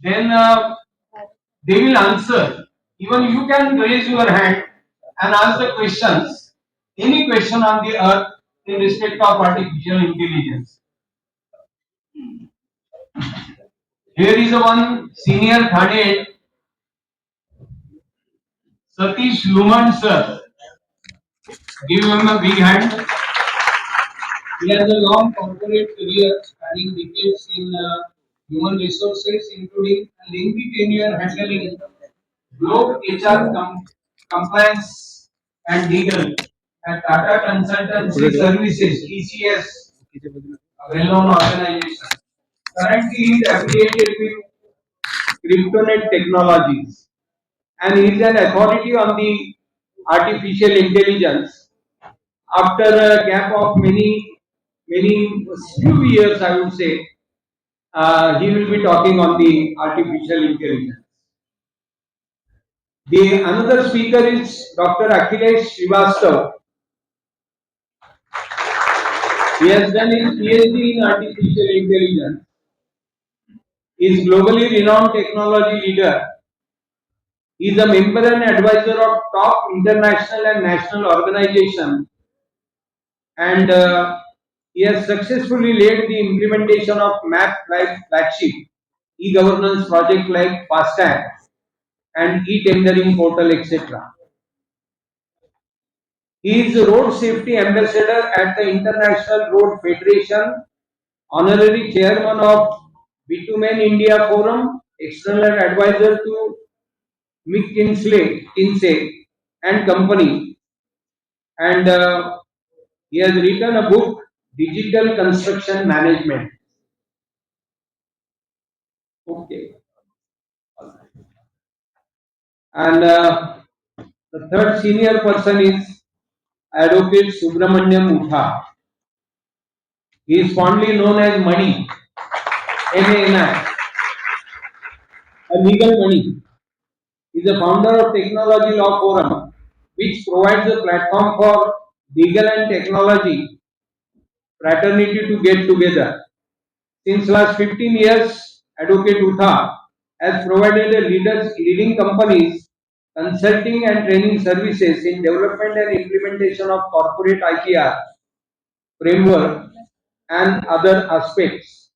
then they will answer. Even you can raise your hand and ask the questions, any question on the earth in respect of artificial intelligence. Here is one senior Thane, Satish Luman sir. Give him a big hand. He has a long corporate career spanning decades in human resources, including a lengthy tenure handling Globe HR compliance and legal at Tata Consultancy Services (TCS), a well-known organization. Currently, he is affiliated with Cryptonet Technologies and he is an authority on the artificial intelligence. After a gap of many few years, I would say, he will be talking on the artificial intelligence. The another speaker is Dr. Akhilesh Srivastav. He has done his PhD in artificial intelligence. He is globally renowned technology leader. He is a member and advisor of top international and national organizations, and he has successfully led the implementation of MAP like flagship e-governance project like FASTag and e-tendering portal, etc. He is Road Safety Ambassador at the International Road Federation, Honorary Chairman of Bitumen India Forum, External Advisor to Kinsey and Company, and he has written a book, Digital Construction Management. Okay. And the third senior person is Advocate Subramaniam Utha. He is fondly known as Money, MANI, a legal money. He is the founder of Technology Law Forum, which provides a platform for legal and technology fraternity to get together. Since last 15 years, Advocate Utha has provided leading companies consulting and training services in development and implementation of corporate IPR framework and other aspects.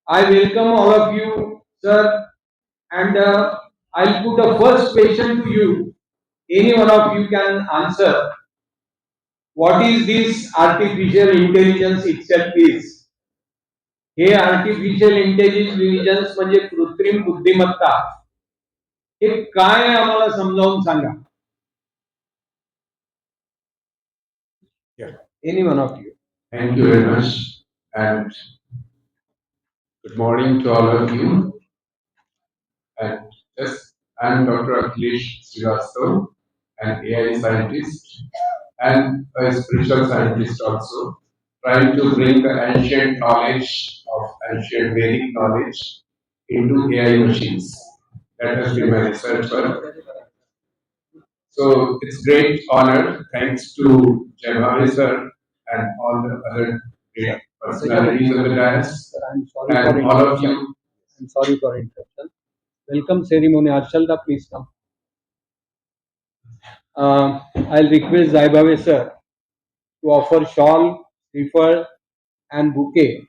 I welcome all of you, sir, and I'll put the first question to you. Any one of you can answer. What is this artificial intelligence itself is? हे artificial intelligence म्हणजे कृत्रिम बुद्धिमत्ता हे काय आम्हाला समजावून सांगा. Any one of you. Thank you very much, and good morning to all of you. And yes, I'm Dr. Akhilesh Srivastav, an AI scientist and a spiritual scientist also, trying to bring the ancient knowledge of ancient Vedic knowledge into AI machines. That has been my research work. So it's great honor. Thanks to Jemari sir and all the other great personalities of the dance. I'm sorry and for all of interruption. you. I'm sorry for interruption. Welcome ceremony. Arshalda, please come. I'll request Zaibave sir to offer shawl, refer, and bouquet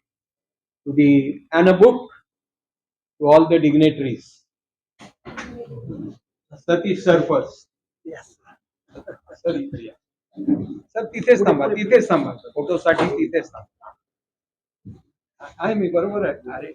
to the and a book to all the dignitaries. Satish sir first. Yes. Sir, sir तिथेच थांबा फोटोसाठी तिथेच थांबा. आहे मी बरोबर आहे. अरे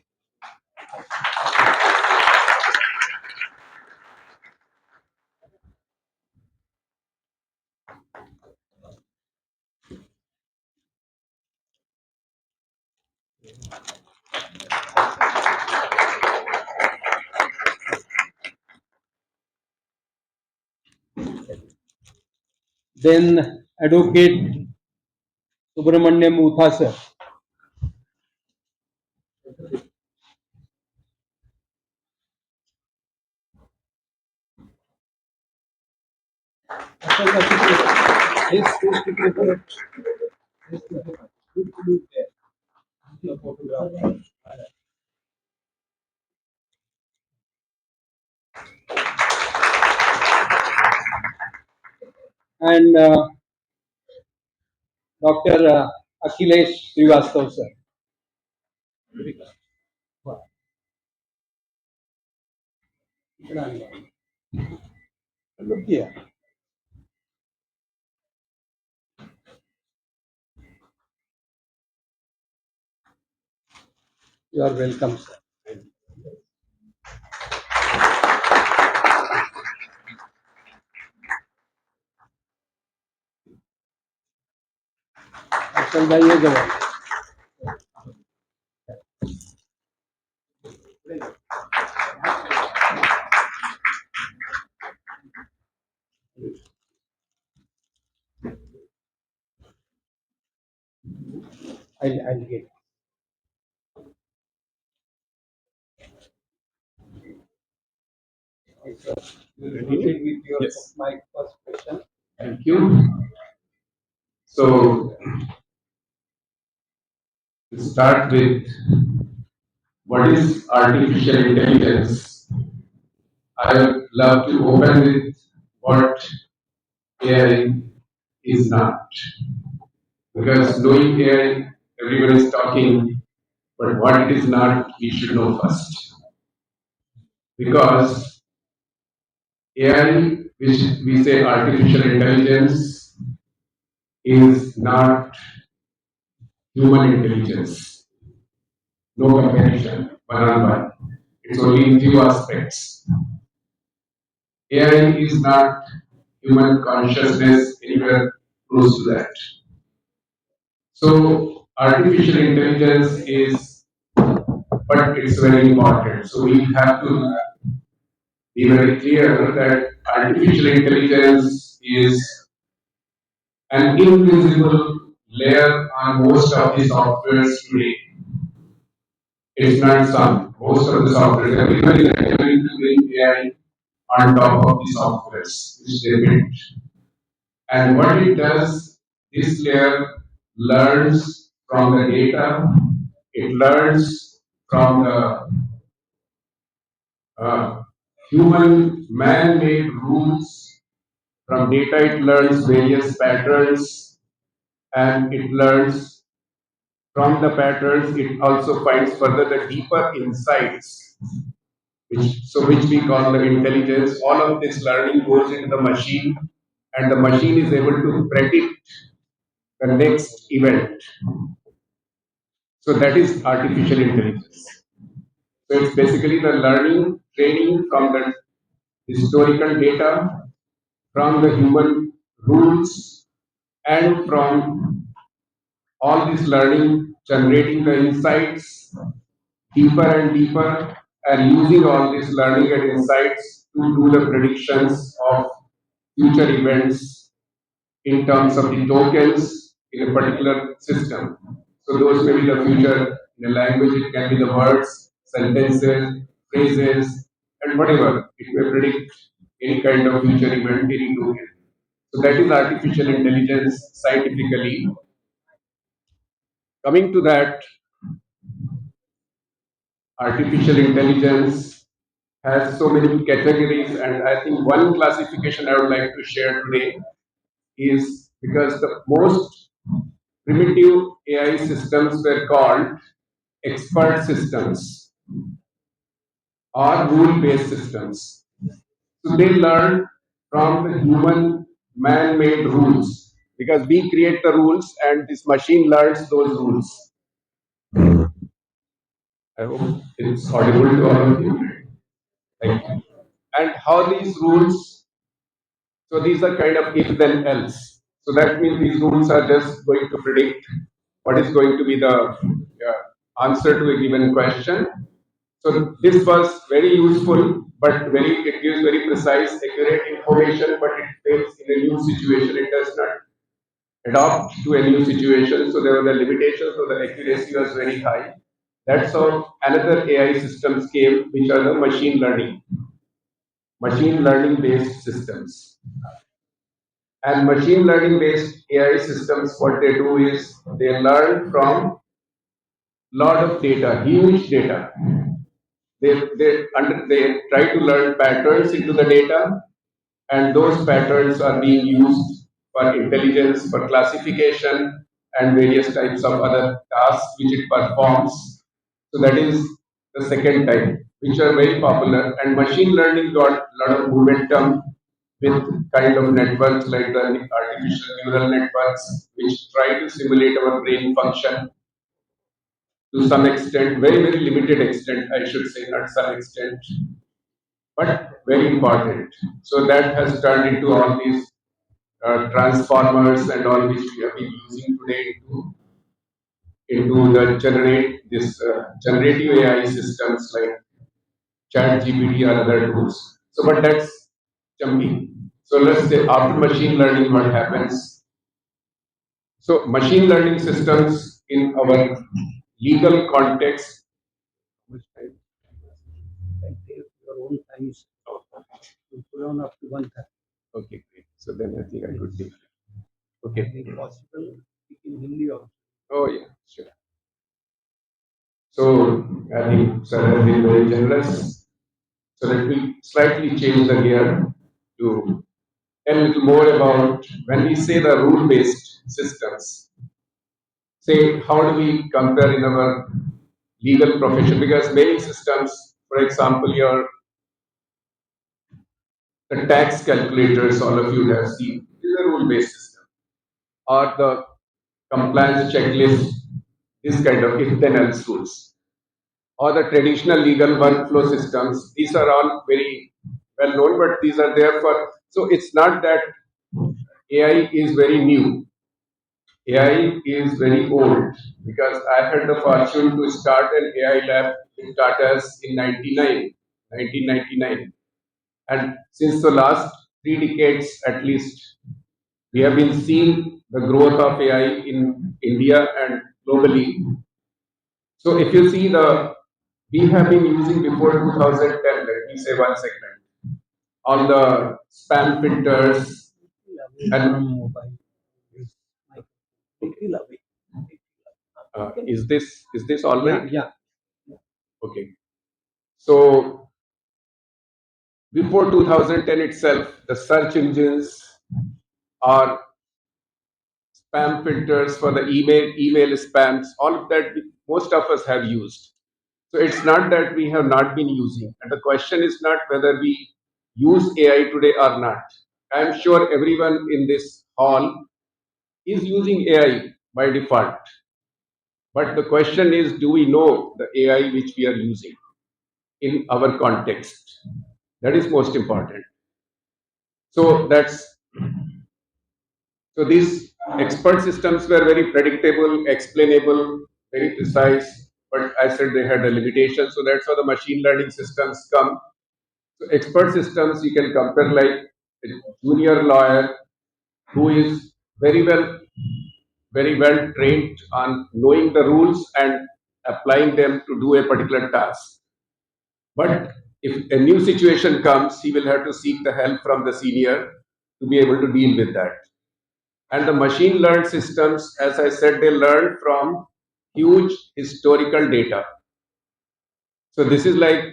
then Advocate Subramaniam Utha sir. and Dr. Akhilesh Srivastav, sir. Look here. You are welcome, sir. Achal bhai, ye jawab. I'll get. Proceed with your Yes. my first question. Thank you. So, to start with, what is artificial intelligence? I would love to open with what AI is not. Because knowing AI, everyone is talking, but what it is not, we should know first. Because AI, which we say artificial intelligence, is not human intelligence. No comparison, one on one. It's only in few aspects. AI is not human consciousness anywhere close to that. So artificial intelligence is, but it's very important. So we have to be very clear that artificial intelligence is an invisible layer on most of the softwares today. It's not some. Most of the software, everybody is attempting to bring AI on top of the softwares which they built. And what it does, this layer learns from the data, it learns from the human man-made rules. From data, it learns various patterns, and it learns from the patterns. It also finds further the deeper insights, which we call the intelligence. All of this learning goes into the machine, and the machine is able to predict the next event. So that is artificial intelligence. So it's basically the learning, training from the historical data, from the human rules, and from all this learning, generating the insights deeper and deeper, and using all this learning and insights to do the predictions of future events in terms of the tokens in a particular system. So those may be the future in a language, it can be the words, sentences, phrases, and whatever. It may predict any kind of future event, any token. So that is artificial intelligence scientifically. Coming to that, artificial intelligence has so many categories, and I think one classification I would like to share today is because the most primitive AI systems were called expert systems or rule-based systems. So they learn from the human man-made rules because we create the rules and this machine learns those rules. I hope it's audible to all of you. Thank you. And how these rules, so these are kind of if then else. So that means these rules are just going to predict what is going to be the answer to a given question. So this was very useful, but it gives very precise, accurate information, but it fails in a new situation. It does not adapt to a new situation. So there were the limitations, so the accuracy was very high. That's how another AI systems came, which are the machine learning based systems. And machine learning based AI systems, what they do is they learn from lot of data, huge data. They try to learn patterns into the data, and those patterns are being used for intelligence, for classification, and various types of other tasks which it performs. So that is the second type, which are very popular. And machine learning got a lot of momentum with kind of networks like the artificial neural networks, which try to simulate our brain function to some extent, very, very limited extent, I should say, not some extent, but very important. So that has turned into all these transformers and all which we have been using today into the generative AI systems like ChatGPT or other tools. So, but that's jumping. So let's say after machine learning, what happens? So machine learning systems in our legal context. Which type? Can take your own times to put on up to 1:30. Okay, great. So then I think I could take. Okay. If possible, speak in Hindi also. Oh yeah, sure. So I think sir has been very generous. So let me slightly change the gear to tell a little more about when we say the rule-based systems. Say how do we compare in our legal profession? Because many systems, for example, your the tax calculators, all of you have seen, is a rule-based system, or the compliance checklist, this kind of if-then-else rules, or the traditional legal workflow systems. These are all very well known, but these are there for. So it's not that AI is very new. AI is very old because I had the fortune to start an AI lab in Tata's in 1999. And since the last 3 decades at least, we have been seeing the growth of AI in India and globally. So if you see we have been using before 2010, let me say one segment, all the spam filters and From mobile. Little away. is this all right? Yeah. Okay. So before 2010 itself, the search engines or spam filters for the email spams, all of that most of us have used. So it's not that we have not been using. And the question is not whether we use AI today or not. I'm sure everyone in this hall is using AI by default. But the question is, do we know the AI which we are using in our context? That is most important. So these expert systems were very predictable, explainable, very precise, but I said they had a limitation. So that's how the machine learning systems come. So expert systems you can compare like a junior lawyer who is very well trained on knowing the rules and applying them to do a particular task. But if a new situation comes, he will have to seek the help from the senior to be able to deal with that. And the machine learned systems, as I said, they learn from huge historical data. So this is like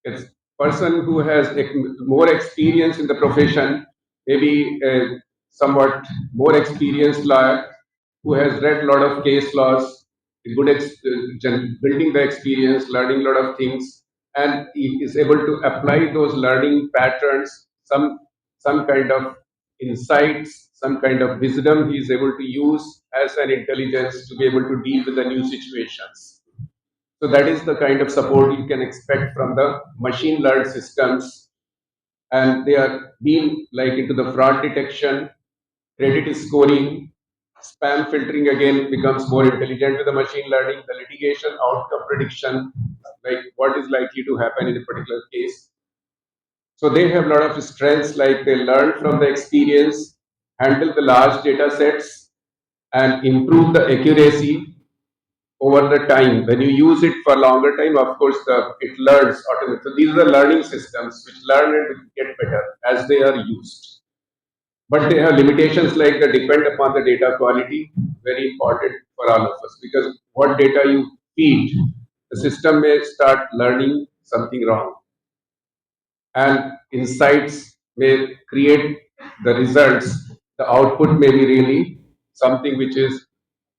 a person who has more experience in the profession, maybe a somewhat more experienced lawyer who has read a lot of case laws, building the experience, learning a lot of things, and he is able to apply those learning patterns, some kind of insights, some kind of wisdom he is able to use as an intelligence to be able to deal with the new situations. So that is the kind of support you can expect from the machine learned systems. And they are being like into the fraud detection, credit scoring, spam filtering again becomes more intelligent with the machine learning, the litigation outcome prediction, like what is likely to happen in a particular case. So they have a lot of strengths, like they learn from the experience, handle the large data sets, and improve the accuracy over the time. When you use it for longer time, of course, it learns automatically. So these are the learning systems which learn and get better as they are used. But they have limitations like they depend upon the data quality, very important for all of us, because what data you feed, the system may start learning something wrong. And insights may create the results the output may be really something which is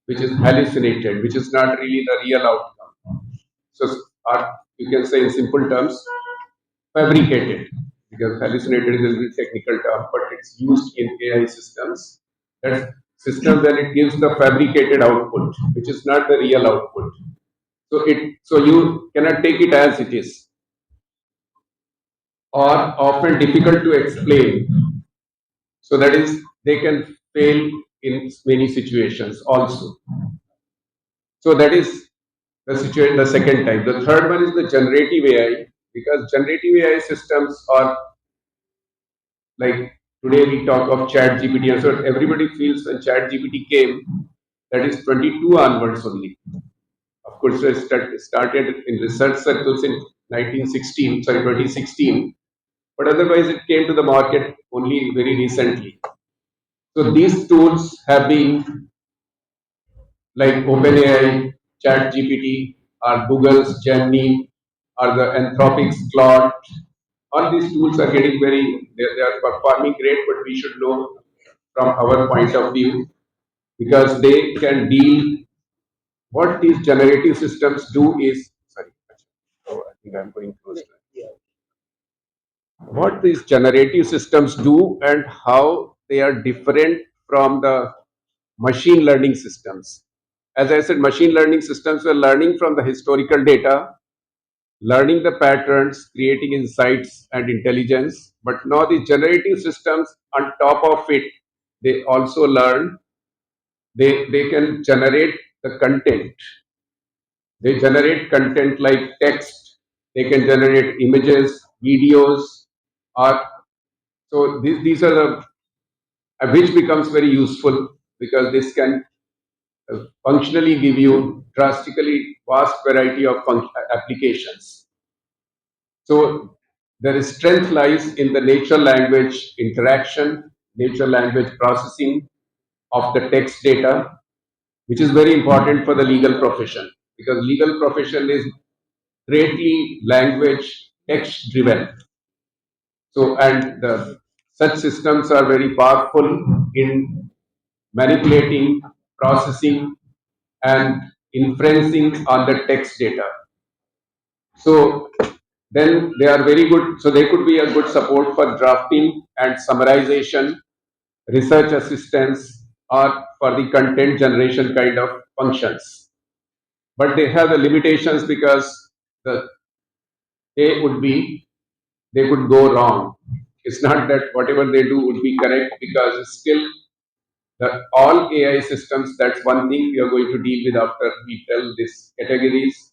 hallucinated, which is not really the real outcome. So, or you can say in simple terms, fabricated, because hallucinated is a very technical term, but it's used in AI systems. That system when it gives the fabricated output, which is not the real output. So you cannot take it as it is, or often difficult to explain. So that is, they can fail in many situations also. So that is the situation, the second type. The third one is the generative AI, because generative AI systems are like today we talk of Chat GPT, and so everybody feels when Chat GPT came, that is 22 onwards only. Of course, it started in research circles in 2016, but otherwise it came to the market only very recently. So these tools have been like OpenAI, ChatGPT, or Google's Gemini, or the Anthropic's Claude. All these tools are getting they are performing great, but we should know from our point of view, because they can deal. What these generative systems do is, sorry, oh, I think I'm going close. What these generative systems do and how they are different from the machine learning systems. As I said, machine learning systems were learning from the historical data, learning the patterns, creating insights and intelligence. But now the generative systems, on top of it, they also learn, they can generate the content. They generate content like text, they can generate images, videos, or so these are the which becomes very useful, because this can functionally give you drastically vast variety of applications. So their strength lies in the natural language interaction, natural language processing of the text data, which is very important for the legal profession, because legal profession is greatly language text driven. So and such systems are very powerful in manipulating, processing, and inferencing on the text data. So then they are very good. So they could be a good support for drafting and summarization, research assistance, or for the content generation kind of functions. But they have the limitations, because the they would be they could go wrong. It's not that whatever they do would be correct, because still all AI systems, that's one thing we are going to deal with after we tell these categories.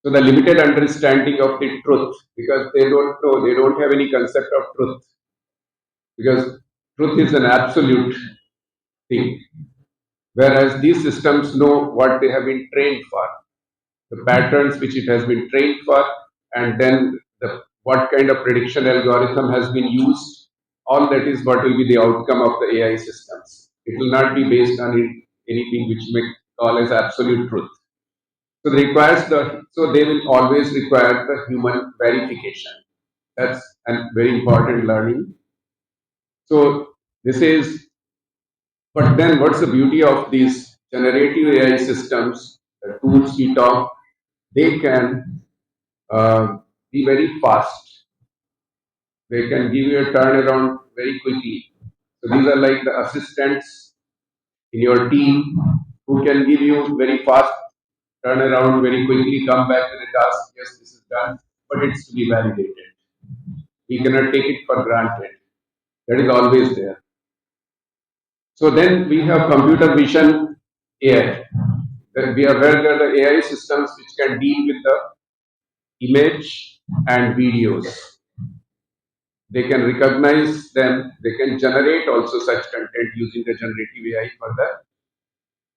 So the limited understanding of the truth, because they don't know, they don't have any concept of truth, because truth is an absolute thing. Whereas these systems know what they have been trained for, the patterns which it has been trained for, and then what kind of prediction algorithm has been used. All that is what will be the outcome of the AI systems. It will not be based on anything which we call as absolute truth. So so they will always require the human verification. That's a very important learning. So this is, but then what's the beauty of these generative AI systems, the tools we talk, they can be very fast. They can give you a turnaround very quickly. So these are like the assistants in your team who can give you very fast turnaround very quickly, come back with a task, yes, this is done, but it's to be validated. We cannot take it for granted. That is always there. So then we have computer vision AI. Then we are where there are the AI systems which can deal with the image and videos. They can recognize them, they can generate also such content using the generative AI for that.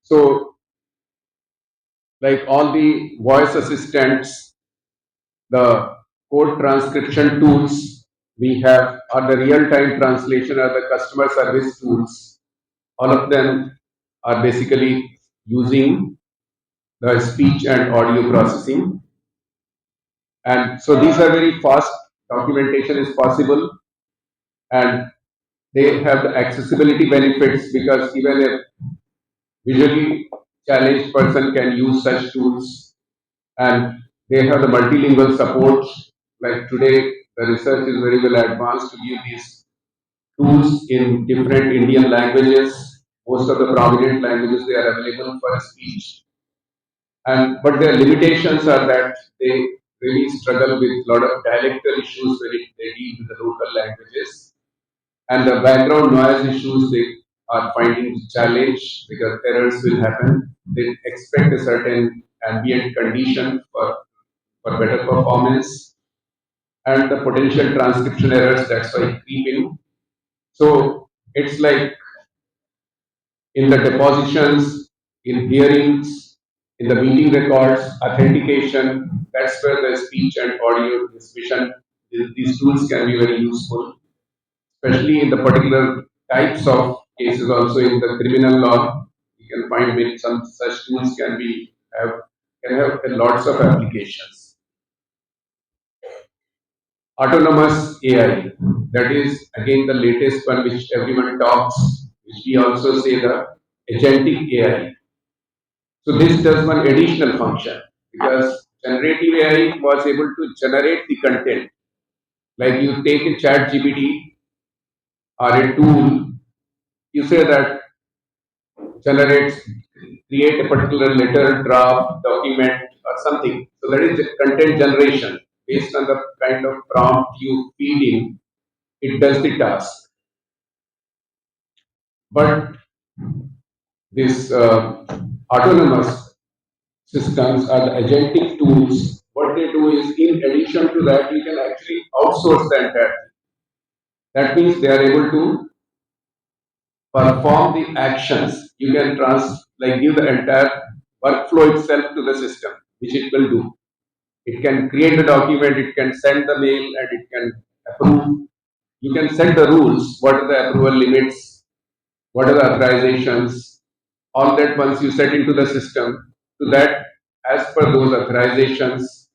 So like all the voice assistants, the code transcription tools we have, or the real-time translation, or the customer service tools, all of them are basically using the speech and audio processing. And so these are very fast, documentation is possible, and They have the accessibility benefits because even a visually challenged person can use such tools, and they have the multilingual support. Like today, the research is very well advanced to give these tools in different Indian languages. Most of the prominent languages they are available for speech, and but their limitations are that they really struggle with a lot of dialectal issues when they deal with the local languages, and the background noise issues they are finding challenge because errors will happen. They expect a certain ambient condition for better performance, and the potential transcription errors that's why creep in. So it's like in the depositions, in hearings, in the meeting records, authentication, that's where the speech and audio transmission, these tools can be very useful, especially in the particular types of cases also in the criminal law. You can find many, some such tools can have lots of applications. Autonomous AI, that is again the latest one which everyone talks, which we also say the agentic AI. So this does one additional function because generative AI was able to generate the content. Like you take a chat GPT or a tool, you say that generates, create a particular letter, draft, document or something. So that is content generation. Based on the kind of prompt you feed in, it does the task. But this autonomous systems or the agentic tools, what they do is in addition to that, you can actually outsource the entire. That means they are able to perform the actions. You can give the entire workflow itself to the system, which it will do. It can create the document, it can send the mail, and it can approve. You can set the rules, what are the approval limits, what are the authorizations, all that once you set into the system, to that, as per those authorizations,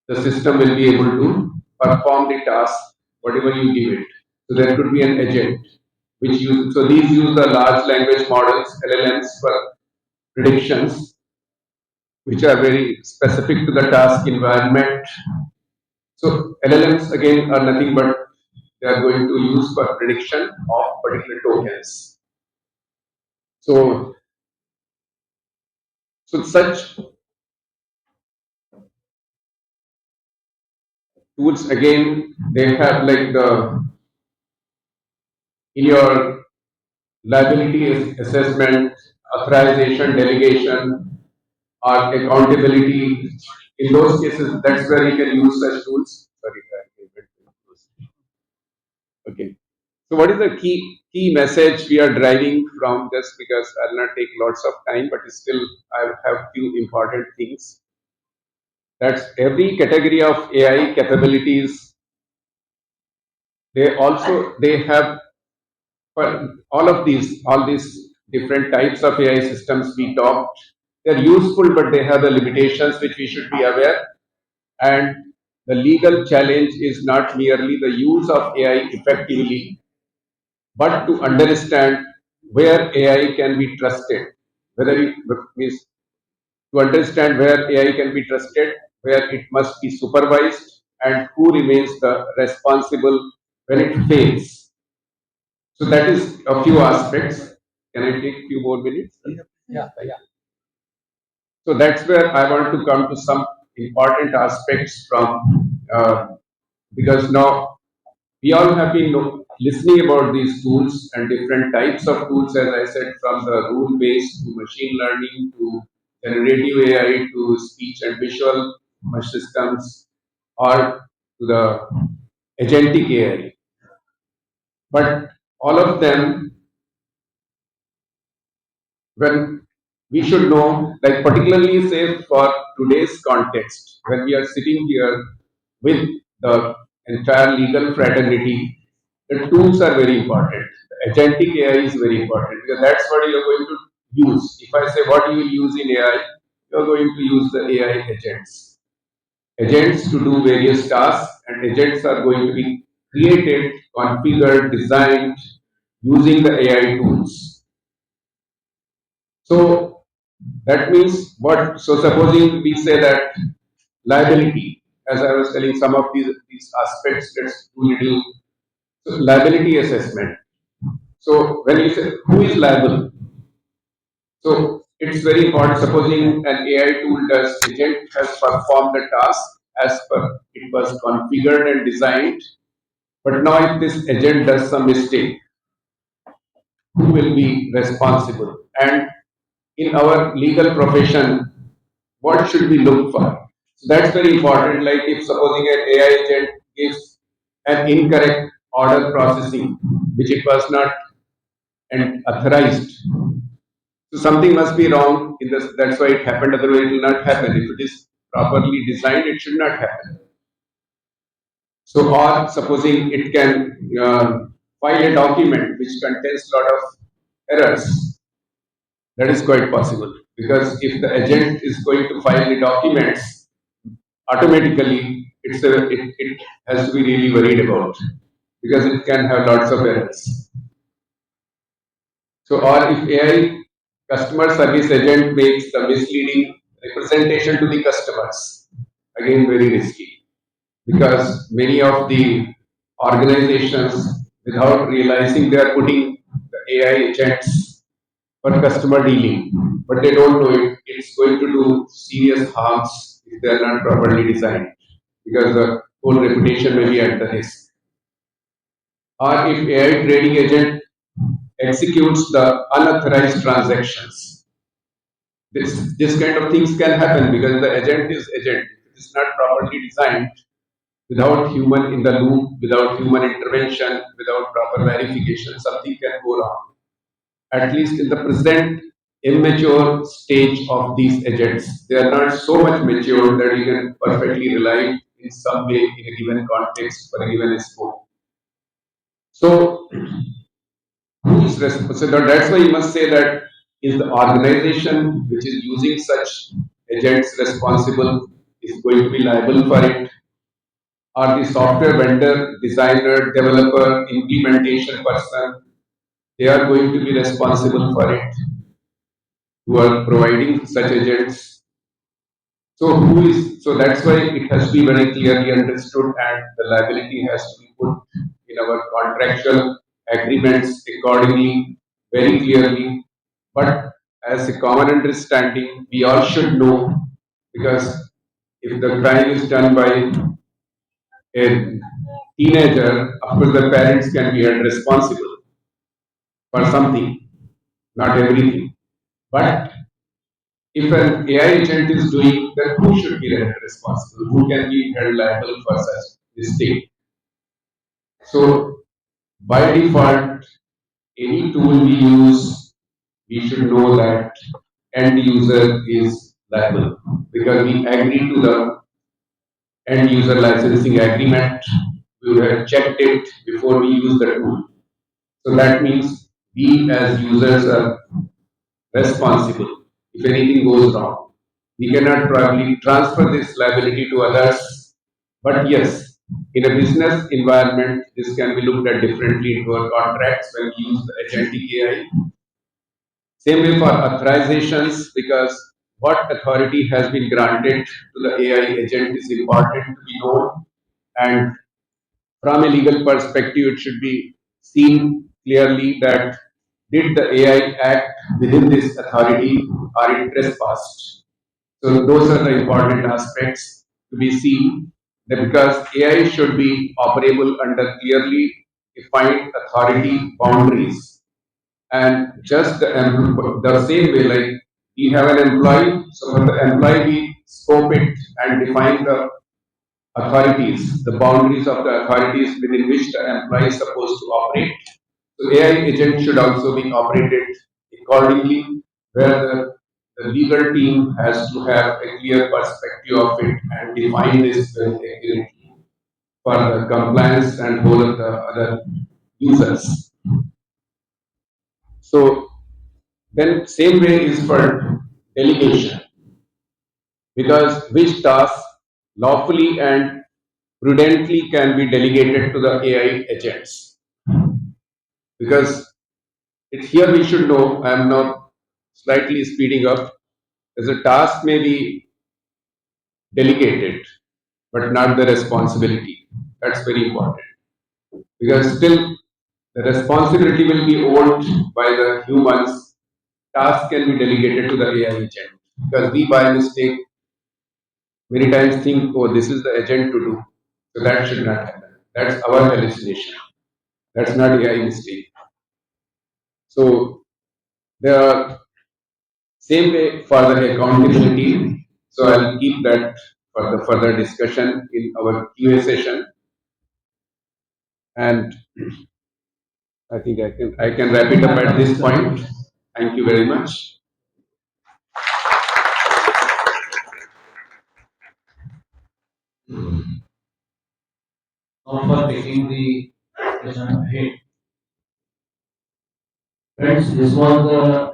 the system will be able to perform the task, whatever you give it. So there could be an agent so these use the large language models, LLMs, for predictions, which are very specific to the task environment. So LLMs again are nothing but they are going to use for prediction of particular tokens. So, so such tools again they have like the in your liability assessment, authorization, delegation, or accountability. In those cases, that's where you can use such tools. Sorry, okay. So, what is the key message we are driving from this? Because I'll not take lots of time, but still I have few important things. That's every category of AI capabilities. They have for all these different types of AI systems we talked. They're useful, but they have the limitations which we should be aware. And the legal challenge is not merely the use of AI effectively, but to understand where AI can be trusted, whether it means to understand where AI can be trusted, where it must be supervised, and who remains the responsible when it fails. So that is a few aspects. Can I take few more minutes? Yeah. So that's where I want to come to some important aspects from because now we all have been listening about these tools and different types of tools, as I said, from the rule-based to machine learning to generative AI to speech and visual systems or to the agentic AI. But all of them, when we should know, like particularly say for today's context, when we are sitting here with the entire legal fraternity, the tools are very important. The agentic AI is very important because that's what you're going to use. If I say what you will use in AI, you're going to use the AI agents. Agents to do various tasks, and agents are going to be created, configured, designed, using the AI tools. So that means what? So supposing we say that liability, as I was telling some of these aspects, let's do little liability assessment. So when you say who is liable, so it's very important. Supposing an AI tool does agent has performed the task as per it was configured and designed, but now if this agent does some mistake, who will be responsible? And in our legal profession, what should we look for? So that's very important. Like if supposing an AI agent gives an incorrect order processing, which it was not and authorized. So something must be wrong in this. That's why it happened. Otherwise, it will not happen. If it is properly designed, it should not happen. So, or supposing it can file a document which contains lot of errors, that is quite possible. Because if the agent is going to file the documents, automatically it has to be really worried about because it can have lots of errors. So, or if AI customer service agent makes the misleading representation to the customers, again very risky because many of the organizations, without realizing they are putting the AI agents for customer dealing, but they don't know it. It's going to do serious harms if they are not properly designed because the whole reputation may be at the risk. Or if AI trading agent executes the unauthorized transactions. This kind of things can happen because the agent is agent. If it is not properly designed, without human in the loop, without human intervention, without proper verification, something can go wrong. At least in the present immature stage of these agents, they are not so much mature that you can perfectly rely in some way in a given context for a given scope. So who is responsible? So that's why you must say that is the organization which is using such agents responsible, is going to be liable for it, or the software vendor, designer, developer, implementation person, they are going to be responsible for it, who are providing such agents. So who is, so that's why it has to be very clearly understood and the liability has to be put in our contractual agreements accordingly, very clearly. But as a common understanding, we all should know because if the crime is done by a teenager, of course the parents can be held responsible for something, not everything. But if an AI agent is doing, then who should be held responsible? Who can be held liable for such mistake? So by default, any tool we use, we should know that end user is liable because we agree to the end user licensing agreement. We would have checked it before we use the tool. So that means we as users are responsible if anything goes wrong. We cannot probably transfer this liability to others. But yes, in a business environment, this can be looked at differently into our contracts when we use the agentic AI. Same way for authorizations, because what authority has been granted to the AI agent is important to be known. And from a legal perspective, it should be seen clearly that did the AI act within this authority or it trespassed. So those are the important aspects to be seen that because AI should be operable under clearly defined authority boundaries and just the same way like we have an employee, so for the employee we scope it and define the authorities, the boundaries of the authorities within which the employee is supposed to operate. So AI agent should also be operated accordingly, where the legal team has to have a clear perspective of it and define this very accurately for the compliance and whole of the other users. So then same way is for delegation, because which tasks lawfully and prudently can be delegated to the AI agents. because here we should know, I am now slightly speeding up, as a task may be delegated, but not the responsibility. That's very important, because still the responsibility will be owned by the humans. Task can be delegated to the AI agent, because we by mistake many times think, oh, this is the agent to do. So that should not happen. That's our hallucination. That's not AI mistake. So there are same way for the accountability. So I'll keep that for the further discussion in our QA session. And I think I can wrap it up at this point. Thank you very much. Now for taking the session ahead. Friends, this was the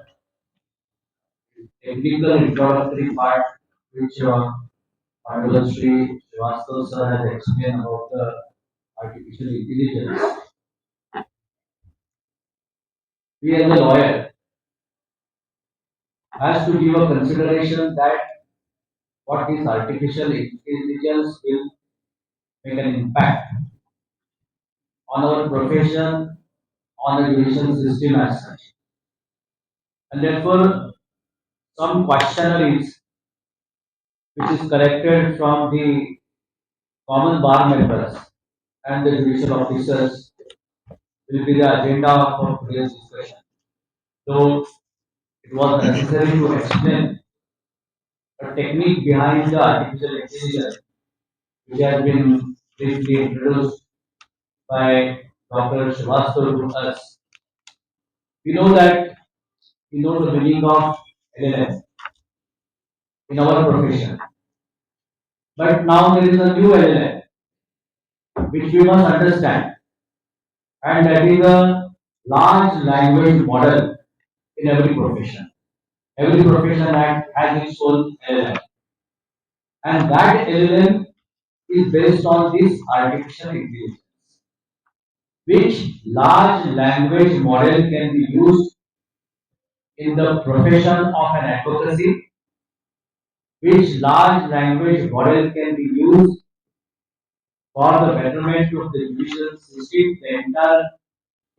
technical introductory part which Honorable Sri Srivastava sir has explained about the artificial intelligence. We as a lawyer has to give a consideration that what is artificial intelligence will make an impact on our profession, on the judicial system as such. And therefore, some questionnaires which is collected from the common bar members and the judicial officers will be the agenda for today's discussion. So it was necessary to explain the technique behind the artificial intelligence, which has been briefly introduced by Dr. Srivastava to us. We know that we know the meaning of LLM in our profession. But now there is a new LLM which we must understand, and that is a large language model in every profession. Every profession has its own LLM, and that LLM is based on this artificial intelligence, which large language model can be used in the profession of an advocacy, which large language model can be used for the betterment of the judicial system, the entire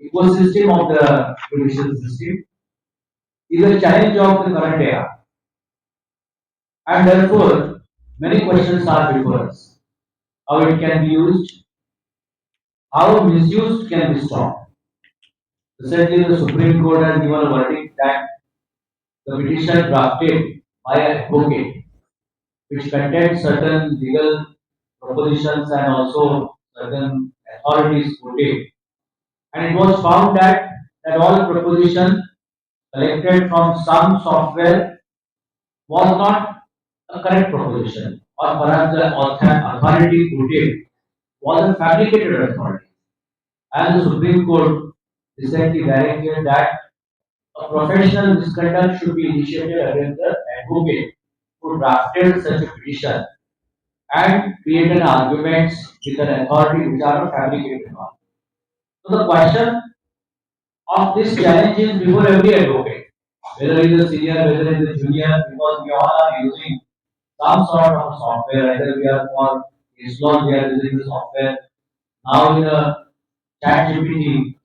ecosystem of the judicial system, is a challenge of the current era. And therefore, many questions are before us. How it can be used, how misuse can be stopped. Recently, the Supreme Court has given a verdict that the petition drafted by an advocate, which contains certain legal propositions and also certain authorities quoted, and it was found that all proposition collected from some software was not a correct proposition, or perhaps the authority quoted was a fabricated authority. And the Supreme Court recently directed that a professional misconduct should be initiated against the advocate who drafted such a petition and created arguments with an authority which are a fabricated one. So the question of this challenge is before every advocate, whether he is a senior, whether he is a junior, because we all are using some sort of software, either we are for case law, we are using the software. Now in the chat GPT,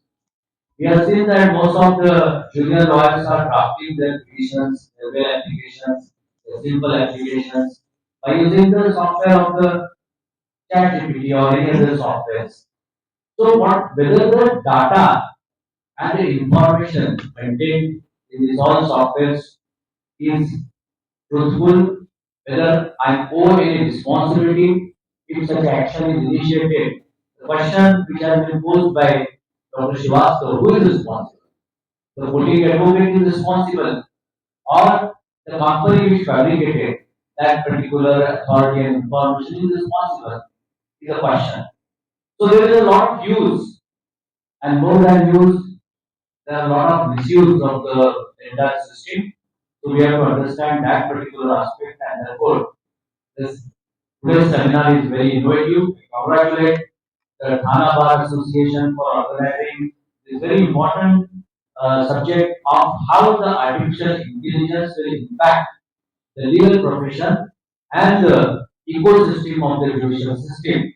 we have seen that most of the junior lawyers are drafting their petitions, their web applications, their simple applications by using the software of the chat GPT or any other softwares. So what whether the data and the information contained in these all softwares is truthful, whether I owe any responsibility if such action is initiated. The question which has been posed by Dr. Srivastava, who is responsible? The voting advocate is responsible, or the company which fabricated that particular authority and information is responsible, is a question. So there is a lot of use, and more than use, there are a lot of misuse of the entire system. So we have to understand that particular aspect, and therefore this today's seminar is very innovative. I congratulate the Thana Bar Association for organizing is very important subject of how the artificial intelligence will impact the legal profession and the ecosystem of the judicial system.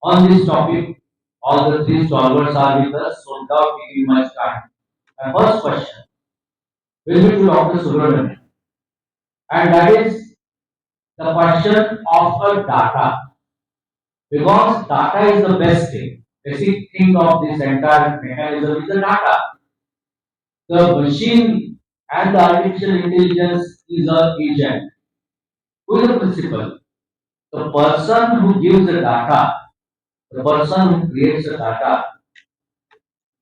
On this topic, all the three solvers are with us, so without taking much time. My first question will be to Dr. Subramanian, and that is the question of a data. Because data is the best thing. Basic thing of this entire mechanism is the data. The machine and the artificial intelligence is a agent. Who is the principal? The person who gives the data, the person who creates the data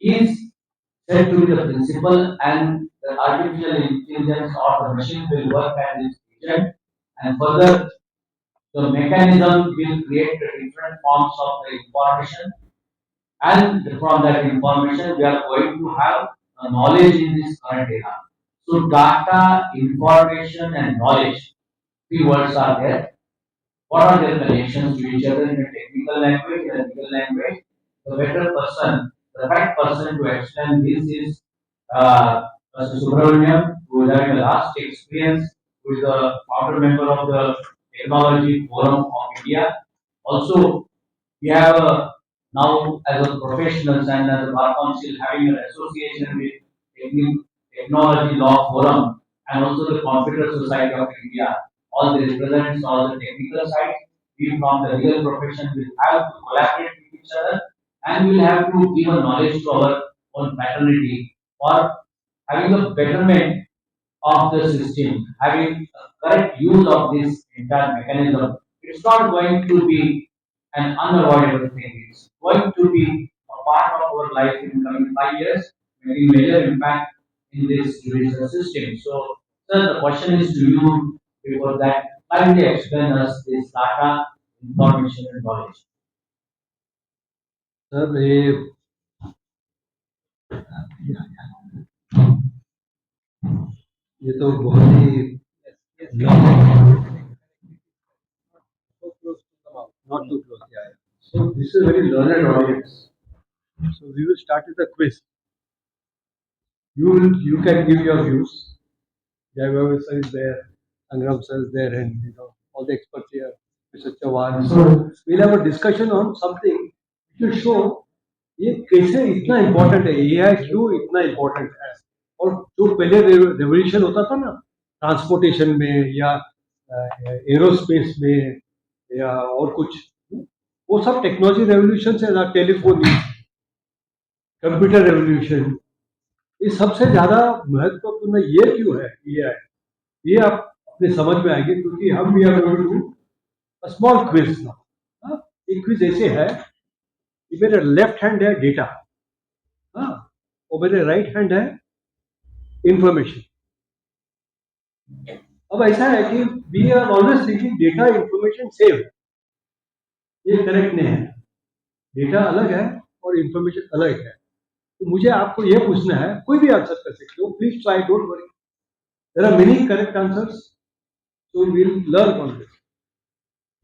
is said to be the principal, and the artificial intelligence or the machine will work as its agent, and further the mechanism will create the different forms of the information, and from that information we are going to have a knowledge in this current era. So data, information and knowledge, three words are there. What are their connections to each other in a technical language, in a legal language? The better person, the right person to explain this is Mr. Subramaniam, who is having a vast experience, who is a founder member of the Technology Forum of India. Also, we have now as a professionals and as a bar council having an association with Technology Law Forum and also the Computer Society of India. All the represents all the technical side. We from the legal profession will have to collaborate with each other and will have to give a knowledge to our own fraternity for having a betterment of the system, having a correct use of this entire mechanism. It's not going to be an unavoidable thing. It's going to be a part of our life in coming 5 years, making major impact in this judicial system. So, sir, the question is to you before that, kindly explain us this data, information and knowledge. Sir ये तो बहुत ही so close to the mouth, not too close. Yeah. So this is a very learned audience. So we will start with a quiz. You can give your views. Jaivav sir is there, Sangram sir is there, and all the experts here, Mr. Chauhan. So we'll have a discussion on something which will show ये कैसे इतना important है, AI क्यों इतना important है, और जो पहले रेवोल्यूशन होता था ना ट्रांसपोर्टेशन में या एरोस्पेस में या और कुछ, वो सब टेक्नोलॉजी रेवोल्यूशन से ना, टेलीफोन, कंप्यूटर रेवोल्यूशन, ये सबसे ज्यादा महत्वपूर्ण ये क्यों है ये आप अपने समझ में आएंगे, क्योंकि हम भी स्मॉल क्विज ना, एक क्विज ऐसे है कि मेरे लेफ्ट हैंड है डेटा, हाँ, और मेरे राइट हैंड है इंफॉर्मेशन. अब ऐसा है कि we are always thinking data information same, ये करेक्ट नहीं है. डेटा अलग है और इंफॉर्मेशन अलग है. तो मुझे आपको ये पूछना है, कोई भी आंसर कर सकते हो, please try, don't worry, there are many correct answers, so we will learn on this.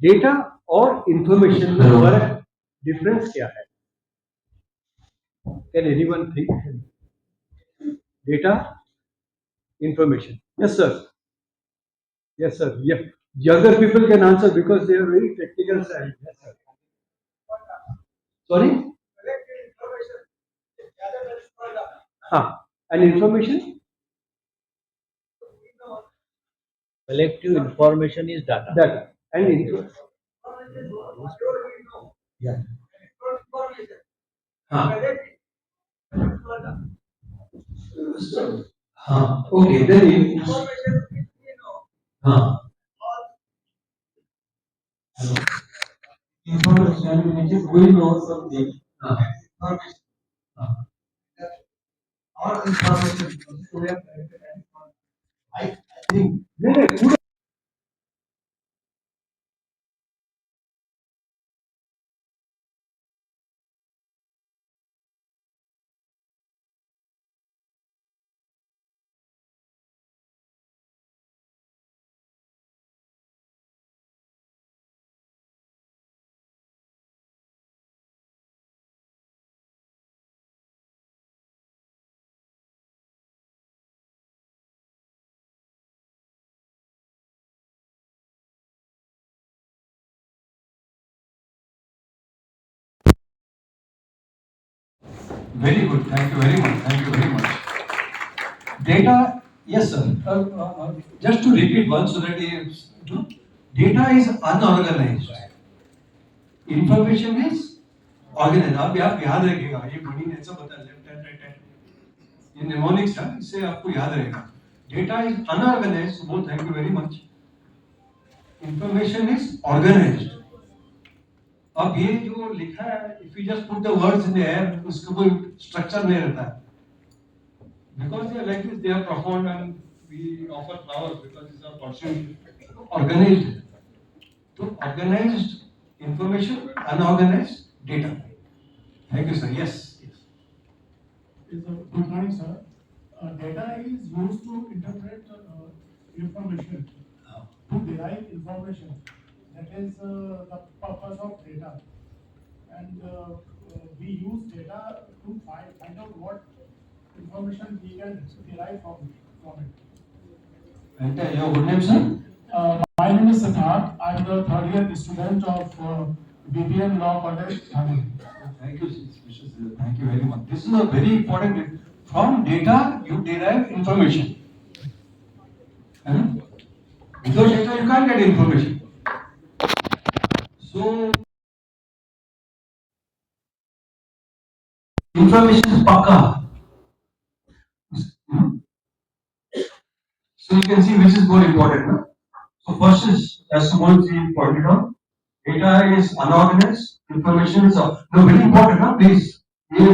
Data और इंफॉर्मेशन में फर्क, डिफरेंस क्या है? Can anyone think? Data, information. Yes, sir. Yes, sir. Yeah. Younger people can answer because they are very technical side. Yes, sir. Sorry? Huh. And information? Collective information is data. Data. And info. Yeah. Huh. Huh. Okay. Then huh. Information which is going on something. Or information. I think. Very good. Thank you very much. Thank you very much. Data, yes, sir. Just to repeat once so that data is unorganized. Information is organized. आप याद रखिएगा ये बड़ी ने ऐसा बता left hand right hand ये mnemonics है इससे आपको याद रहेगा data is unorganised so thank you very much information is organised अब ये जो लिखा है if you just put the words in the air उसका कोई स्ट्रक्चर नहीं रहता है because they are like this they are profound and we offer flowers because these are partially organized so organized information unorganized data thank you sir yes Good morning, sir. Data is used to interpret information, to derive information. That is the purpose of data. And we use data to find out what information we can derive from it. and your good name sir My name is Siddharth. I'm the third year student of BBM Law College, Thane. thank you thank you very much this is a very important from data you derive information without data you can't get information so information is pakka so you can see which is more important no? So first is as Sumanji pointed out data is unorganized information is very important no? Please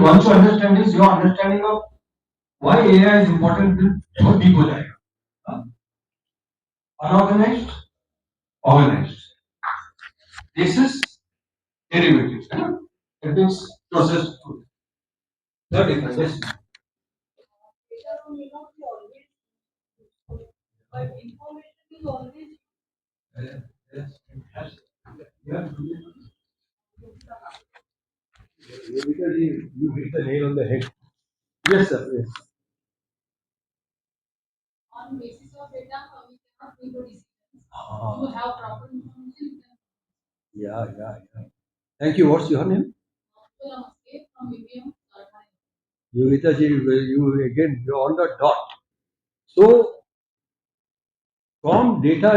once you understand this your understanding of why AI is important will बहुत deep हो जाएगा unorganized organized this is derivatives है ना it means processed food the difference is Data may not be always useful, but information is always yes it has yeah because you hit the nail on the head yes sir yes on basis of data we cannot make the decisions. To have proper information, we can yeah thank you what's your name Namaste from BPM Thane. Yogita ji, you again, you're on the dot. So, from data,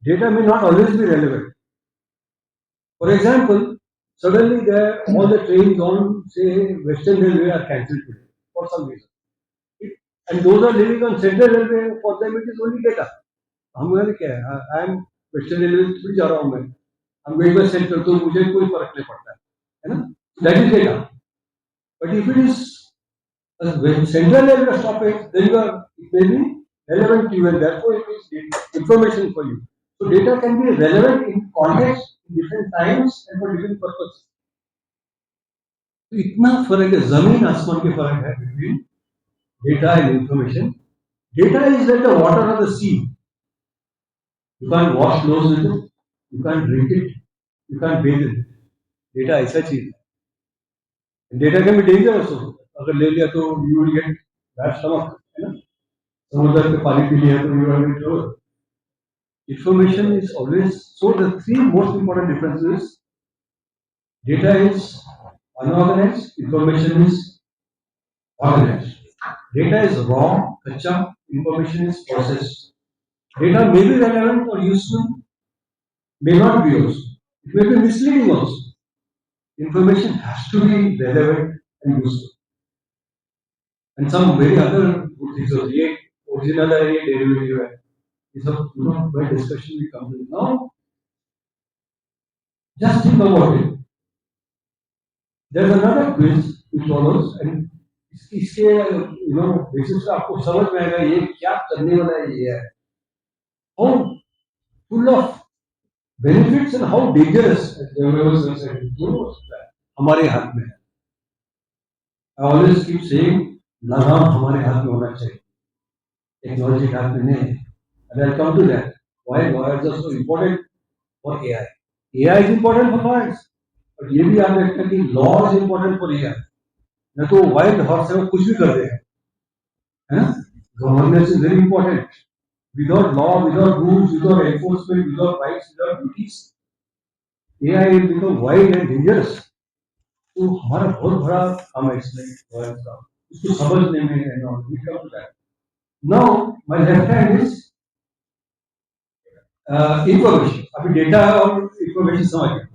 data may not always be relevant. For example, suddenly all the trains on, say, Western Railway are cancelled today for some reason. And those are living on Central Railway, for them it is only data. हमारे क्या है? I am Western Railway थोड़ी जा रहा हूँ मैं. I'm going by Central, तो मुझे कोई फर्क नहीं पड़ता है ना? That is data. But if it is when Central Railway stoppage, then it may be relevant to you and therefore it is information for you. So data can be relevant in context, in different times and for different purposes. तो इतना फर्क है जमीन आसमान के फर्क है between data and information. Data is like the water of the sea. You can't wash clothes with it, you can't drink it, you can't bathe in it. Data ऐसा चीज है. And data can be dangerous also. अगर ले लिया तो you will get bad stomach, है ना? समुद्र के पानी पी लिया तो you will get trouble. Information is always so. The three most important differences: data is unorganized, information is organized. Data is raw, kacha, information is processed. Data may be relevant or useful, may not be useful. It may be misleading also. Information has to be relevant and useful. And some very other good things are the original है ये derivative है. ये सब by discussion we come to now. Just think about it. There's another quiz which follows and इसके basis पे आपको समझ में आएगा ये क्या करने वाला है ये है. How full of benefits and how dangerous हमारे हाथ में है. I always keep saying लगाम हमारे हाथ में होना चाहिए. Technology हाथ में नहीं. And I'll come to that. Why lawyers are so important for AI. AI is important for lawyers. But ये भी याद रखना कि law is important for AI. न तो wild horse है वो कुछ भी कर देगा. है ना? Governance is very important. Without law, without rules, without enforcement, without rights, without duties, AI will become wild and dangerous. तो हमारा बहुत बड़ा काम है इसमें वर्ड का, उसको समझने में है ना, we come to that. Now my left hand is information. अभी डेटा और इंफॉर्मेशन समझ गए.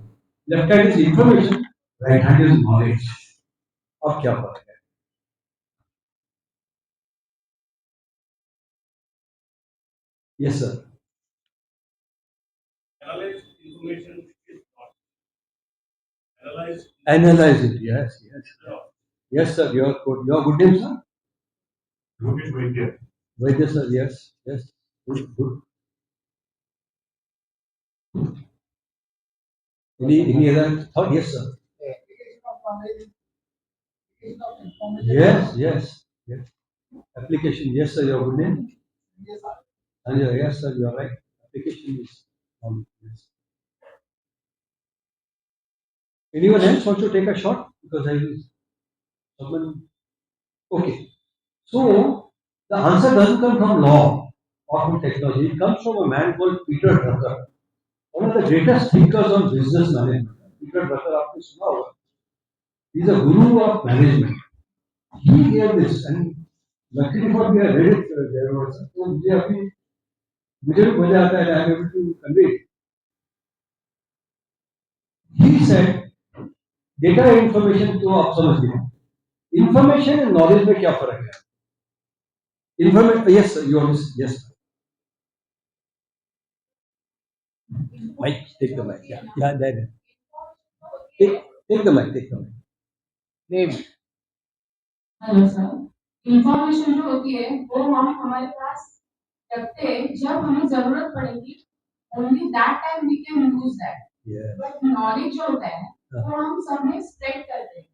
Left hand is information, right hand is knowledge. अब क्या फर्क है? Yes sir. Analyze information is not. Analyze. Analyze it. Yes, yes. Yes, sir. Your good name, sir? Look at right there. Vaidya, sir. Yes, yes. Good, good. Any other thought? Yes, sir. Yes, yes, yes. Application. Yes, sir. Your good name? Sanjay. Yes, sir. You are right. Application is yes. Anyone else want to take a shot? Because I will. Someone. Okay. So the answer doesn't come from law or from technology. It comes from a man called Peter Drucker, one of the greatest thinkers on business management. Peter Drucker, आपने सुना होगा. He's a guru of management. He gave this, and luckily for me, I read it there also. So मुझे भी मजा आता है. I am able to convey it. He said, data information तो आप समझ गए. Information and knowledge में क्या फर्क है? Information, yes, sir, you understand, yes. Mic, take the mic. Yeah, there. Take the mic. Name. Hello sir. Information जो होती है वो हम हमारे पास रखते हैं जब हमें जरूरत पड़ेगी. Only that time we can use that. Yeah. But knowledge जो होता है वो हम सब में स्प्रेड करते हैं,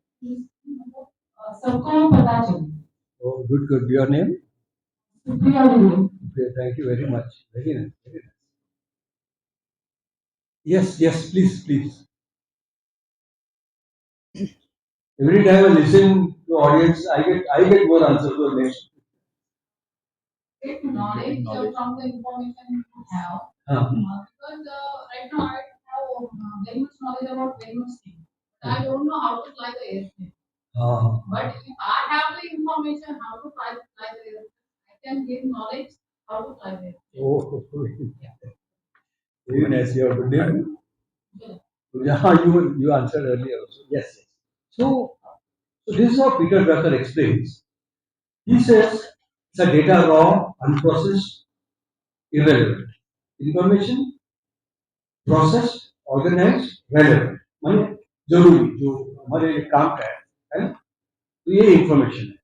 सबको पता चले. Oh, good. Your name? शुक्रिया Vinod. Okay, thank you very much. Very nice. Very nice. Yes, please. Every time I listen to audience, I get more answers for next. Get knowledge from the information you have. Because right now I have very much knowledge about very much things. I don't know how to fly the airplane. But if I have the information how to fly the airplane, I can give knowledge how to fly the airplane. Oh, very nice. Your good name? Yeah, you answered earlier also. Yes. So this is how Peter Drucker explains. He says it's a data raw, unprocessed, irrelevant. Information processed, organized, relevant. माने जरूरी जो हमारे लिए काम का है ना, तो ये इंफॉर्मेशन है.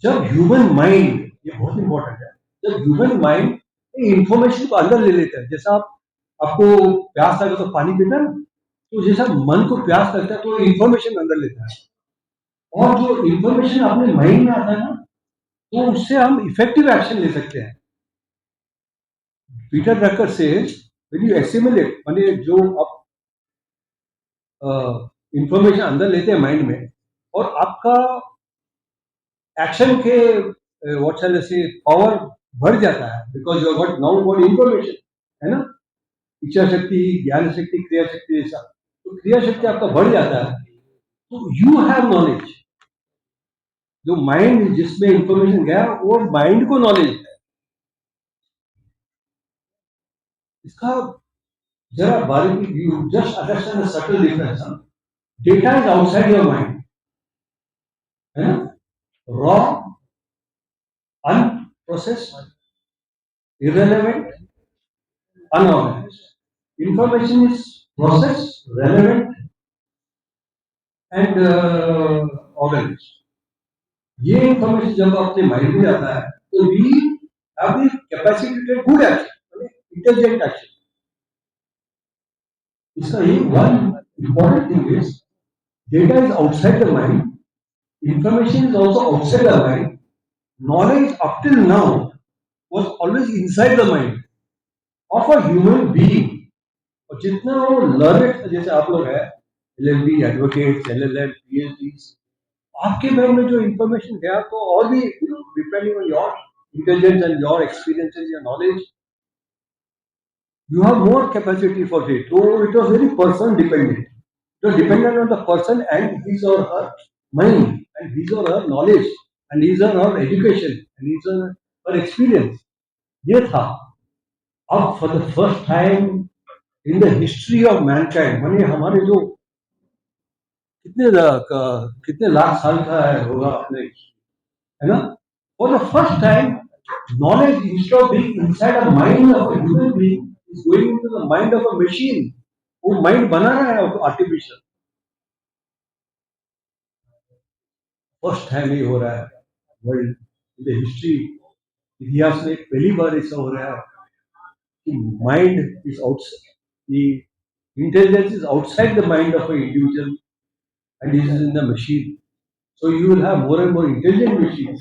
जब ह्यूमन माइंड, ये बहुत इंपॉर्टेंट है, जब ह्यूमन माइंड इंफॉर्मेशन को अंदर ले लेता है, जैसा आपको प्यास लगे तो पानी पीता है ना, तो जैसा मन को प्यास लगता है तो इंफॉर्मेशन अंदर लेता है, और जो इंफॉर्मेशन अपने माइंड में आता है ना, तो उससे हम इफेक्टिव एक्शन ले सकते हैं. पीटर ड्रकर से व्हेन यू एसिमुलेट, माने जो आप इंफॉर्मेशन अंदर लेते हैं माइंड में, और आपका एक्शन के व्हाट शैल आई से पावर बढ़ जाता है, because you got now got information, है ना. इच्छा शक्ति, ज्ञान शक्ति, क्रिया शक्ति, जैसा तो क्रिया शक्ति आपका बढ़ जाता है, तो यू हैव नॉलेज. जो माइंड जिसमें इंफॉर्मेशन गया वो माइंड को नॉलेज है. इसका जरा बारीकी, you just understand the subtle difference. Data is outside your mind, है ना. Raw, unprocessed, irrelevant, unorganized. Information is processed, relevant, and organized. ये इंफॉर्मेशन जब अपने माइंड में आता है तो we have the capacity to take good action, intelligent action. इसका ये one important thing is data is outside the mind, information is also outside the mind. Knowledge up till now was always inside the mind of a human being. और जितना वो learned, जैसे आप लोग हैं, LLB, advocates, LLM, PhDs, आपके mind में जो इंफॉर्मेशन गया तो और भी depending on your intelligence and your experiences, your knowledge, you have more capacity for it. So it was very person dependent. dependent on the person and his or her mind and his or her knowledge and his or her education and his or her experience. ये था. अब for the first time in the history of mankind, माने हमारे जो कितने लाख साल का है होगा अपने, है ना? For the first time, knowledge instead of being inside the mind of a human being is going into the mind of a machine. वो mind बना रहा है artificial. First time ये हो रहा है world in the history. इतिहास में पहली बार ऐसा हो रहा है कि mind is outside, the intelligence is outside the mind of an individual and it is in the machine. So you will have more and more intelligent machines.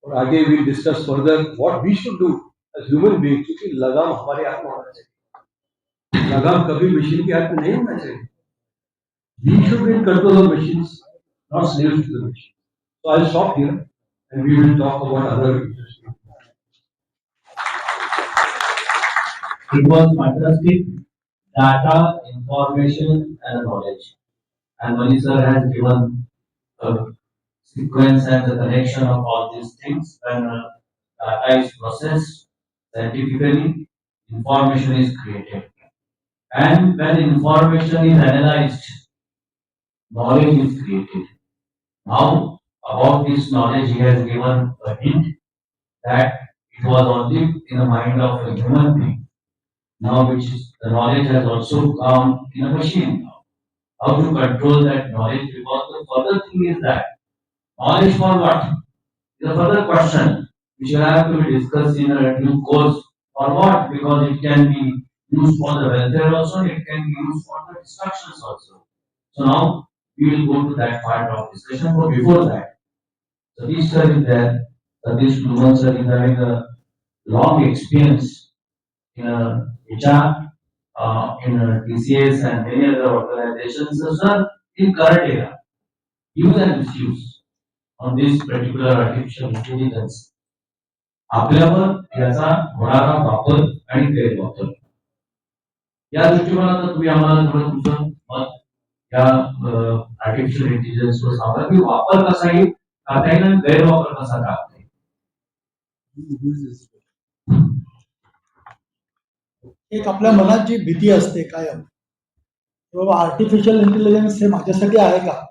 और आगे we'll discuss further what we should do as human beings, क्योंकि लगाम हमारे हाथ में होना चाहिए. लगाम कभी मशीन के हाथ में नहीं होना चाहिए. We should be in control of machines, not slaves to the machine. So I'll stop here and we will talk about other interesting. It was fantastic data, information, and knowledge. And Mani sir has given a sequence and the connection of all these things. When data is processed scientifically, information is created. And when information is analyzed, knowledge is created. Now, about this knowledge, he has given a hint that it was only in the mind of a human being. Now, which is the knowledge has also come in a machine now. How to control that knowledge? Because the further thing is that knowledge for what? Is a further question which will have to be discussed in a due course. For what? Because it can be used for the welfare also, it can be used for the destructions also. So now we will go to that part of discussion. But before that, Satish sir is there. Satish Luman sir is having a long experience in a HR, in a TCS and many other organizations. So sir, in current era, use and misuse on this particular artificial intelligence. आपल्यावर याचा होणारा वापर आणि गैरवापर या दृष्टिकोनातून तुम्ही आम्हाला थोडं तुमचं मत या आर्टिफिशियल इंटेलिजन्स वर सांगा की वापर कसा येईल करता येईल आणि गैरवापर कसा टाळता येईल. एक आपल्या मनात जी भीती असते कायम, बाबा आर्टिफिशियल इंटेलिजन्स हे माझ्यासाठी आहे का?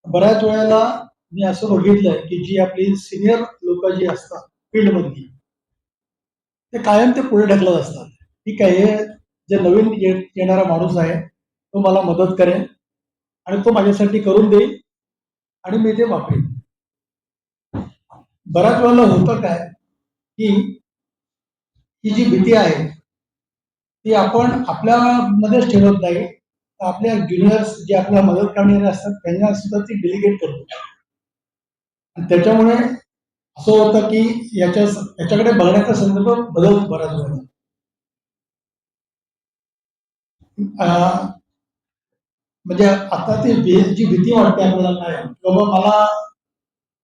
बऱ्याच वेळेला मी असं बघितलंय की जी आपली सिनियर लोक जी असतात फील्डमधली, ते कायम ते पुढे ढकलत असतात. ठीक आहे, हे जे नवीन येणारा माणूस आहे तो मला मदत करेल आणि तो माझ्यासाठी करून देईल आणि मी ते वापरेन. बऱ्याच वेळेला होतं काय की ही जी भीती आहे ती आपण आपल्यामध्येच ठेवत नाही, तर आपल्या ज्युनियर्स जे आपल्याला मदत करणारे असतात त्यांना सुद्धा ती डेलिगेट करतो. आणि त्याच्यामुळे असं होतं की याच्याकडे बघण्याचा संदर्भ बदलतो बऱ्याच वेळेला. म्हणजे आता ती जी भीती वाटते आपल्याला काय, बाबा मला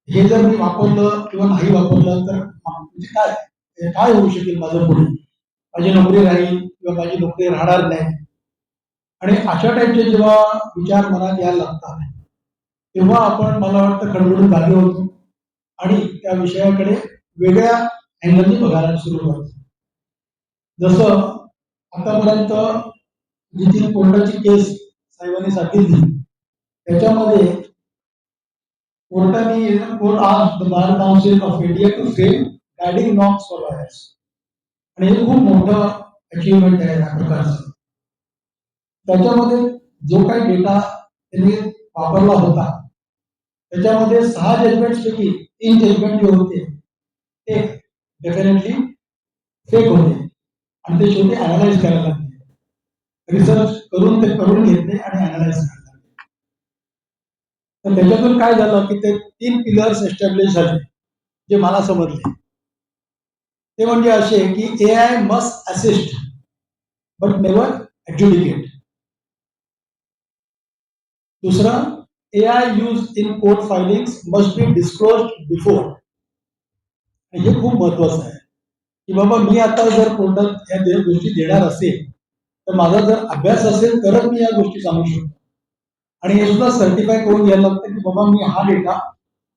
हे जर मी वापरलं किंवा नाही वापरलं तर म्हणजे काय होऊ शकेल माझं पुढे, माझी नोकरी राहील किंवा माझी नोकरी राहणार नाही. आणि अशा टाईपचे जेव्हा विचार मनात यायला लागतात तेव्हा आपण मला वाटतं खडबडून जागे होतो आणि त्या विषयाकडे वेगळ्या अँगलने बघायला सुरू करतो. जसं आतापर्यंत जी ती कोर्टाची केस साहेबांनी सांगितली त्याच्यामध्ये कोर्टाने court asked the Bar Council of India to frame guiding norms for lawyers. आणि हे खूप मोठं अचिव्हमेंट आहे या प्रकारचं. त्याच्यामध्ये जो काही डेटा त्यांनी वापरला होता त्याच्यामध्ये 6 जजमेंट्स पैकी 3 जजमेंट जे होते ते डेफिनेटली फेक होते आणि ते शेवटी अनालाइज करायला लागले. रिसर्च करून ते करून घेतले आणि अनालाइज करायला लागले. तर त्याच्यातून काय झालं की ते 3 पिलर्स एस्टॅब्लिश झाले जे मला समजले. ते म्हणजे असे की AI must assist but never adjudicate. दुसरं, AI used in court filings must be disclosed before. हे खूप महत्वाचं आहे की बाबा मी आता जर कोर्टात या गोष्टी देणार असेल तर माझा जर अभ्यास असेल तरच मी या गोष्टी सांगू शकतो. आणि हे सुद्धा सर्टिफाय करून घ्यायला लागतं की बाबा मी हा डेटा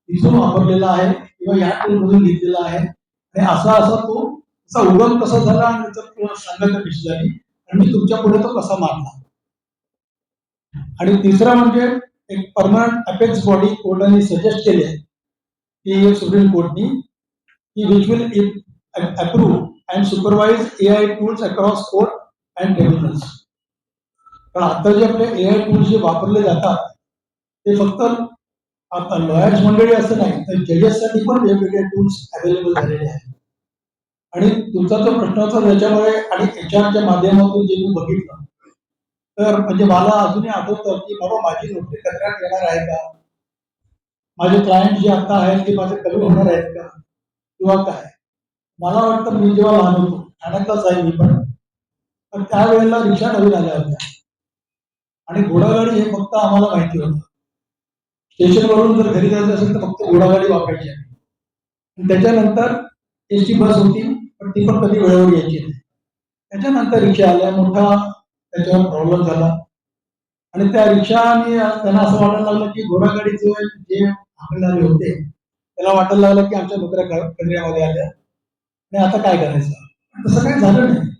इथून वापरलेला आहे किंवा या टूलमधून घेतलेला आहे आणि असा असा तो त्याचा उगम कसा झाला आणि त्याचा संगत कशी झाली आणि मी तुमच्या पुढे तो कसा मारला. आणि तिसरा म्हणजे एक परमनंट अपेक्स बॉडी कोर्टाने सजेस्ट केले आहे की सुप्रीम कोर्टनी की which will approve and supervise AI tools across court and tribunals. कारण आता जे आपले AI टूल्स जे वापरले जातात ते फक्त लॉयर्स मंडळी असं नाही तर जजेससाठी पण वेगवेगळे टूल्स अवेलेबल झालेले आहेत. आणि तुमचा जो प्रश्न होता त्याच्यामुळे आणि HRच्या माध्यमातून जे मी बघितलं तर म्हणजे मला अजूनही आठवतं की बाबा माझी नोकरी कचऱ्यात येणार आहे का, माझे क्लायंट जे आता आहेत ते माझे कमी होणार आहेत का किंवा काय. मला वाटतं मी जेव्हा लहान होतो ठाण्यातलाच आहे मी पण, तर त्यावेळेला रिक्षा नवीन आल्या होत्या आणि घोडागाडी हे फक्त आम्हाला माहिती होतं. स्टेशनवरून जर घरी जायचं असेल तर फक्त घोडागाडी वापरायची आहे. त्याच्यानंतर एसटी बस होती पण ती पण कधी वेळेवर यायची नाही. त्याच्यानंतर रिक्षा आल्या, मोठा त्याच्यावर प्रॉब्लेम झाला आणि त्या रिक्षाने त्यांना असं वाटायला लागलं की घोडागाडीचे जे हाकलणारे होते त्याला वाटायला लागलं की आमच्या नोकऱ्या कचऱ्यामध्ये आल्या आणि आता काय करायचं. तसं काही झालं नाही.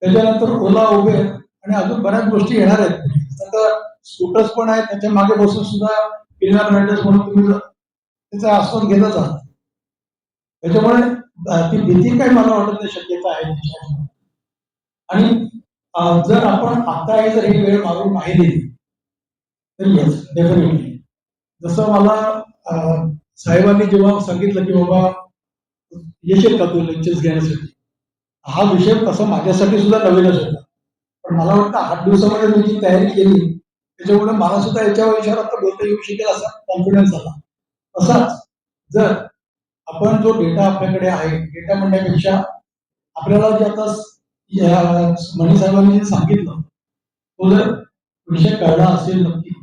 त्याच्यानंतर ओला, उबेर आणि अजून बऱ्याच गोष्टी येणार आहेत. आता स्कूटर्स पण आहेत, त्याच्या मागे बसून सुद्धा फिल्म रायडर्स म्हणून तुम्ही त्याचा आस्वाद घेतच आहात. त्याच्यामुळे ती भीती काही मला वाटत नाही शक्यता आहे. आणि जर आपण आता जर ही वेळ मारून नाही दिली तर येस डेफिनेटली. जसं मला साहेबांनी जेव्हा सांगितलं की बाबा येशील का तू लेक्चर्स घेण्यासाठी, हा विषय तसा माझ्यासाठी सुद्धा नवीनच होता. पण मला वाटतं 8 दिवसामध्ये मी जी तयारी केली त्याच्यामुळे मला सुद्धा याच्यावर विचार आता बोलता येऊ शकेल असा कॉन्फिडन्स आला. तसाच जर आपण जो डेटा आपल्याकडे आहे, डेटा म्हणण्यापेक्षा आपल्याला जे आता मणी साहेबांनी जे सांगितलं तो जर विषय कळला असेल नक्की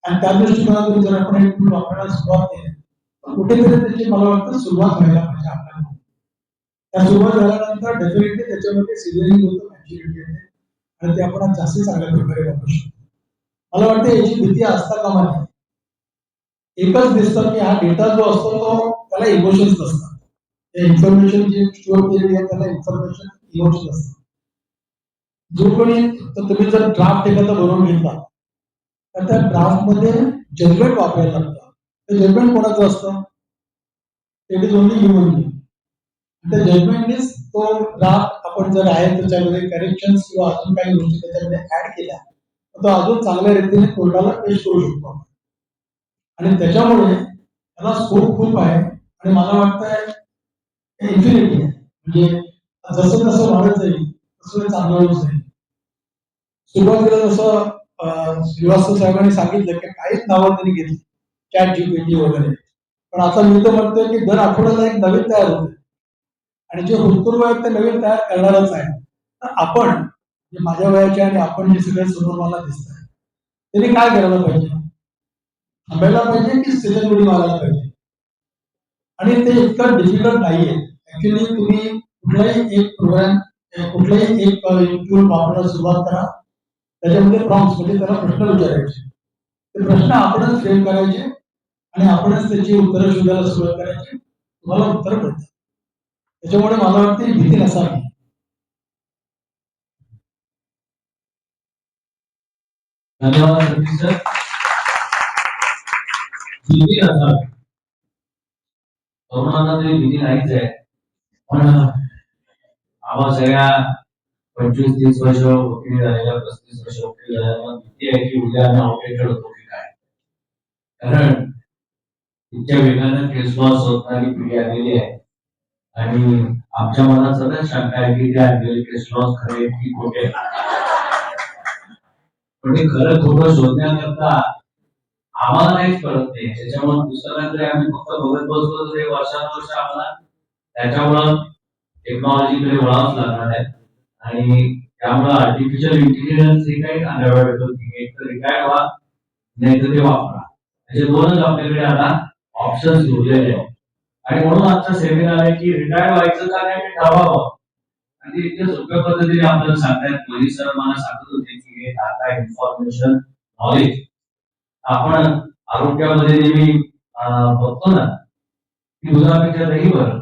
आणि त्या दृष्टीकोनातून जर आपण एक टूल वापरायला सुरुवात केली तर कुठेतरी त्याची मला वाटतं सुरुवात व्हायला पाहिजे आपल्याला. त्या सुरुवात झाल्यानंतर डेफिनेटली त्याच्यामध्ये सिझनिंग होतं, मॅच्युरिटी येते आणि ते आपण जास्त चांगल्या प्रकारे वापरू शकतो. मला वाटतं याची भीती असता कामा नये. एकच दिसतं की हा डेटा जो असतो तो त्याला इमोशन्स नसतात. इन्फॉर्मेशन जी स्टोअर केलेली आहे त्याला इन्फॉर्मेशन इमोशन असतात. जो कोणी तुम्ही जर ड्राफ्ट एखादा बनवून घेतला तर त्या ड्राफ्ट मध्ये जजमेंट वापरायला लागतं. ते जजमेंट कोणाचं असतं, it is only human being. त्या जजमेंटनेच तो ड्राफ्ट आपण जर आहे त्याच्यामध्ये करेक्शन्स किंवा अजून काही गोष्टी त्याच्यामध्ये ऍड केल्या तर तो अजून चांगल्या रीतीने कोर्टाला पेश करू शकतो आपण. आणि त्याच्यामुळे त्याला स्कोप खूप आहे आणि मला वाटतं इन्फिनिटी आहे. म्हणजे जसं जसं वाढत जाईल तसं चांगलं होत जाईल. सुरुवातीला जसं श्रीवास्तव साहेबांनी सांगितलं की काहीच नावं त्यांनी घेतली ChatGPT वगैरे, पण आता मी तर म्हणतोय की दर आठवड्याला एक नवीन तयार होते आणि जे भूतपूर्व आहेत ते नवीन तयार करणारच आहे. तर आपण जे माझ्या वयाचे आणि आपण जे सगळे समोर मला दिसत आहे त्यांनी काय करायला पाहिजे, थांबायला पाहिजे की सिजन उडी मारायला पाहिजे. आणि ते इतकं डिफिकल्ट नाहीये. ऍक्च्युली तुम्ही कुठलाही एक प्रोग्राम कुठलाही एक टूल वापरायला सुरुवात करा, त्याच्यामध्ये प्रॉम्प्ट्स म्हणजे त्याला प्रश्न विचारायचे, ते प्रश्न आपणच फ्रेम करायचे आणि आपणच त्याची उत्तरं शोधायला सुरुवात करायची, तुम्हाला उत्तर मिळतात. त्याच्यामुळे मला वाटते भीती नसावी. धन्यवाद सतीश सर. भीती नसावी, तरुणांना तरी भीती नाहीच आहे. पण आम्हा सगळ्या 25-30 वर्ष वकील झालेल्या, 35 वर्ष वकील झालेल्या भीती आहे की उद्या आम्ही आउटडेटेड होतो की काय. कारण इतक्या वेगानं केस लॉस होणारी पिढी आलेली आहे आणि आमच्या मनात सगळ्यात शंका आहे की त्या आणलेले केस लॉस खरे की खोटे. पण ते खरं खोटं शोधण्याकरता आम्हाला काहीच कळत नाही. त्याच्यामुळे पुस्तकांकडे आम्ही फक्त बघत बसलो तर वर्षानुवर्ष आम्हाला त्याच्यामुळं टेक्नॉलॉजीकडे वळावंच लागणार आहे. आणि त्यामुळे आर्टिफिशियल इंटेलिजन्स हे काही अनअवॉइडेबल थिंग, एक तर रिटायर व्हा नाही तर ते वापरा, असे दोनच आपल्याकडे आता ऑप्शन्स उरलेले आहेत. आणि म्हणून आजचा सेमिनार आहे की रिटायर व्हायचं का नाही ते ठरवावं आणि ते इतक्या सोप्या पद्धतीने आपल्याला सांगतायत. मनीष सर मला सांगत होते की हे डाटा इन्फॉर्मेशन नॉलेज आपण आरोग्यामध्ये नेहमी बघतो ना की दुधापेक्षा दही बरं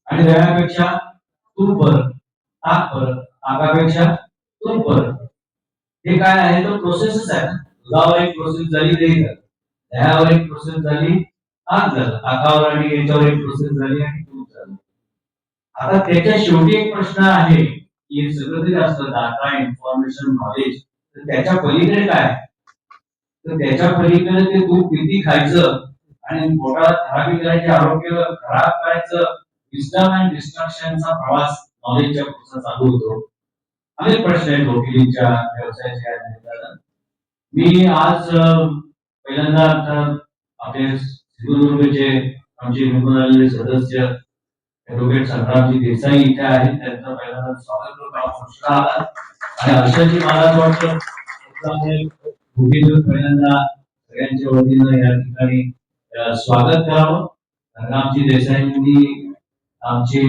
आणि दह्यापेक्षा तूप बरं, ताक बरं, ताकापेक्षा तूप बरं. हे काय आहे तर प्रोसेसच आहे ना. दुधावर एक प्रोसेस झाली दही झालं, दह्यावर एक प्रोसेस झाली ताक झालं, ताकावर आणि याच्यावर एक प्रोसेस झाली आणि तूप झालं. आता त्याच्या शेवटी एक प्रश्न आहे की हे सगळं जरी असलं डाटा इन्फॉर्मेशन नॉलेज तर त्याच्या पलीकडे काय, तर त्याच्या पलीकडे ते दूध किती खायचं आणि पोटाला खराबी करायचे, आरोग्य खराब करायचं, विस्डम अँड डिस्ट्रक्शनचा प्रवास नॉलेजच्या पुढचा चालू होतो. अनेक प्रश्न आहेत वकिलीच्या व्यवसायाच्या निमित्तानं. मी आज पहिल्यांदा आता आपले सिंधुदुर्गचे आमचे निवडून आलेले सदस्य ॲडव्होकेट संग्रामजी देसाई इथे आहेत. त्यांचं पहिल्यांदा स्वागत करतो. उशिरा आला आणि हर्षदजी मला असं वाटतं पहिल्यांदा सगळ्यांच्या वतीनं या ठिकाणी स्वागत करावं. संग्रामजी देसाईंनी आमची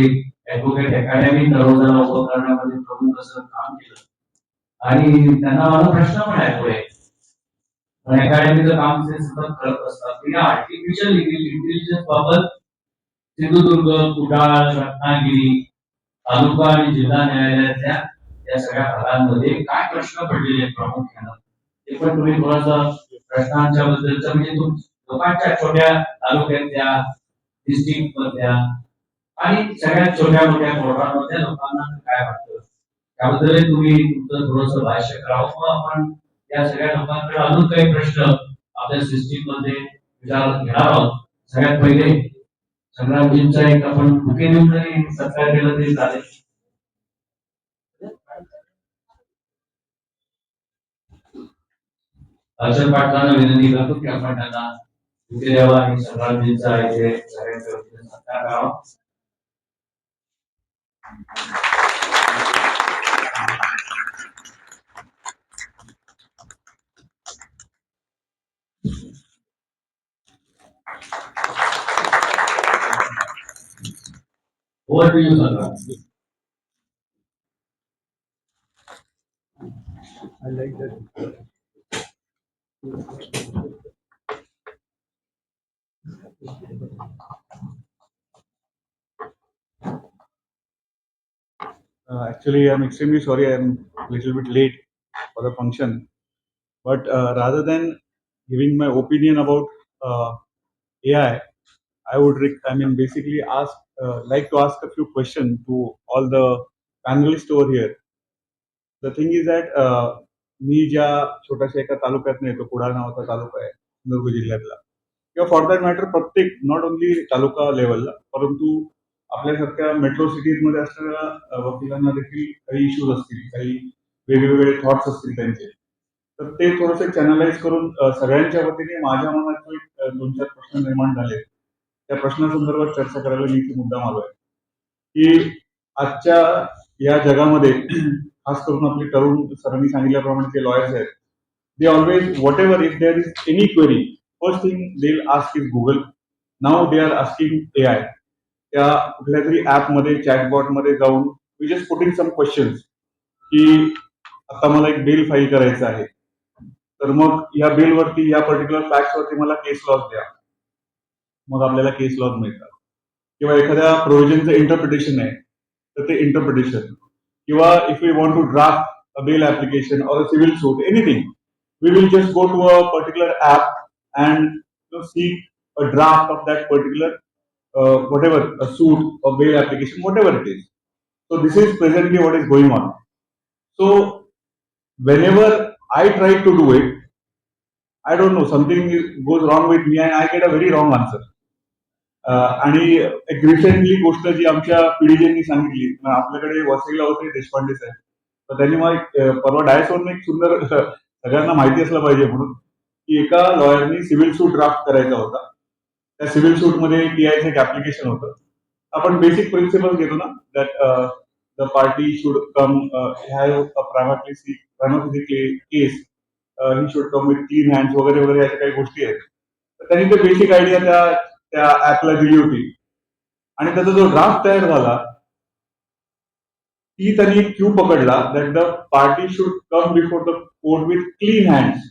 ॲडव्होकेट अकॅडमी तळोजाला उभं करण्यामध्ये प्रमुख असं काम केलं आणि त्यांना मला प्रश्न पण आहे पुढे. अकॅडमीचं काम ते सतत करत असतात. या आर्टिफिशियल इंटेलिजन्स बाबत सिंधुदुर्ग, कुडाळ, रत्नागिरी तालुका आणि जिल्हा न्यायालयातल्या या सगळ्या भागांमध्ये काय प्रश्न पडलेले आहेत प्रामुख्यानं ते पण तुम्ही थोडासा प्रश्नांच्या बद्दलचं म्हणजे लोकांच्या छोट्या तालुक्यातल्या डिस्ट्रिक्ट मधल्या आणि सगळ्यात छोट्या मोठ्या कोर्टामधल्या लोकांना काय वाटतं त्याबद्दल तुम्ही तुमचं थोडंसं भाष्य करावं. मग आपण या सगळ्या लोकांकडे अजून काही प्रश्न आपल्या सिस्टीम मध्ये विचारात घेणार आहोत. सगळ्यात पहिले संग्रामजींचा एक आपण बुके देऊन जरी सत्कार केला तरी चालेल. अर्चन पाटलांना विनंती करतो की आपण त्यांना बुके द्यावा आणि संग्रामजींचा इथे सगळ्यांच्या वतीने सत्कार करावा. Over to you, Sangram. I like that. Actually, I'm extremely sorry. I'm a little bit late for the function. But rather than giving my opinion about AI, I would, basically like to ask a few questions to all the panelists over here. The thing is that मी ज्या छोट्याशा एका तालुक्यात येतो, कुडाळ नावाचा तालुका आहे सिंधुदुर्ग जिल्ह्यातला, किंवा for that matter प्रत्येक नॉट ओनली तालुका लेवलला परंतु आपल्यासारख्या मेट्रो सिटीजमध्ये असणाऱ्या वकिलांना देखील काही इश्यूज असतील, काही वेगवेगळे थॉट्स असतील त्यांचे, तर ते थोडंसं चॅनलाइज करून सगळ्यांच्या वतीने माझ्या मनात एक 2-4 प्रश्न निर्माण झाले. त्या प्रश्नासंदर्भात चर्चा करायला मी इथे मुद्दाम आलोय की आजच्या या जगामध्ये खास करून आपले तरुण सरांनी सांगितल्याप्रमाणे जे लॉयर्स आहेत, they always whatever if there is any query first thing they will ask is Google. Now they are asking AI. त्या कुठल्या तरी ऍपमध्ये चॅटबॉटमध्ये जाऊन we just putting some questions की आता मला एक बिल फाईल करायचं आहे, तर मग या बिलवरती या पर्टिक्युलर फॅक्ट्सवरती मला केस लॉज द्या. मग आपल्याला केस लॉज मिळतात. किंवा एखाद्या प्रोव्हिजनचं इंटरप्रिटेशन आहे तर ते इंटरप्रिटेशन, किंवा if we want to draft a bill application or a civil suit anything, we will just go to a particular app and see a draft of that particular whatever a suit or bail application, whatever it is. So this is presently what is going on. So whenever I try to do it, I don't know, something goes wrong with me and I get a very wrong answer. आणि एक recently गोष्ट जी आमच्या पिढीजींनी सांगितली, आपल्याकडे वसईला होते देशपांडे साहेब, तर त्यांनी मला परवा डायसवरून एक सुंदर सगळ्यांना माहिती असलं पाहिजे म्हणून की एका लॉयरनी सिव्हिल सूट ड्राफ्ट करायचा होता. त्या सिव्हिल सूटमध्ये टीआयचं एक ऍप्लिकेशन होतं. आपण बेसिक प्रिन्सिपल घेतो ना, that the party should come have a primary case, he should come with clean hands वगैरे वगैरे अशा काही गोष्टी आहेत. तर त्यांनी ते बेसिक आयडिया त्या ऍपला दिली होती आणि त्याचा जो ड्राफ्ट तयार झाला ती त्यांनी क्यू पकडला that the party should come before the court with clean hands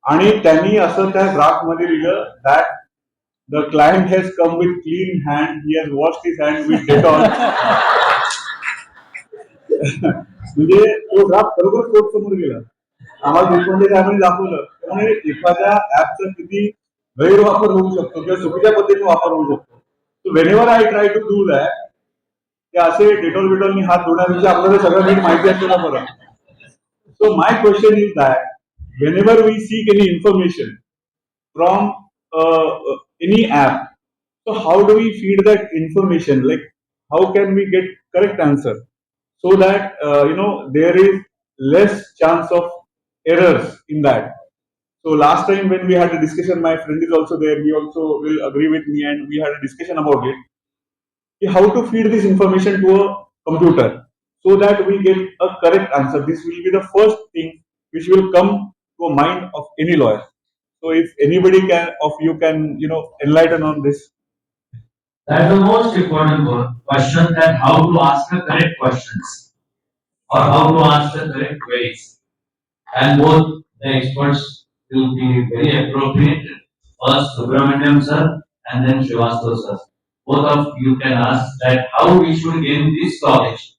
आणि त्यांनी असं त्या ड्राफ्ट मध्ये लिहिलं that the client has come with clean hand he has wash his hand with Dettol म्हणजे तो ड्राफ्ट बरोबर कोर्ट समोर गेला आम्हाला देशपांडे साहेबांनी दाखवलं त्यामुळे एखाद्या ऍपचा किती गैरवापर होऊ शकतो किंवा चुकीच्या पद्धतीने वापर होऊ शकतो so whenever I try to do that ते असे डेटॉल बिटॉलनी हात धुण्यापेक्षा आपल्याला सगळं नीट माहिती असतं ना बरं so my question is that whenever we seek any information from any app so how do we feed that information like how can we get correct answer so that there is less chance of errors in that so last time when we had a discussion my friend is also there he also will agree with me and we had a discussion about it how to feed this information to a computer so that we get a correct answer this will be the first thing which will come to a mind of any lawyer so if anybody of you can enlighten on this. That's the most important question, that how to ask the correct questions or how to ask the correct ways. And both the experts will be very appropriate. First Subramaniam sir and then Srivastava sir. Both of you can ask that how we should gain this knowledge.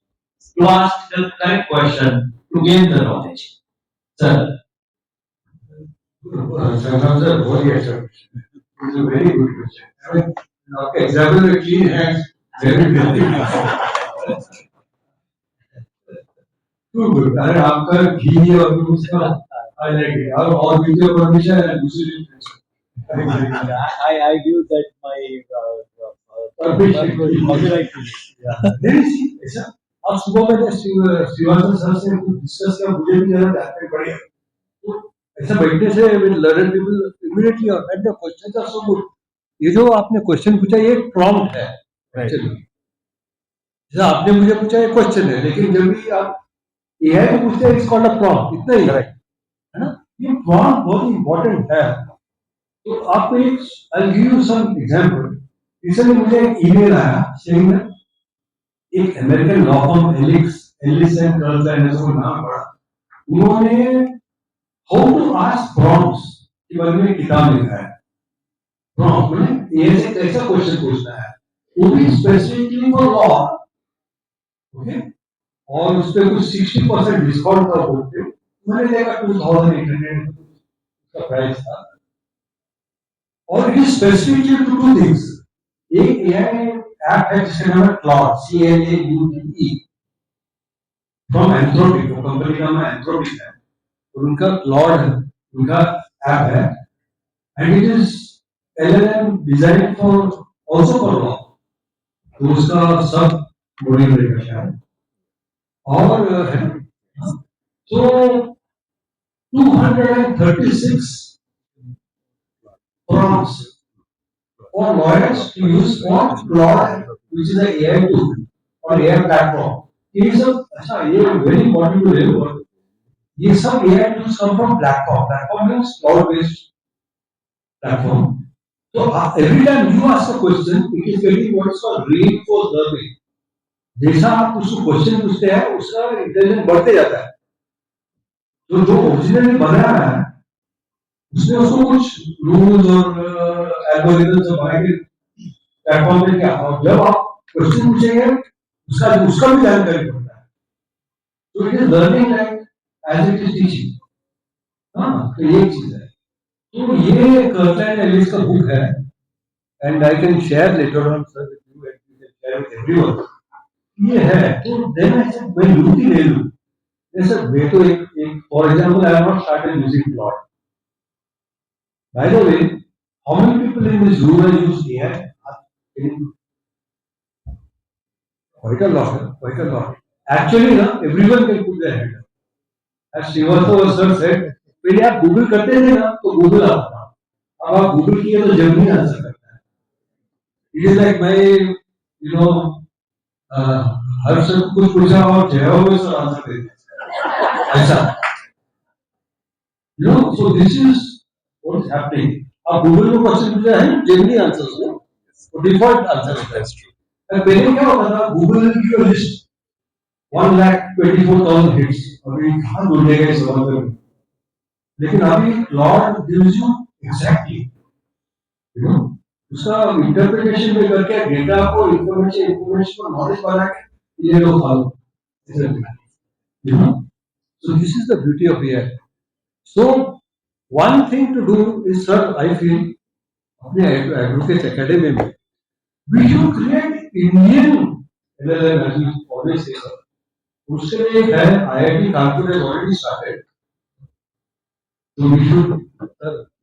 To ask the correct question to gain the knowledge. Sir. Sometimes a very excellent question. It's a very good question. I mean, example the clean hands, very difficult. Too good. अरे आपका घी और उसका I like it. और with your permission and दूसरी I give that my permission. नहीं ऐसा आप सुबह मैंने श्रीवास्तव सर से कुछ डिस्कस किया मुझे भी जरा जानकारी पड़ी ऐसा बैठने से लर्नर पीपल इमीडिएटली और the questions are so good ये जो आपने क्वेश्चन पूछा ये एक प्रॉम्प्ट है एक्चुअली जैसा आपने मुझे पूछा ये क्वेश्चन है लेकिन जब भी आप एआई को पूछते हैं इट्स कॉल्ड अ प्रॉम्प्ट इतना ही है ना ये प्रॉम्प्ट बहुत इंपॉर्टेंट है तो आपको एक I give you some example recently मुझे एक ईमेल आया सेइंग दैट एक American law firm Ellis and Curl ऐसा नाम पड़ा उन्होंने How to ask prompts के बारे में किताब लिखा है prompt में ये ऐसा क्वेश्चन पूछना है वो भी स्पेसिफिकली फॉर लॉ ओके और उस पर कुछ 60% डिस्काउंट का बोलते मैंने देखा 2800 का प्राइस था और it is specifically to do things एक एआई ऐप है जिसका नाम है Claude CLAUDE from Anthropic company का नाम एंथ्रोपिक है उनका क्लाउड है उनका ऐप है and it is LLM design for also for law तो उसका सब मॉड्यूल रहेगा शायद और है तो 236 prompts for lawyers to use for Claude which is an AI tool or AI platform ये सब अच्छा ये very important to know ये सब AI tools come from platform means cloud based platform so every time you ask a question it is getting what is called reinforced learning जैसा आप उसको question पूछते हैं उसका इंटेलिजेंस बढ़ते जाता है तो जो ओरिजिनली बनाया है उसने उसको कुछ रूल्स और एल्गोरिथम्स बनाए के प्लेटफॉर्म पे क्या और जब आप क्वेश्चन पूछेंगे उसका भी जानकारी पड़ता है तो it is learning like as it is teaching हाँ तो ये चीज है तो ये कर्टन एलिस का बुक है and I can share later on sir with you and you can share with everyone ये है तो देन आई सेड मैं लूटी ले लूं जैसे मैं तो एक for example I have not started using Claude by the way how many people in this room are use AI quite a lot actually ना everyone can put their hand up as Srivastava sir said पहले आप Google करते थे ना तो Google आता था अब आप गूगल किए तो जर्मनी आंसर करता है इट इज लाइक मैं यू नो हर सब कुछ पूछा और जवाब में सर आंसर दे दिया ऐसा you know so this is what is happening आप गूगल को क्वेश्चन पूछा है जर्मनी आंसर्स वो डिफॉल्ट आंसर होता है पहले क्या होता था Google will give a list 1,24,000 hits. अभी कहाँ ढूंढेगा इस जमाने में? लेकिन अभी cloud gives you exactly, you know, उसका इंटरप्रिटेशन में करके डेटा को इंफॉर्मेशन को नॉलेज बना के ये लोग follow, you know. So this is the beauty of AI. So one thing to do is, sir, I feel अपने एडवोकेट एकेडमी में we should create Indian LLM, as you always say, sir. उसके लिए है IIT Kanpur has already started. So we should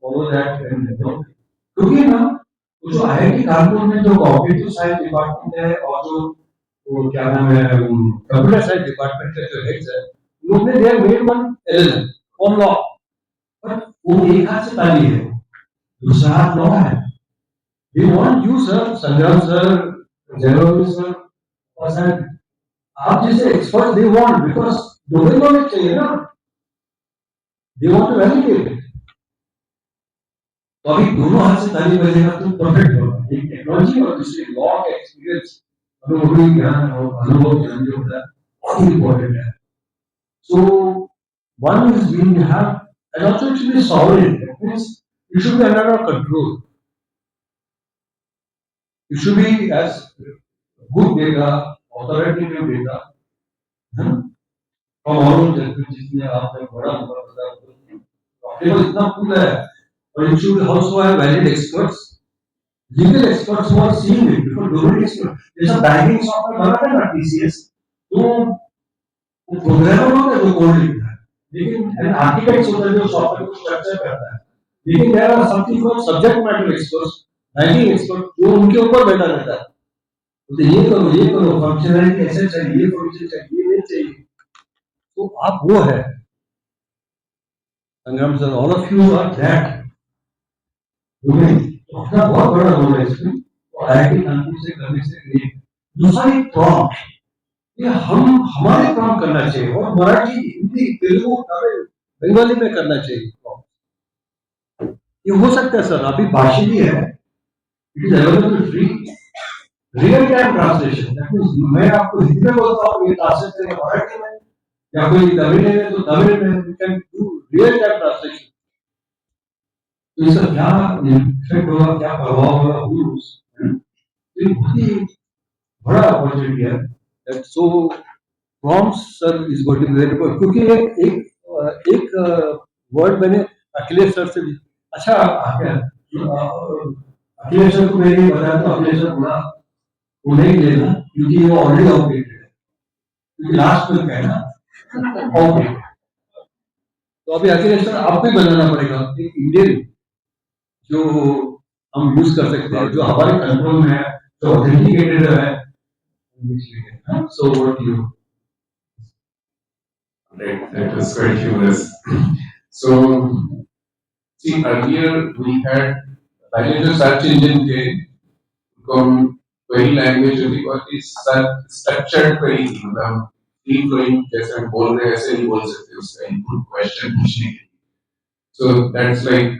follow that and क्योंकि ना जो IIT Kanpur में जो कॉग्निटिव साइंस डिपार्टमेंट है और जो वो क्या नाम है कंप्यूटर साइंस डिपार्टमेंट के जो हेड्स है, उन्होंने they made one LLM on law, but वो एक हाथ से ताली है, दूसरा हाथ लॉ है. We want you, sir, संग्राम सर, जयराम सर, और सर आप जैसे expert they want, because domain knowledge चाहिए ना, they want to validate it. तो अभी दोनों हाथ से ताली बजेगा तो परफेक्ट होगा. एक टेक्नोलॉजी और दूसरी लॉ का एक्सपीरियंस, अनुभवी ज्ञान और अनुभव ज्ञान जो होता है बहुत इंपॉर्टेंट है. So one is we have, and also it should be sovereign. That means it should be under our control. It should be as good data, authoritative data, from all of them, जिसमें आपने बड़ा document इतना पूरा है, और it should also have valid experts, legal experts who are seeing it, because domain expert, जैसा banking software बना है ना TCS, तो वो प्रोग्रामर होता है जो कोड लिखता है, लेकिन आर्किटेक्ट होता है जो सॉफ्टवेयर को स्ट्रक्चर करता है, लेकिन there are something called subject matter experts, banking expert, जो उनके ऊपर बैठा रहता है, तो ये करो फंक्शनलिटी ऐसे चाहिए, फंक्शन चाहिए, नहीं चाहिए. तो आप वो है Sangram sir, all of you are that. अपना बहुत बड़ा रोल है इसमें, और IIT कानपुर से करने से नहीं. दूसरा एक प्रॉम्प्ट, ये हम हमारे प्रॉम्प्ट करना चाहिए, और मराठी, हिंदी, तेलुगु, तमिल, बंगाली में करना चाहिए. ये हो सकता है सर, अभी भाषी है, it is available free, real time translation. That means मैं आपको हिंदी में बोलता हूँ, ये ट्रांसलेट करेंगे मराठी में, या कोई तमिल में तो तमिल में, we can do real time translation. तो इसका क्या इफेक्ट होगा, क्या प्रभाव होगा, ये बहुत ही बड़ा अपॉर्चुनिटी है. That so prompts sir is going to be very good, क्योंकि एक वर्ड मैंने अखिलेश सर से भी, अच्छा अखिलेश सर को मैंने बताया, तो अखिलेश सर बोला वो नहीं लेना, क्योंकि वो ऑलरेडी आउटडेटेड है, क्योंकि लास्ट में कहना आउटडेटेड. तो अभी अखिलेश सर आपको ही बनाना पड़ेगा एक इंडियन जो हम यूज कर सकते हैं, जो हमारे कंट्रोल में है, जो ऑथेंटिकेटेड है. So what you Right, that was quite humorous. So, see, earlier we had पहले जो सर्च इंजन थे, उनको हम क्वेरी लैंग्वेज होती और इस स्ट्रक्चर्ड क्वेरी थी, मतलब फ्री फ्लोइंग, जैसे हम बोल रहे हैं ऐसे नहीं बोल सकते उसका इनपुट क्वेश्चन पूछने के लिए. So that's like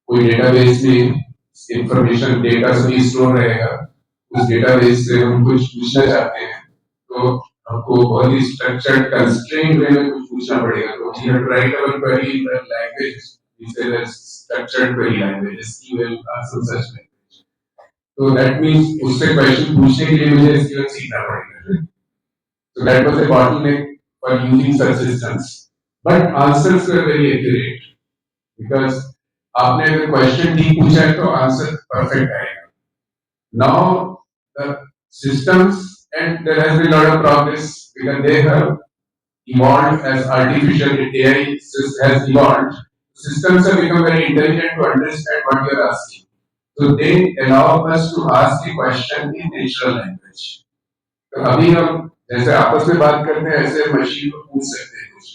कोई डेटाबेस में इंफॉर्मेशन डेटा सभी स्टोर रहेगा, उस डेटाबेस से हम कुछ पूछना चाहते हैं तो आपको बहुत ही स्ट्रक्चर्ड कंस्ट्रेंट वे में कुछ पूछना पड़ेगा. तो we have to write our query in that language, we say that structured query language, SQL और सम सच लैंग्वेज. तो दैट मींस उससे क्वेश्चन पूछने के लिए मुझे SQL सीखना पड़ेगा. So that was a bottleneck for using such systems. But answers were very accurate because आपने अगर क्वेश्चन ठीक पूछा है तो आंसर परफेक्ट आएगा. Now the systems, and there has been a lot of progress because they have evolved as artificial AI has evolved. Systems have become very intelligent to understand what you are asking. So they allow us to ask a question in natural language. तो अभी हम जैसे आपस में बात करते हैं ऐसे मशीन को पूछ सकते हैं कुछ.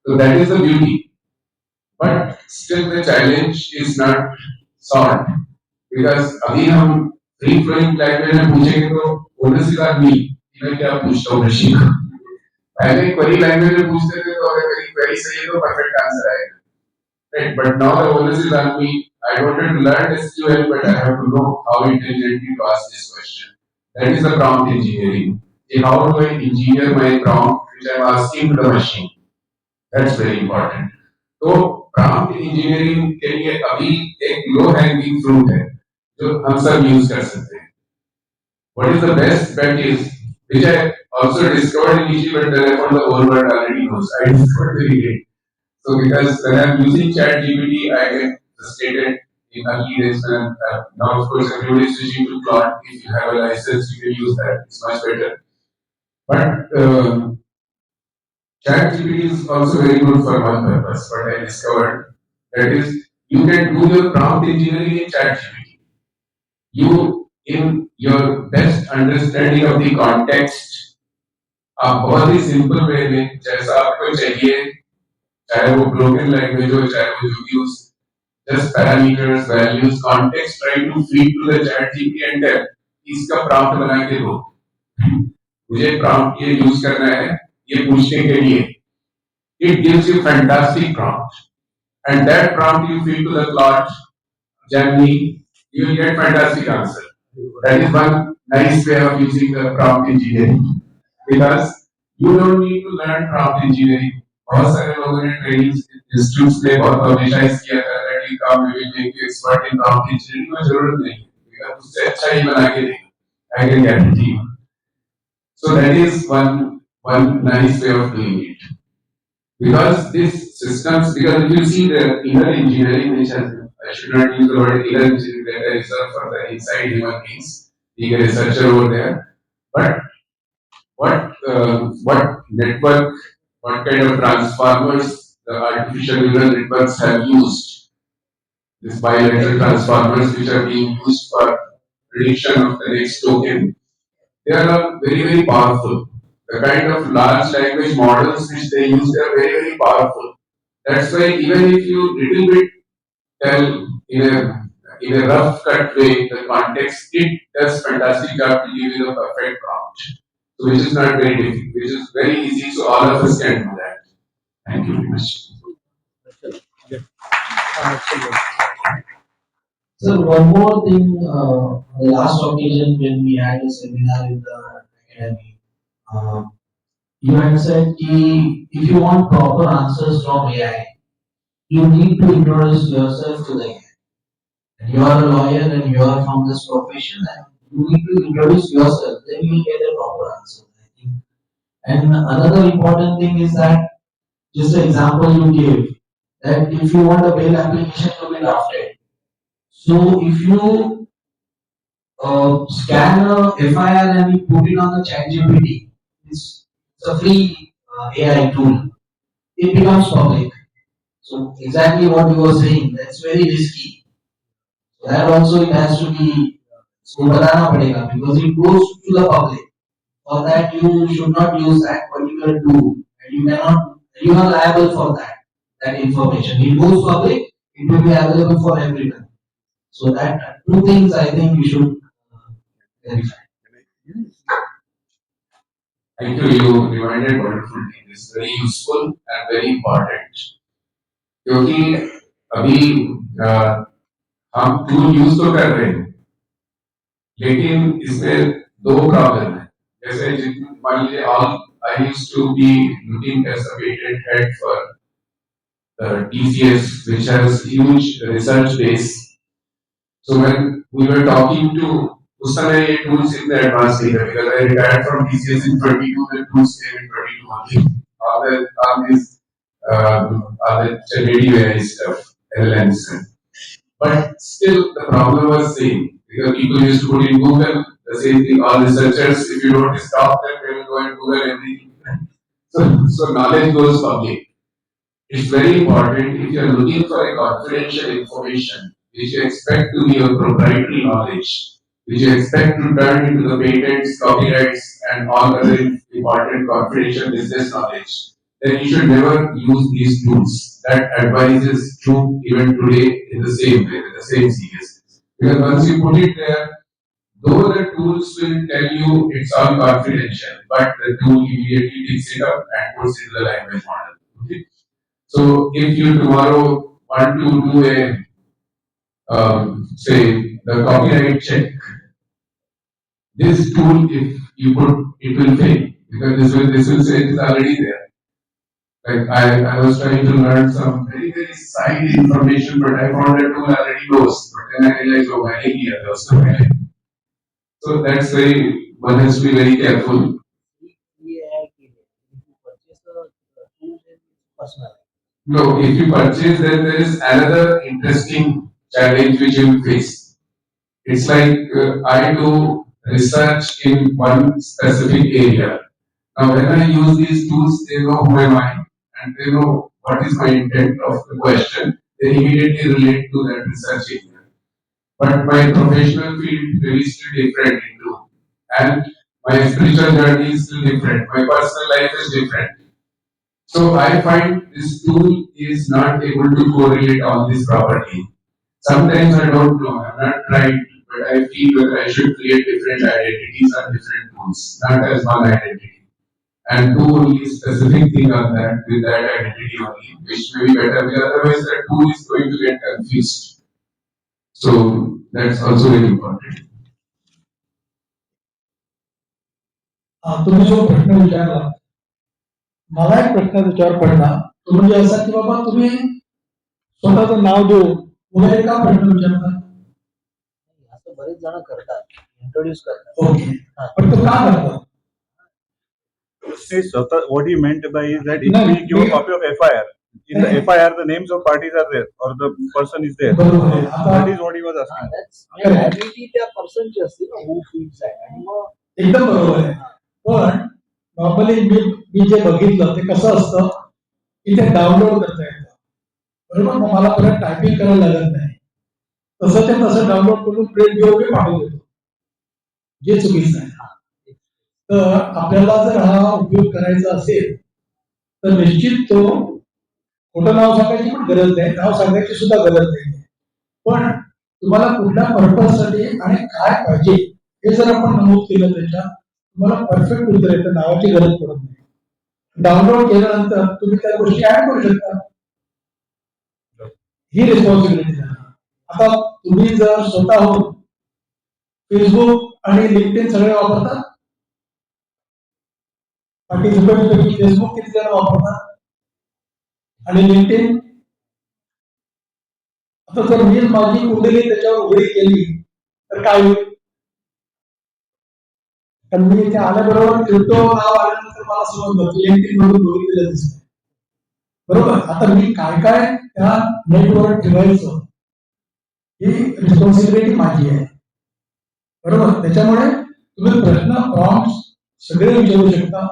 So that is the beauty. But still the challenge is not solved because अभी हम free flowing language में पूछेंगे तो बोलने से बात नहीं कि मैं क्या पूछता हूँ मशीन को. पहले query language में पूछते थे तो अगर मेरी query सही है तो perfect answer आएगा. Right, but now the onus is on me. I wanted to learn SQL, but I have to know how intelligently to ask this question. That is the prompt engineering. how do I engineer my prompt which I'm asking to the machine? That's very important. तो prompt engineering के लिए अभी एक low hanging fruit है जो हम सब use कर सकते हैं. What is the best bet is which I also discovered initially, but then I found the whole world already knows. I discovered very late. So because when I'm using ChatGPT, I get frustrated in early days when now of course everybody is switching to Claude. If you have a license, you can use that. It's much better. But ChatGPT is also very good for one purpose. What I discovered that is you can do your prompt engineering in ChatGPT. You in your best understanding of the context, आप बहुत ही simple way में जैसा आपको चाहिए, चाहे वो broken language हो, चाहे वो you use just parameters, values, context, try to feed to the ChatGPT and tell इसका prompt बना के दो. मुझे prompt ये use करना है, ये पूछने के लिए. It gives you fantastic prompt, and that prompt you feed to the Claude, Gemini, you will get fantastic answer. That is one nice way of using the prompt engineering, because you don't need to learn prompt engineering. बहुत सारे लोगों ने training institutes में बहुत organise किया था that you come we will make you expert in prompt engineering में जरूरत नहीं है, because उससे अच्छा ही बना के देगा. I can guarantee you. So that is one nice way of doing it. Because these systems, because if you see the inner engineering, which has, I should not use the word inner engineering, that I reserve for the inside human beings, being a researcher over there. But what network, what kind of transformers the artificial neural networks have used, these bilateral transformers which are being used for prediction of the next token, they are very, very powerful. The kind of large language models which they use, they are very, very powerful. That's why even if you little bit tell in a rough cut way the context, it does fantastic job to give you the perfect prompt. So which is not very difficult, which is very easy, so all of us can do that. Thank you very much. So one more thing, the last occasion when we had a seminar in the academy, you had said कि if you want proper answers from AI, you need to introduce yourself to the AI. And you are a lawyer and you are from this profession, and you need to introduce yourself, then you will get a proper answer, I think. And another important thing is that, just an example you gave, that if you want a bail application to be drafted, so if you scan a FIR and you put it on the ChatGPT, it's a free AI tool. It becomes public. So exactly what you were saying, that's very risky. So that also it has to be इसको बताना पड़ेगा because it goes to the public. For that you should not use that particular tool, and you are liable for that information. It goes public, it will be available for everyone. So that two things I think we should verify. Thank you. You reminded wonderful thing. It's very useful and very important. क्योंकि अभी हम tool use तो कर रहे हैं, लेकिन इसमें दो प्रॉब्लम है. जैसे मान लीजिए I used to be looking as a patent head for TCS, which has huge research base. So when we were talking to उस समय ये tools इतने advanced नहीं थे, because I retired from TCS in 22, the tools came in 22 only. All these the radio AI stuff, LLMs. But still the problem was same, because people used to put in Google the same thing. All researchers, if you don't stop them, they will go and Google everything. So knowledge goes public. It's very important if you are looking for a confidential information, which you expect to be your proprietary knowledge, which you expect to turn into the patents, copyrights, and all other important confidential business knowledge, then you should never use these tools. That advice is true even today in the same way, with the same seriousness. Because once you put it there, though the tools will tell you it's all confidential, but the tool immediately picks it up and puts it in the language model. Okay? So if you tomorrow want to do a say the copyright check, this tool, if you put, it will fail because this will say it is already there. Like I was trying to learn some very side information, but I found that tool already knows. But then I realized, oh, I need the others. So that's very, one has to be very careful. No, if you purchase, then there is another interesting challenge which you will face. It's like I do research in one specific area. Now, when I use these tools, they know who am I and they know what is my intent of the question. They immediately relate to that research area. But my professional field is still different into, and my spiritual journey is still different. My personal life is different. So I find this tool is not able to correlate all this properly. Sometimes I don't know, I'm not right, but I feel whether I should create different identities on different tools, not as one identity. And do only specific thing on that with that identity only, which may be better, because otherwise that tool is going to get confused. So that's also very important. तुम्ही जो प्रश्न विचारला, मला एक प्रश्न त्याच्यावर पडला, तो म्हणजे असा की बाबा तुम्ही स्वतःचं नाव देऊन वगैरे का प्रश्न विचारता? असं बरेच जण करतात, इंट्रोड्यूस करतात. ओके, पण तो का करतात? What he meant by is that if No, we give a we- copy of FIR, in the FIR the names of parties are there or the person is there. बरोबर आहे. That आता is what he was asking. Ability त्या पर्सनची असते ना, हू feels आहे. आणि मग एकदम बरोबर आहे. पण नॉर्मली मी जे बघितलं ते कसं असतं, इथे डाउनलोड करता येतं, बरोबर. मग मला परत टायपिंग करायला लागत नाही. तसं ते तसं डाउनलोड करून प्रिंट घेऊन मी पाठवून देतो, जे चुकीचं आहे. तर आपल्याला जर हा उपयोग करायचा असेल तर निश्चित तो खोटं नाव सांगायची पण गरज नाही, नाव सांगायची सुद्धा गरज नाही. पण तुम्हाला कुठल्या पर्पजसाठी आणि काय पाहिजे हे जर आपण नमूद केलं त्याच्या, तुम्हाला परफेक्ट उत्तर येतं, नावाची गरज पडत नाही. डाउनलोड केल्यानंतर तुम्ही त्या गोष्टी ऍड करू शकता, ही रिस्पॉन्सिबिलिटी आहे. आता तुम्ही जर स्वतःहून फेसबुक आणि लिंक्डइन सगळे वापरता, पार्टिसिपेंटपैकी फेसबुक किती जण वापरतात आणि लिंक्डइन? आता जर मी माझी कुंडली त्याच्यावर उघडी केली तर काय होईल? कारण मी इथे आल्याबरोबर क्रिप्टो नाव आल्यानंतर मला समजलं लिंक्डइन मधून बघितलेलं दिसतं, बरोबर. आता मी काय काय त्या नेटवर ठेवायचं ही रिस्पॉन्सिबिलिटी माझी आहे, बरोबर. त्याच्यामुळे तुम्ही प्रश्न प्रॉम्प्ट सगळे विचारू शकता.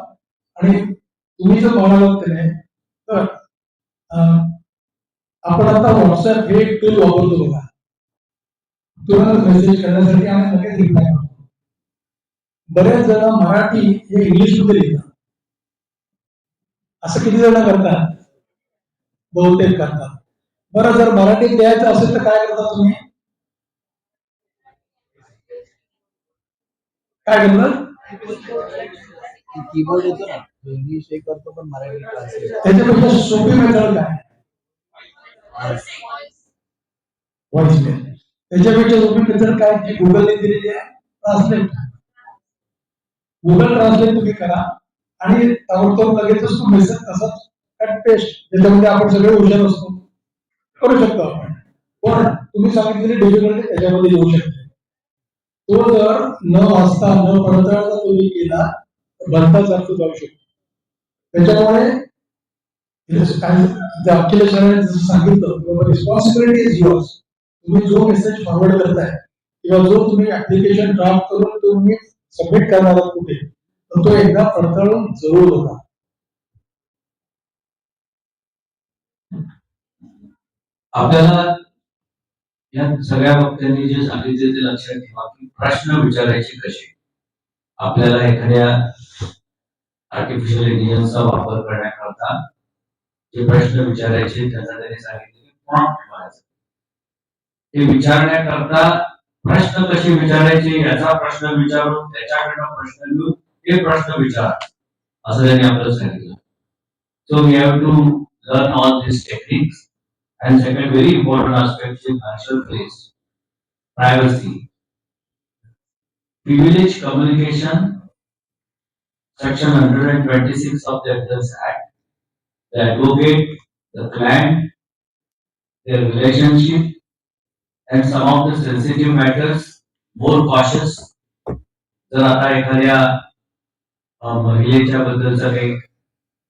आणि तुम्ही जर म्हणालात की नाही, तर आपण आता व्हॉट्सअप हे टूल वापरतो बघा, तुरंत मेसेज करण्यासाठी आणि लगेच रिप्लाय करतो. बरेच जण मराठी हे इंग्लिश मध्ये लिहितात, असं किती जण करतात? बहुतेक करतात. बरं, जर मराठीत द्यायचं असेल तर काय करता तुम्ही? काय करतात? कीबोर्ड येतो ना, इंग्लिश हे करतो पण मराठी ट्रान्सलेट. त्याच्यापेक्षा सोपी मेथड काय? Voice mail. त्याच्यापेक्षा सोपी मेथड काय जी गुगलने दिलेली आहे? ट्रान्सलेट. गुगल ट्रान्सलेट तुम्ही करा आणि ताबडतोब लगेचच तो मेसेज तसाच कट पेस्ट, त्याच्यामध्ये आपण सगळे हुशार असतो, करू शकतो आपण. पण तुम्ही सांगितलेली डिफिकल्टी त्याच्यामध्ये येऊ शकते. तो जर न वाचता न पडताळता तुम्ही केला तर भलताच अर्थ जाऊ शकतो. त्याच्यामुळे अखिलेश सरांनी जसं सांगितलं, रिस्पॉन्सिबिलिटी इज युअर्स. तुम्ही जो मेसेज फॉरवर्ड करताय किंवा जो तुम्ही ऍप्लिकेशन ड्राफ्ट करून तुम्ही सबमिट करणार आहात कुठे, तर तो एकदा पडताळून जरूर बघा. आपल्याला या सगळ्या वक्त्यांनी जे सांगितले ते लक्षात ठेवा की प्रश्न विचारायचे कसे. आपल्याला एखाद्या आर्टिफिशियल इंटेलिजन्सचा वापर करण्याकरता जे प्रश्न विचारायचे त्याचा त्यांनी सांगितले प्रॉम्प्ट ठेवायचा. ते विचारण्याकरता प्रश्न कसे विचारायचे याचा प्रश्न विचारून त्याच्याकडनं प्रश्न घेऊन ते प्रश्न विचार असं त्यांनी आपल्याला सांगितलं. So we have to learn all this techniques. And second very important aspect is financial place, privacy, privileged communication Section 126 of the Evidence Act, the advocate, the client, their relationship, and some of the sensitive matters more cautious. जर आता एखाद्या महिलेच्या बद्दलचं काही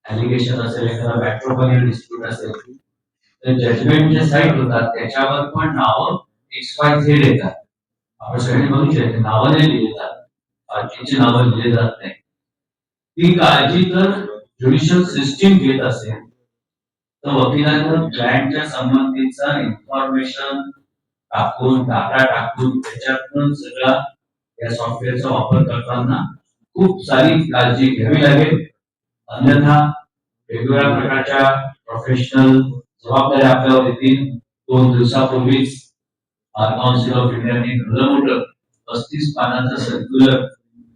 allegation असेल, एखादा मॅट्रोमोनियल dispute असेल, तर judgement जे site होतात त्याच्यावर पण नावं XYZ येतात. आपण सगळे बघितले ते नावं नाही लिहिले जात, पार्टीची नावं लिहिले जात नाही. ती काळजी जर ज्युडिशियल सिस्टीम घेत असेल तर वकिलांना क्लायंटच्या संबंधीचा इन्फॉर्मेशन टाकून, डाटा टाकून त्याच्यातून सगळा या सॉफ्टवेअरचा वापर करताना खूप सारी काळजी घ्यावी लागेल. अन्यथा वेगवेगळ्या प्रकारच्या प्रोफेशनल जबाबदाऱ्या आपल्यावर येतील. 2 दिवसापूर्वीच बार काउन्सिल ऑफ इंडियाने भलं मोठं 35 पानांचं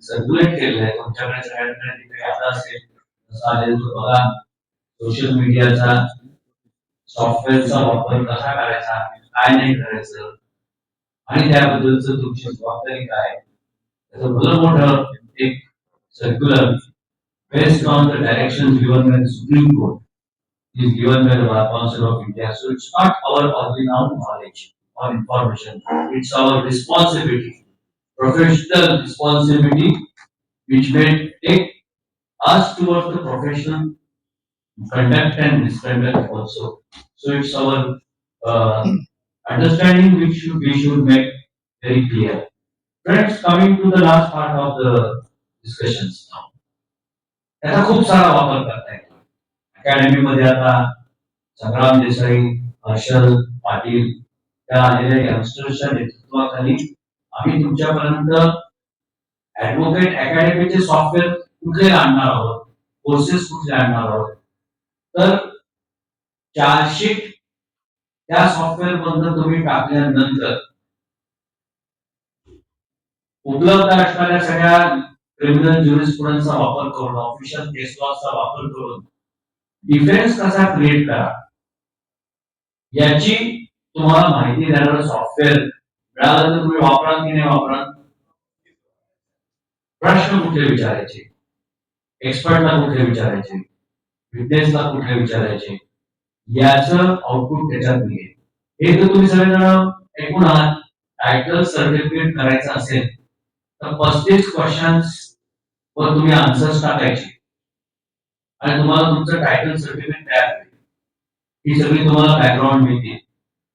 सर्क्युलेट केलेलं आहे. तुमच्याकडे सगळ्यांकडे तिथे आला असेल तसं आलेलं तर बघा. सोशल मीडियाचा सॉफ्टवेअरचा वापर कसा करायचा, काय नाही करायचं आणि त्याबद्दलचं तुमची जबाबदारी काय, त्याचं भलं मोठं एक circular based on the directions given by the Supreme Court is given by the Bar Council of India. So it's not our original knowledge or information. It's our responsibility, professional responsibility, which may take us towards the professional conduct and misconduct also. So it's our understanding which we should make very clear. Friends, coming to the last part of the discussions now. त्याचा खूप सारा वापर करता येतो. Academy मध्ये आता संग्राम देसाई, हर्षल पाटील त्या आलेल्या यंगस्टर्सच्या नेतृत्वाखाली आम्ही तुमच्यापर्यंत ऍडव्होकेट अकॅडमीचे सॉफ्टवेअर कुठले आणणार आहोत, कोर्सेस कुठले आणणार आहोत. तर चार्जशीट त्या सॉफ्टवेअर मधून तुम्ही टाकल्यानंतर उपलब्ध असणाऱ्या सगळ्या क्रिमिनल ज्युरिस्प्रुडन्सचा वापर करून, ऑफिशियल केस लॉचा वापर करून डिफेन्स कसा क्रिएट करा याची तुम्हाला माहिती देणारं सॉफ्टवेअर मिळालं तर तुम्ही वापराल की नाही वापराल. प्रश्न कुठले विचारायचे, एक्सपर्टला कुठले विचारायचे, विटनेसला कुठले विचारायचे, याचं आउटपुट त्याच्यात मिळेल. हे जर तुम्ही सगळेजण ऐकून आहात. टायटल सर्टिफिकेट करायचं असेल तर 35 क्वेश्चन्स वर तुम्ही आन्सर्स टाकायचे आणि तुम्हाला तुमचं टायटल सर्टिफिकेट तयार होईल. ही सगळी तुम्हाला बॅकग्राऊंड मिळते.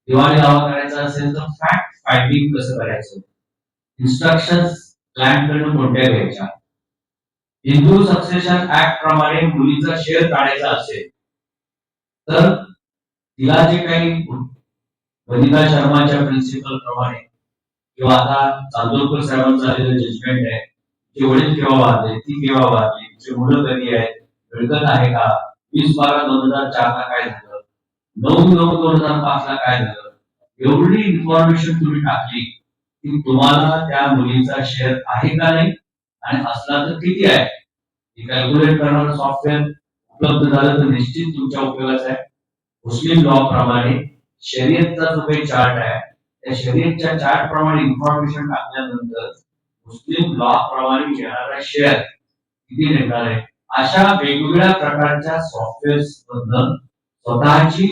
दिवाळी दावा करायचा असेल तर फॅक्ट फाइंडिंग कसं करायचं, इन्स्ट्रक्शन्स क्लायंटकडून कोणत्या घ्यायच्या, हिंदू सक्सेशन ऍक्ट प्रमाणे मुलीचा शेअर काढायचा असेल तर तिला जे काही वनिता शर्माच्या प्रिन्सिपल प्रमाणे किंवा आता चांदोरकर साहेबांचं आलेलं जजमेंट आहे, तिचे वडील केव्हा वारले, ती केव्हा वारली, तिचे मुलं कधी आहेत, मिळकत आहे का, 20/12/2004 ला काय झालं, 9/9/2005 ला काय झालं, एवढी इन्फॉर्मेशन तुम्ही टाकली की तुम्हाला त्या मुलीचा शेअर आहे का नाही आणि असला तर किती आहे हे कॅल्क्युलेट करणारं सॉफ्टवेअर उपलब्ध झालं तर निश्चित तुमच्या उपयोगाचं आहे. मुस्लिम लॉ प्रमाणे शर्यतचा जो काही चार्ट आहे त्या शर्यतच्या चार्ट प्रमाणे इन्फॉर्मेशन टाकल्यानंतर मुस्लिम लॉ प्रमाणे येणारा शेअर किती निघणार आहे. अशा वेगवेगळ्या प्रकारच्या सॉफ्टवेअर्स मधनं स्वतःची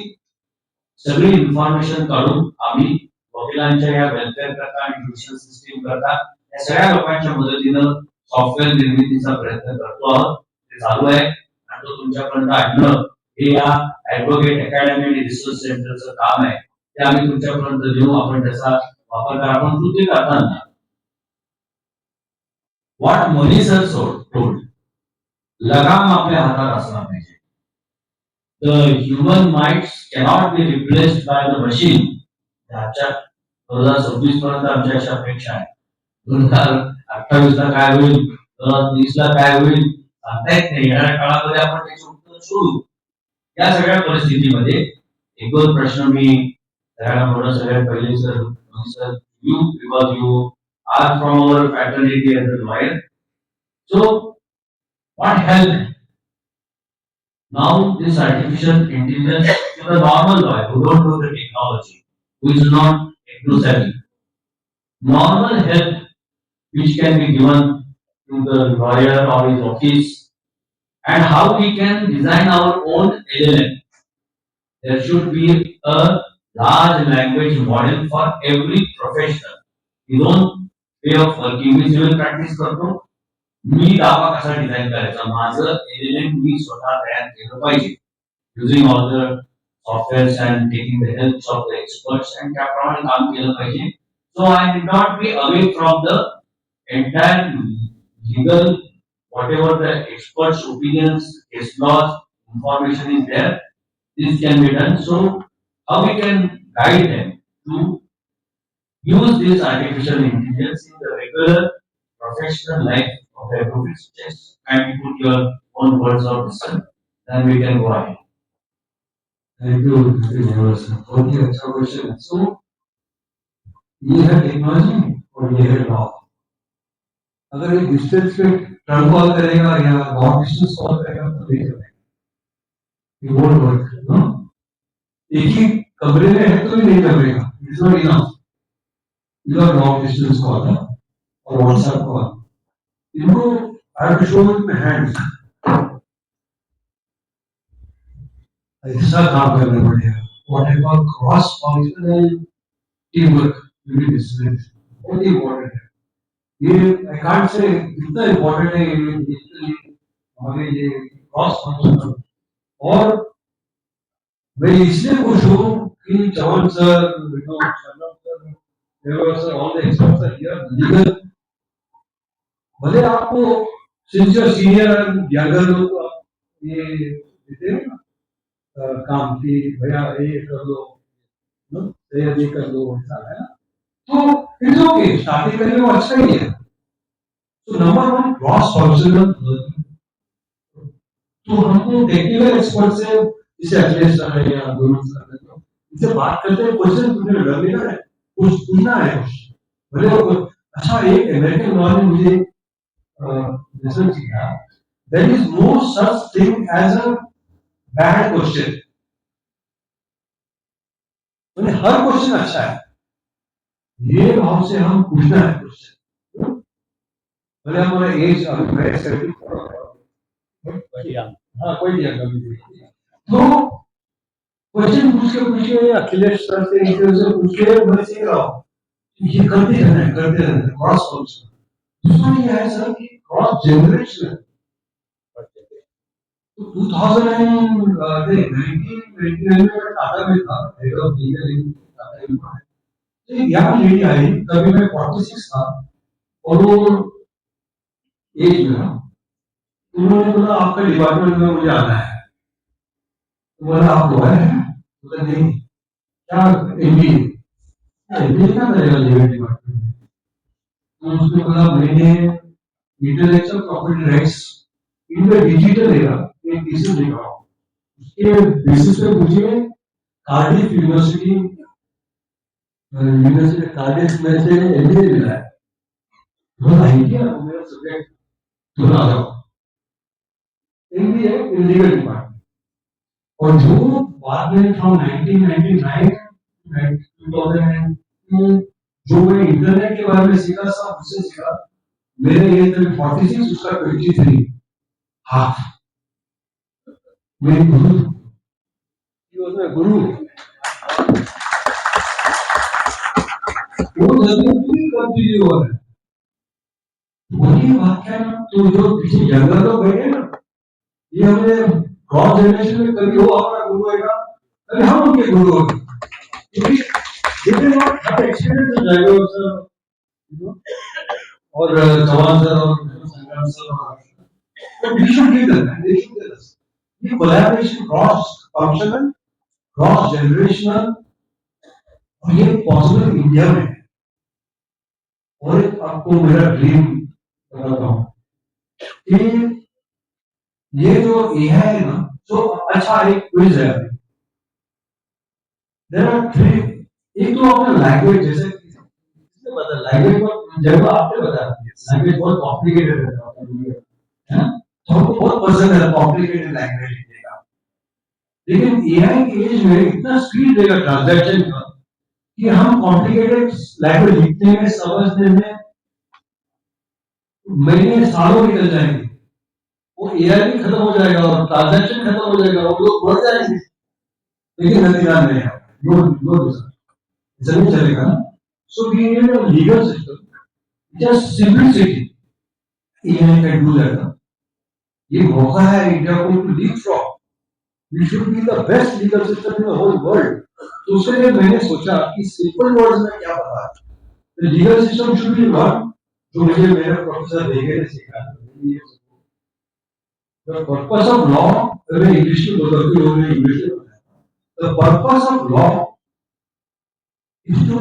सगळी इन्फॉर्मेशन काढून आम्ही वकिलांच्या या वेलफेअर करता आणि ज्युडिशियल सिस्टीम करता या सगळ्या लोकांच्या मदतीनं सॉफ्टवेअर निर्मितीचा प्रयत्न करतो आहोत. ते चालू आहे आणि तो तुमच्यापर्यंत आणणं हे या ऍडव्होकेट अकॅडमी आणि रिसर्च सेंटरचं काम आहे. ते आम्ही तुमच्यापर्यंत देऊ. आपण त्याचा वापर करा. आपण कृती करताना व्हॉट मनी सर टोल्ड, लगाम आपल्या हातात असला पाहिजे. The human minds cannot be replaced by the machine. आजच्या 2026 पर्यंत आमच्या अशा अपेक्षा आहे. 2028 ला काय होईल, 2030 ला काय होईल सांगता येत नाही. येणाऱ्या काळामध्ये आपण त्याचे उत्तर शोधू. या सगळ्या परिस्थितीमध्ये एक दोन प्रश्न मी सगळ्यात पहिले sir you because you are from our fraternity as a lawyer. So what help now this artificial intelligence to the normal lawyer who don't know the technology, who is not techno savvy, normal help which can be given to the lawyer or his office, and how we can design our own LLM. There should be a large language model for every professional. His own way of working. Me civil practice करतो, मी दावा कसा design करायचा, माझं LLM मी स्वतः तयार केलं पाहिजे, using all the softwares and taking the help of the experts, and त्याप्रमाणे काम केलं पाहिजे. So I did not be away from the entire legal, whatever the experts' opinions, case laws, information is there, this can be done. So how we can guide them to use this artificial intelligence in the regular professional life of every just and put your own words of wisdom, then we can go ahead. Thank you, बहुत ही अच्छा question है. So ये है technology और ये है law. अगर ये डिस्टेंस पे टर्न कॉल करेगा या लॉन्ग डिस्टेंस कॉल करेगा तो नहीं चलेगा. It won't work, no? एक ही कमरे में है तो भी नहीं चलेगा. It's not enough. Without long distance call or WhatsApp call, I have to show with my hands. ऐसा काम करना पड़ेगा. What I call cross-functional teamwork will be necessary. बहुत important है. ये I can't say कितना important है ये digitally हमारे ये cross-functional. और मैं इसलिए खुश हूँ कि Chavan sir, Sharma sir, Devar sir, all the experts are here. Legal. भले आपको since you're senior and younger लोग को आप ये देते हैं ना काम की भैया ये कर लो, नो ये कर लो ऐसा है ना, तो इट्स ओके. स्टार्टिंग करने में अच्छा ही है. तो नंबर वन क्रॉस फंक्शनल. तो हमको टेक्निकल एक्सपर्ट से जैसे अखिलेश सर है या गुरु सर है, तो इनसे बात करते हैं. क्वेश्चन तुम्हें डर नहीं है, कुछ पूछना है कुछ. भले अच्छा एक अमेरिकन लॉ ने मुझे रिसर्च किया, there is no such thing as a bad question. मैंने हर क्वेश्चन अच्छा है, ये भाव से हम पूछना है क्वेश्चन. भले हमारा एज हाँ कोई नहीं आएगा. तो क्वेश्चन पूछ के अखिलेश सर से पूछ के मैं सीख रहा हूँ. ये करते रहना क्रॉस फंक्शन. दूसरा ये है सर कि क्रॉस जनरेशन. तो 1999 में टाटा में था, head of legal in Tata infra. तो यहाँ लेडी आई, तभी मैं 46 था और वो एज में था. उन्होंने बोला आपका डिपार्टमेंट में मुझे आना है. तो बोला आप लॉयर हैं? बोला नहीं. क्या एमबीए? एमबीए क्या करेगा लीगल डिपार्टमेंट में? तो उसने बोला मैंने intellectual property rights in the digital era एक थीसिस लिखा. उसके बेसिस पे मुझे कार्डिफ यूनिवर्सिटी कार्डिफ में से एमबीए मिला है. बोला आइडिया मेरा सब्जेक्ट तो आ जाओ. MBA in legal department. और जो बाद में फ्रॉम 1999 2002 जो मैं इंटरनेट के बारे में सीखा सब उससे सीखा. मेरे एज में 46, उसका 23, हाफ. मेरी गुरु, गुरु वो पूरी कंटिन्यू हो रहा है. वही वाक्य ना. तो जो पीछे जंगल लोग बैठे ना, ये हमें क्रॉस जनरेशन में कभी वो हमारा गुरु होगा, कभी हम उनके गुरु होंगे. और चौहान सर और संग्राम सर तो we should give them, and they should give us. ये collaboration cross functional, cross generational और ये possible इंडिया में है. और एक आपको मेरा ड्रीम बताता हूँ कि ये जो AI है ना, तो अच्छा एक क्विज है. There are 3. एक तो अपना लैंग्वेज, जैसे किसने बता लैंग्वेज को जब आपने बताया लैंग्वेज बहुत कॉम्प्लिकेटेड है ना, तो हमको बहुत पसंद है कॉम्प्लिकेटेड लैंग्वेज लिखने का. लेकिन AI के एज में इतना स्पीड देगा ट्रांजैक्शन का कि हम कॉम्प्लिकेटेड लैंग्वेज लिखने में समझने में महीने सालों निकल जाएंगे, वो एआई भी खत्म हो जाएगा और ट्रांजैक्शन खत्म हो जाएगा और लोग बढ़ जाएंगे, लेकिन नतीजा नहीं है, ऐसा नहीं चलेगा ना. So we need a legal system, just simplicity. AI can do that. ये मौका है इंडिया को to leapfrog. We should be the best legal system in the whole world. तो उसके लिए मैंने सोचा कि सिंपल वर्ड्स में क्या बता. The legal system should be one, जो मुझे मेरे प्रोफेसर देगे ने सिखाया. द पर्पस ऑफ लॉ, अगर इंग्लिश में बोलते हैं लोग इंग्लिश में बताया. The purpose of law is to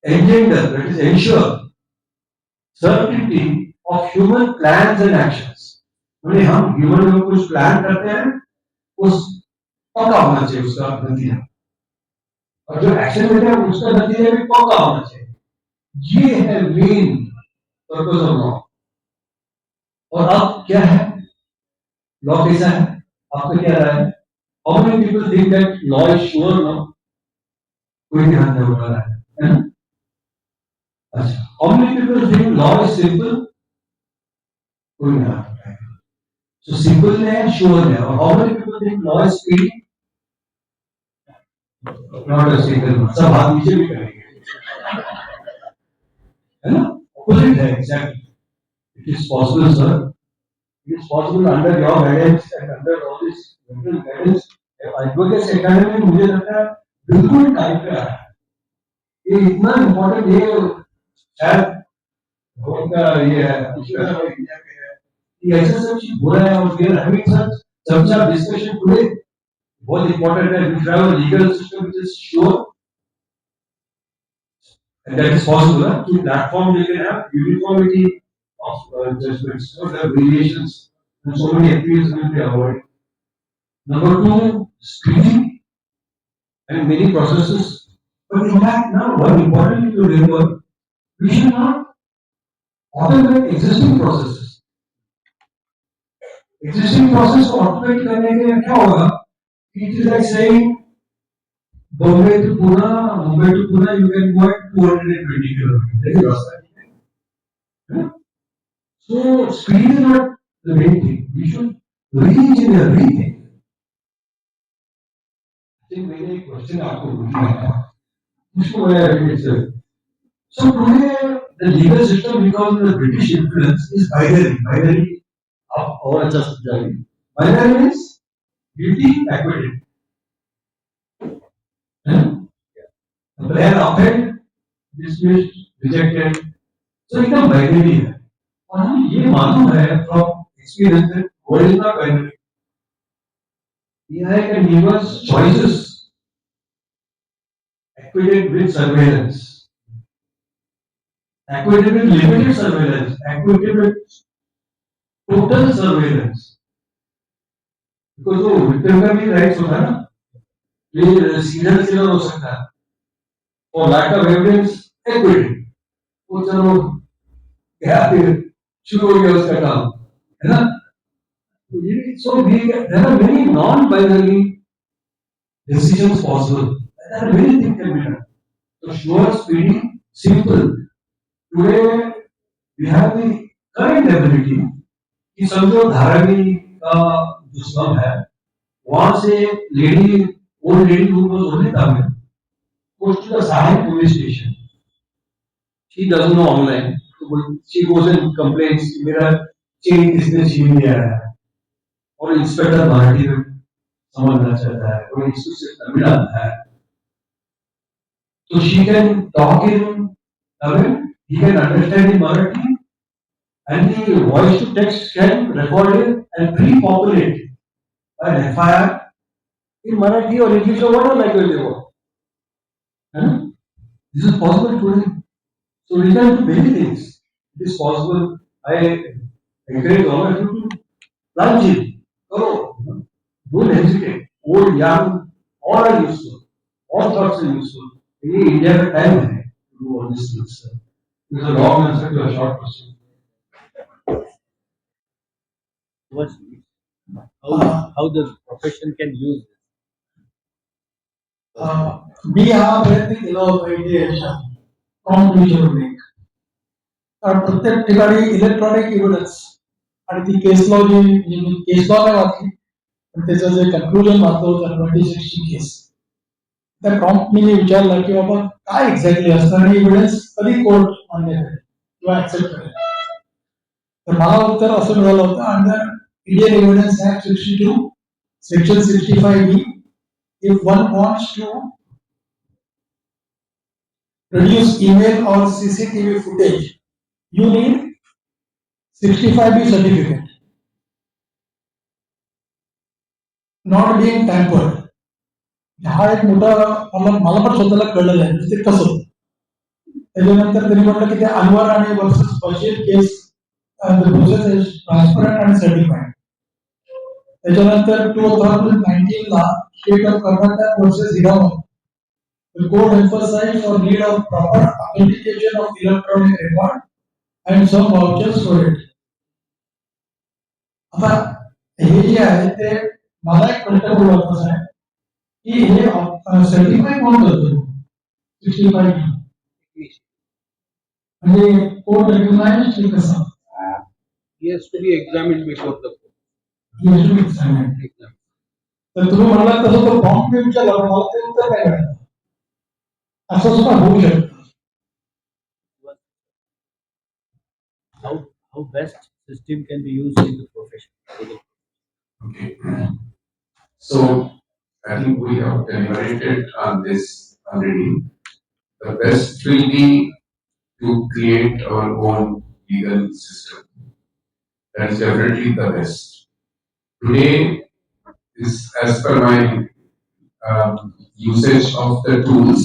engender, that is ensure certainty of human plans and actions. मैंने हम ह्यूमन में कुछ प्लान करते हैं, उस पक्का होना चाहिए उसका नतीजा, और जो एक्शन लेते हैं उसका नतीजा भी पक्का होना चाहिए. ये है मेन पर्पस ऑफ लॉ. और अब क्या है, लॉ कैसा है, आपको क्या राय है? How many people think that law is sure law? कोई ध्यान नहीं उठा रहा है ना? अच्छा, how many people think law is simple? कोई ध्यान नहीं उठा रहा है. So simple है, sure है. और how many people think law is speedy? Not a single one. सब हाथ नीचे भी करेंगे, है ना? Opposite है exactly. It is possible, sir. It is possible under your guidance and under all this mental guidance. Advocates Academy में मुझे लगता है बिल्कुल टाइम पे आ रहा है. ये इतना इम्पोर्टेंट, ये शायद उनका ये है, ईश्वर का इंडिया में है. ऐसा सब चीज हो रहा है और we are having such चर्चा डिस्कशन टुडे. बहुत इंपॉर्टेंट है. We have a legal system which is sure and that is possible. To platform we can have uniformity of judgments, so there are variations and so many appeals will be avoided. Number two, speedy and many processes. But in fact, now one important thing to remember, we should not automate existing processes. Existing process को automate करने के लिए क्या होगा? It is like saying Bombay to Pune, Mumbai to Pune, you can go at 220 kilometers. So speed is not the main thing. We should re-engineer, rethink. I think मैंने एक question आपको पूछना था. उसको मैं So today the legal system, because of the British influence, is binary. Binary आप और अच्छा समझाइए. Binary means guilty, acquitted. Player upheld, dismissed, rejected. So एकदम binary है. और हमें ये मालूम है from experience that world is not binary. AI can give us choices. Acquitted with surveillance. Acquitted with limited surveillance. Acquitted with total surveillance. Because वो victim का भी rights होता है ना. ये सीधा हो सकता है. और lack of evidence, acquitted. वो चलो क्या फिर शुरू हो गया उसका काम, है ना? So there are many non-binary decisions possible. There are many things can be done. So sure, speedy, simple. Today we have the current ability कि समझो धारावी का जो slum है, वहां से lady, old lady who was only Tamil, goes to the Sahib police station. She doesn't know online. So she goes and complains कि मेरा chain किसने छीन लिया है, और इंस्पेक्टर मराठी में समझना चाहता है, और इससे तमिल आता है. So she can talk in Tamil, he can understand in Marathi, and the voice to text can record it and pre-populate an FIR in Marathi or English or whatever language they want. This is possible today. So we can do many things. It is possible. I encourage all of you to plunge in. Karo. Don't hesitate. Old, young, all are useful. All thoughts are useful. In India, the time है to do all these things. It is a long answer to a short question. How the profession can use this? We have everything in our ideation from future make. कारण प्रत्येक ठिकाणी electronic evidence आणि ती case law जी case law नाही वाचली पण त्याचं जे conclusion वाचतो 2016 केस त्या प्रॉम्प्टनी मी विचारलं की बाबा काय एक्झॅक्टली असतं आणि एव्हिडन्स कधी कोर्ट मान्य करेल किंवा ऍक्सेप्ट करेल. तर मला उत्तर असं मिळालं होतं under Indian evidence act 62 section 65B if one wants to produce email or CCTV footage you need 65B certificate not being tampered. हा एक मोठा मला पण स्वतःला कळलेला आहे ते कसं. त्याच्यानंतर त्यांनी म्हटलं की ते अनवर आणि वर्सेस बशीर केस ट्रान्सपरंट आणि सर्टिफाईड. त्याच्यानंतर 2019 ला state of Karnataka versus Hiraman the court emphasized on need of proper authentication of electronic record and some vouchers for it. आता हे जे आहे ते मला एक प्रश्न बोलायचा आहे की हे सर्टिफाय कोण करतो 65 म्हणजे कोर्ट रिकग्नाइज्ड की कसं. He has to be examined before the court. तर तुम्ही म्हणाला तसं तो फॉर्म मी विचारला पण मला ते उत्तर काय मिळालं असं सुद्धा होऊ शकतं. How best system can be used in the profession? Okay. So I think we have deliberated on this already. The best will be to create our own legal system. That is definitely the best. Today is as per my usage of the tools.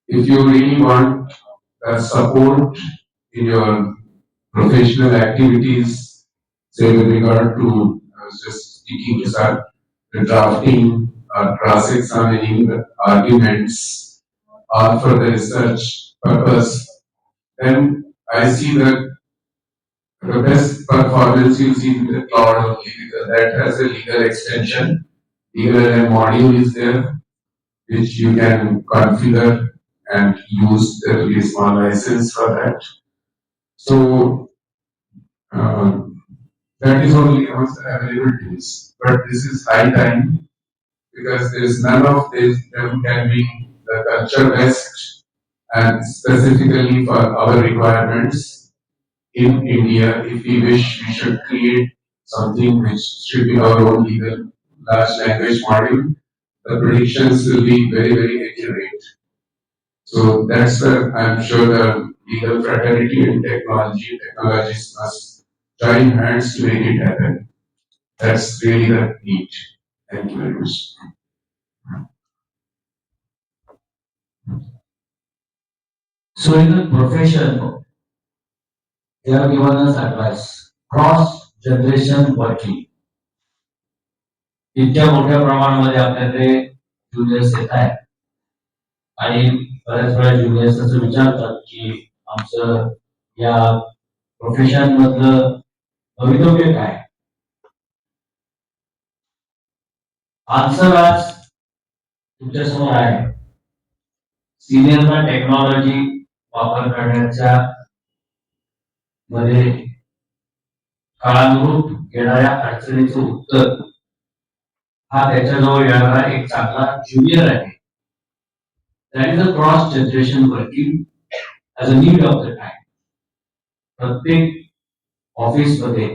If you really want support in your professional activities, say with regard to just speaking to the drafting or cross-examining the arguments or for the research purpose, then I see that the best performance you see with the cloud only because that has a legal extension. Legal module is there which you can configure and use the really small license for that. So that is only also available tools. But this is high time because there is none of this them can be the culture best and specifically for our requirements in India. If we wish, we should create something which should be our own legal large language module. The predictions will be very, very accurate. So that's where I'm sure the legal fraternity and technologists must join hands to make it happen. That's really the need. Thank you very much. So in the profession, they have given us advice. Cross-generation working. इतक्या मोठ्या प्रमाणामध्ये आपल्याकडे juniors येत आहेत आणि बऱ्याच वेळा juniors असं विचारतात की आमचं या प्रोफेशन मधलं भवितव्य काय. आन्सर आज तुमच्या समोर आहे. सिनियरना टेक्नॉलॉजी वापर करण्याच्या मध्ये काळानुरूप येणाऱ्या अडचणीचं उत्तर हा त्याच्याजवळ येणारा एक चांगला ज्युनियर आहे. That is a cross generation working as a need of the time. प्रत्येक ऑफिसमध्ये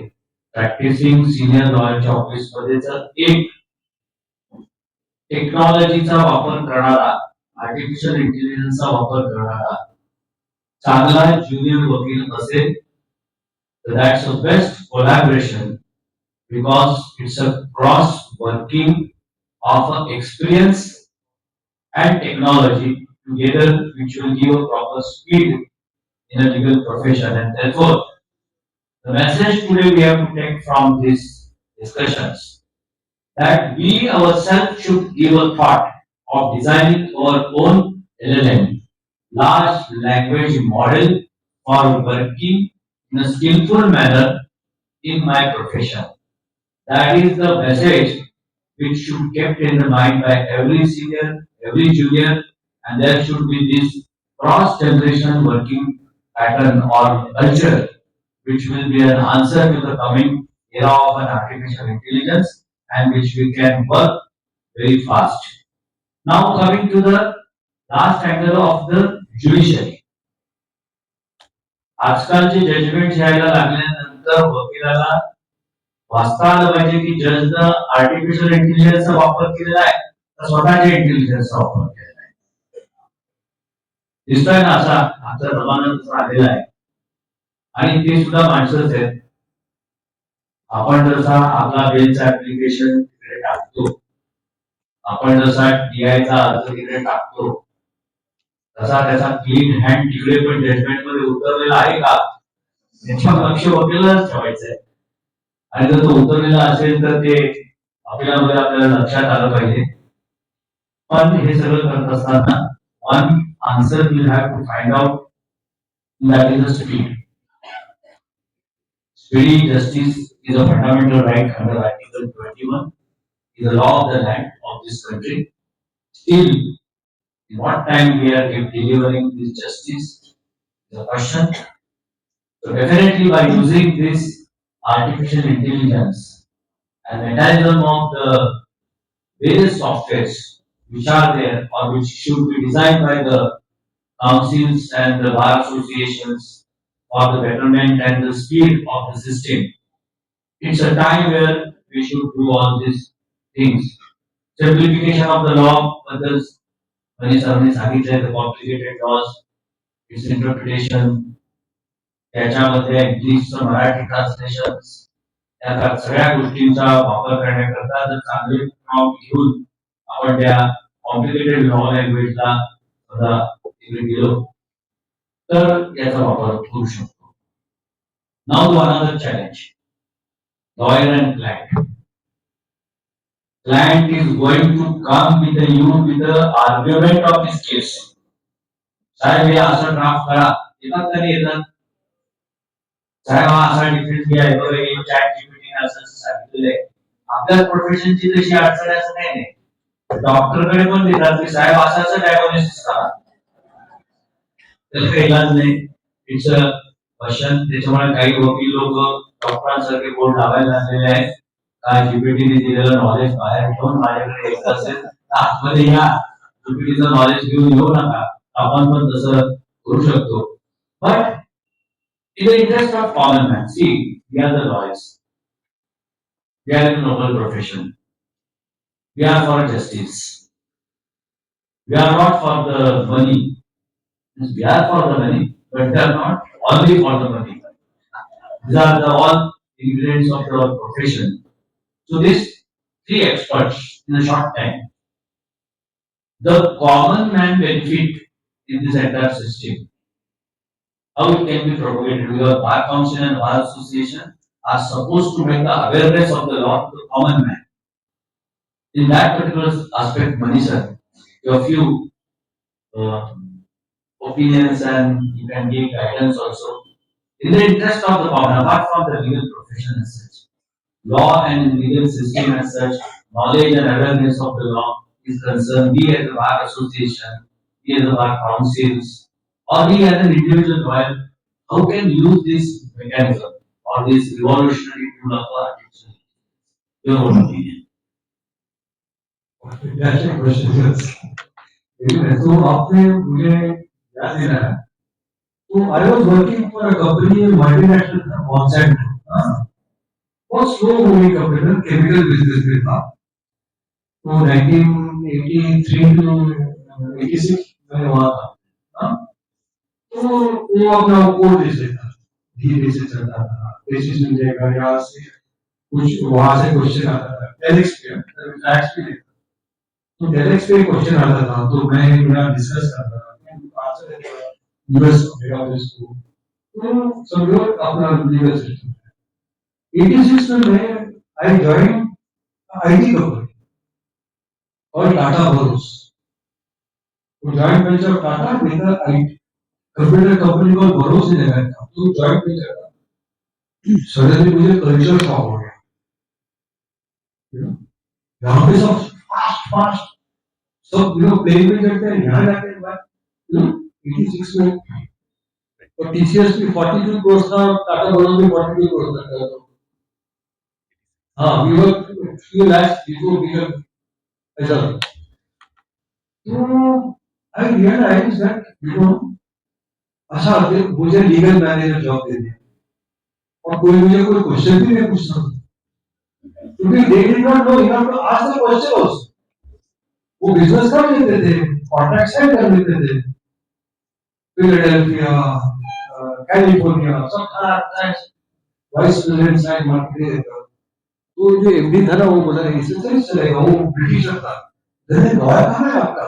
प्रॅक्टिसिंग सिनियर लॉयरच्या ऑफिसमध्ये जर एक टेक्नॉलॉजीचा वापर करणारा आर्टिफिशियल इंटेलिजन्सचा वापर करणारा चांगला ज्युनियर वकील असेल तर that's a best collaboration because it's a cross working of experience and technology together which will give a proper speed in a legal profession. And therefore the message today we have to take from these discussions that we ourselves should give a thought of designing our own LLM, large language model, for working in a skillful manner in my profession. That is the message which should be kept in the mind by every senior, every junior, and there should be this cross-generation working pattern or culture which will be an answer to the coming era of an artificial intelligence and which we can work very fast. Now coming to the last angle of the judiciary. आजकालचे judgement घ्यायला लागल्यानंतर वकिलाला वाचता आलं पाहिजे की जजनं artificial इंटेलिजन्सचा वापर केलेला आहे तर स्वतःच्या इंटेलिजन्सचा वापर केलेला आहे. दिसतोय ना असा आजचा जमाना तसा आलेला आहे आणि ते सुद्धा माणसंच आहेत. आपण जसा आपला बिलचा ऍप्लिकेशन तिकडे टाकतो, आपण जसा DI चा अर्ज तिकडे टाकतो, तसा त्याचा क्लीन हँड तिकडे पण जजमेंट मध्ये उतरलेला आहे का त्याच्यावर लक्ष वकिलालाच ठेवायचं आहे. आणि जर तो उतरलेला असेल तर ते आपल्याला लक्षात आलं पाहिजे. पण हे सगळं करत असताना one answer you have to find out that is the speed. Speedy justice is a fundamental right under Article 21, is the law of the land of this country. Still, in what time we are delivering this justice is a question. So definitely by using this artificial intelligence and mechanism of the various softwares which are there or which should be designed by the councils and the bar associations for the betterment and the speed of the system. It's a time where we should do all these things. Simplification of the law, others, when सांगितलंय the complicated laws, its interpretation, त्याच्यामध्ये इंग्लिशचं Marathi translation, त्या सगळ्या गोष्टींचा वापर करण्याकरता जर चांगले prompt घेऊन आपण त्या कॉम्प्लिकेटेड लॉ लँग्वेजला तिकडे गेलो तर याचा वापर करू शकतो. Now to another challenge, lawyer and client. Client is going to come with the argument of his case. साहेब हे असं ड्राफ्ट करा, येतात तरी येतात. साहेब हा असा डिफेन्स घ्या, हे चॅट जीपीटीने असं सांगितलेलं आहे. आपल्या प्रोफेशनची तशी अडचण असं काही नाही. डॉक्टरकडे पण देतात की साहेब असं डायग्नोसिस करा, त्याला इलाज नाही. It's a question. त्याच्यामुळे काही वकील लोक डॉक्टरांसारखे बोर्ड लावायला लागलेले आहेत. काय जीपीटीने दिलेलं नॉलेज बाहेर ठेवून माझ्याकडे येत असेल तर आतमध्ये या, जीपीटीचं नॉलेज घेऊन येऊ नका. आपण पण तसं करू शकतो. But in the interest of common man, see, we are the lawyers. We are in a noble profession. We are for justice. We are not for the money. We are for the money, but we are not only for the money. These are the all ingredients of our profession. So these three experts in a short time, the common man benefit in this entire system. How it can be propagated? Because Bar Council and Bar Association are supposed to make the awareness of the law to the common man. In that particular aspect, Manish sir, you have few opinions and you can give guidance also. In the interest of the common, apart from the legal profession as such, law and legal system as such, knowledge and awareness of the law is concerned. We as the Bar Association, we as the Bar Councils, or we as an individual lawyer, how can use this mechanism or this revolutionary tool of artificial intelligence? Your own opinion. That's a question. Yes. So आपने मुझे याद दिला है. So I was working for a company, multinational, Monsanto. बहुत slow moving company, chemical business में था. तो 1983 to 86 में वहाँ था. तो वो अपना कोड बेच लेता, धीरे से चलता था. बेसिस मिल जाएगा, यहाँ से कुछ वहाँ से क्वेश्चन आता था. डेलेक्स पे फैक्ट्स भी देखता. तो डेलेक्स पे क्वेश्चन आता था तो मैं मेरा डिस्कस करता था. आंसर देता यूएस मेरा उसको. तो सब लोग अपना लीगल सिस्टम. 86 में मैं आई जॉइन आईटी कंपनी और टाटा बोरोस. तो joint venture Tata with IT computer company को भरोसे लगा था. तो जॉइंट वेंचर था. सडनली मुझे कल्चर शॉक हो गया. यहाँ पे सब फास्ट फास्ट सब प्लेन में चढ़ते हैं, यहाँ जाते हैं. 86 में और TCS भी 42 crores था, टाटा मोटर्स भी 42 crores था. हाँ, we were few lakhs before become as a. So I realized that अच्छा मुझे लीगल मैनेजर जॉब दे दिया और कोई मुझे कोई क्वेश्चन भी नहीं पूछता क्योंकि they did not know enough to ask the question also. वो बिजनेस कर लेते थे, कॉन्ट्रैक्ट साइन कर लेते थे, फिलाडेल्फिया, कैलिफोर्निया, सब वाइस प्रेसिडेंट साइन मार्केट. तो जो एमडी था ना वो बोला इससे तो नहीं चलेगा, वो ब्रिटिशर था. लॉयर कहाँ है आपका?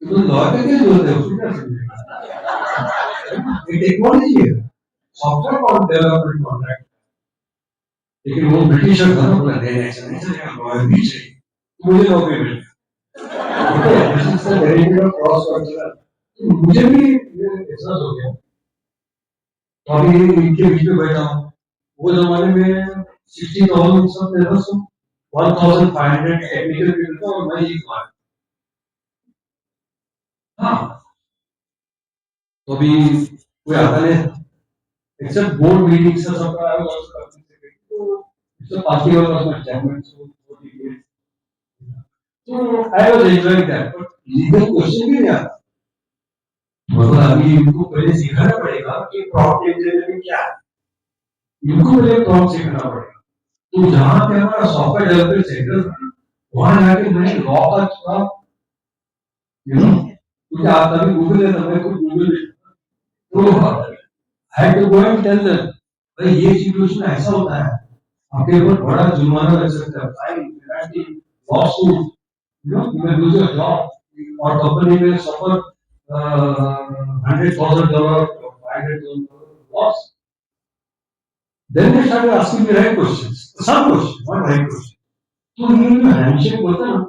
तो लॉयर का क्या जरूरत है, उसको क्या समझेगा? ये टेक्नोलॉजी है, सॉफ्टवेयर डेवलपमेंट कॉन्ट्रैक्ट. लेकिन वो ब्रिटिशर था ना, बोला नहीं ऐसा नहीं चलेगा, लॉयर भी चाहिए. मुझे नौकरी मिली. मुझे भी एहसास हो गया. तो अभी इनके बीच में बैठा हूँ. वो जमाने में 60,000 सब 1,500 टेक्निकल पीपल था और मैं एक बार. हाँ, तो अभी कोई आता नहीं, एक्सेप्ट बोर्ड मीटिंग से सबका I was also participating. So it's a possible of my chairman, so so I was enjoying that. But legal question भी नहीं आता. मतलब अभी इनको पहले सीखना पड़ेगा कि प्रॉम्प्ट इंजीनियरिंग क्या है. इनको पहले प्रॉम्प्ट सीखना पड़ेगा. तो जहाँ पे हमारा सॉफ्टवेयर डेवलपमेंट सेंटर वहां जाके मैंने लॉ का थोड़ा क्योंकि आप तभी गूगल है ना, मैं खुद गूगल तो I to go and tell them भाई ये सिचुएशन ऐसा होता है, आपके ऊपर बड़ा जुर्माना लग सकता है, fine, penalty, lawsuit, you may lose your job, और कंपनी में सफर $100,000 or $500,000 loss. Then they started asking me right questions, some questions, not right questions. तो ये जो हैंडशेक होता है ना,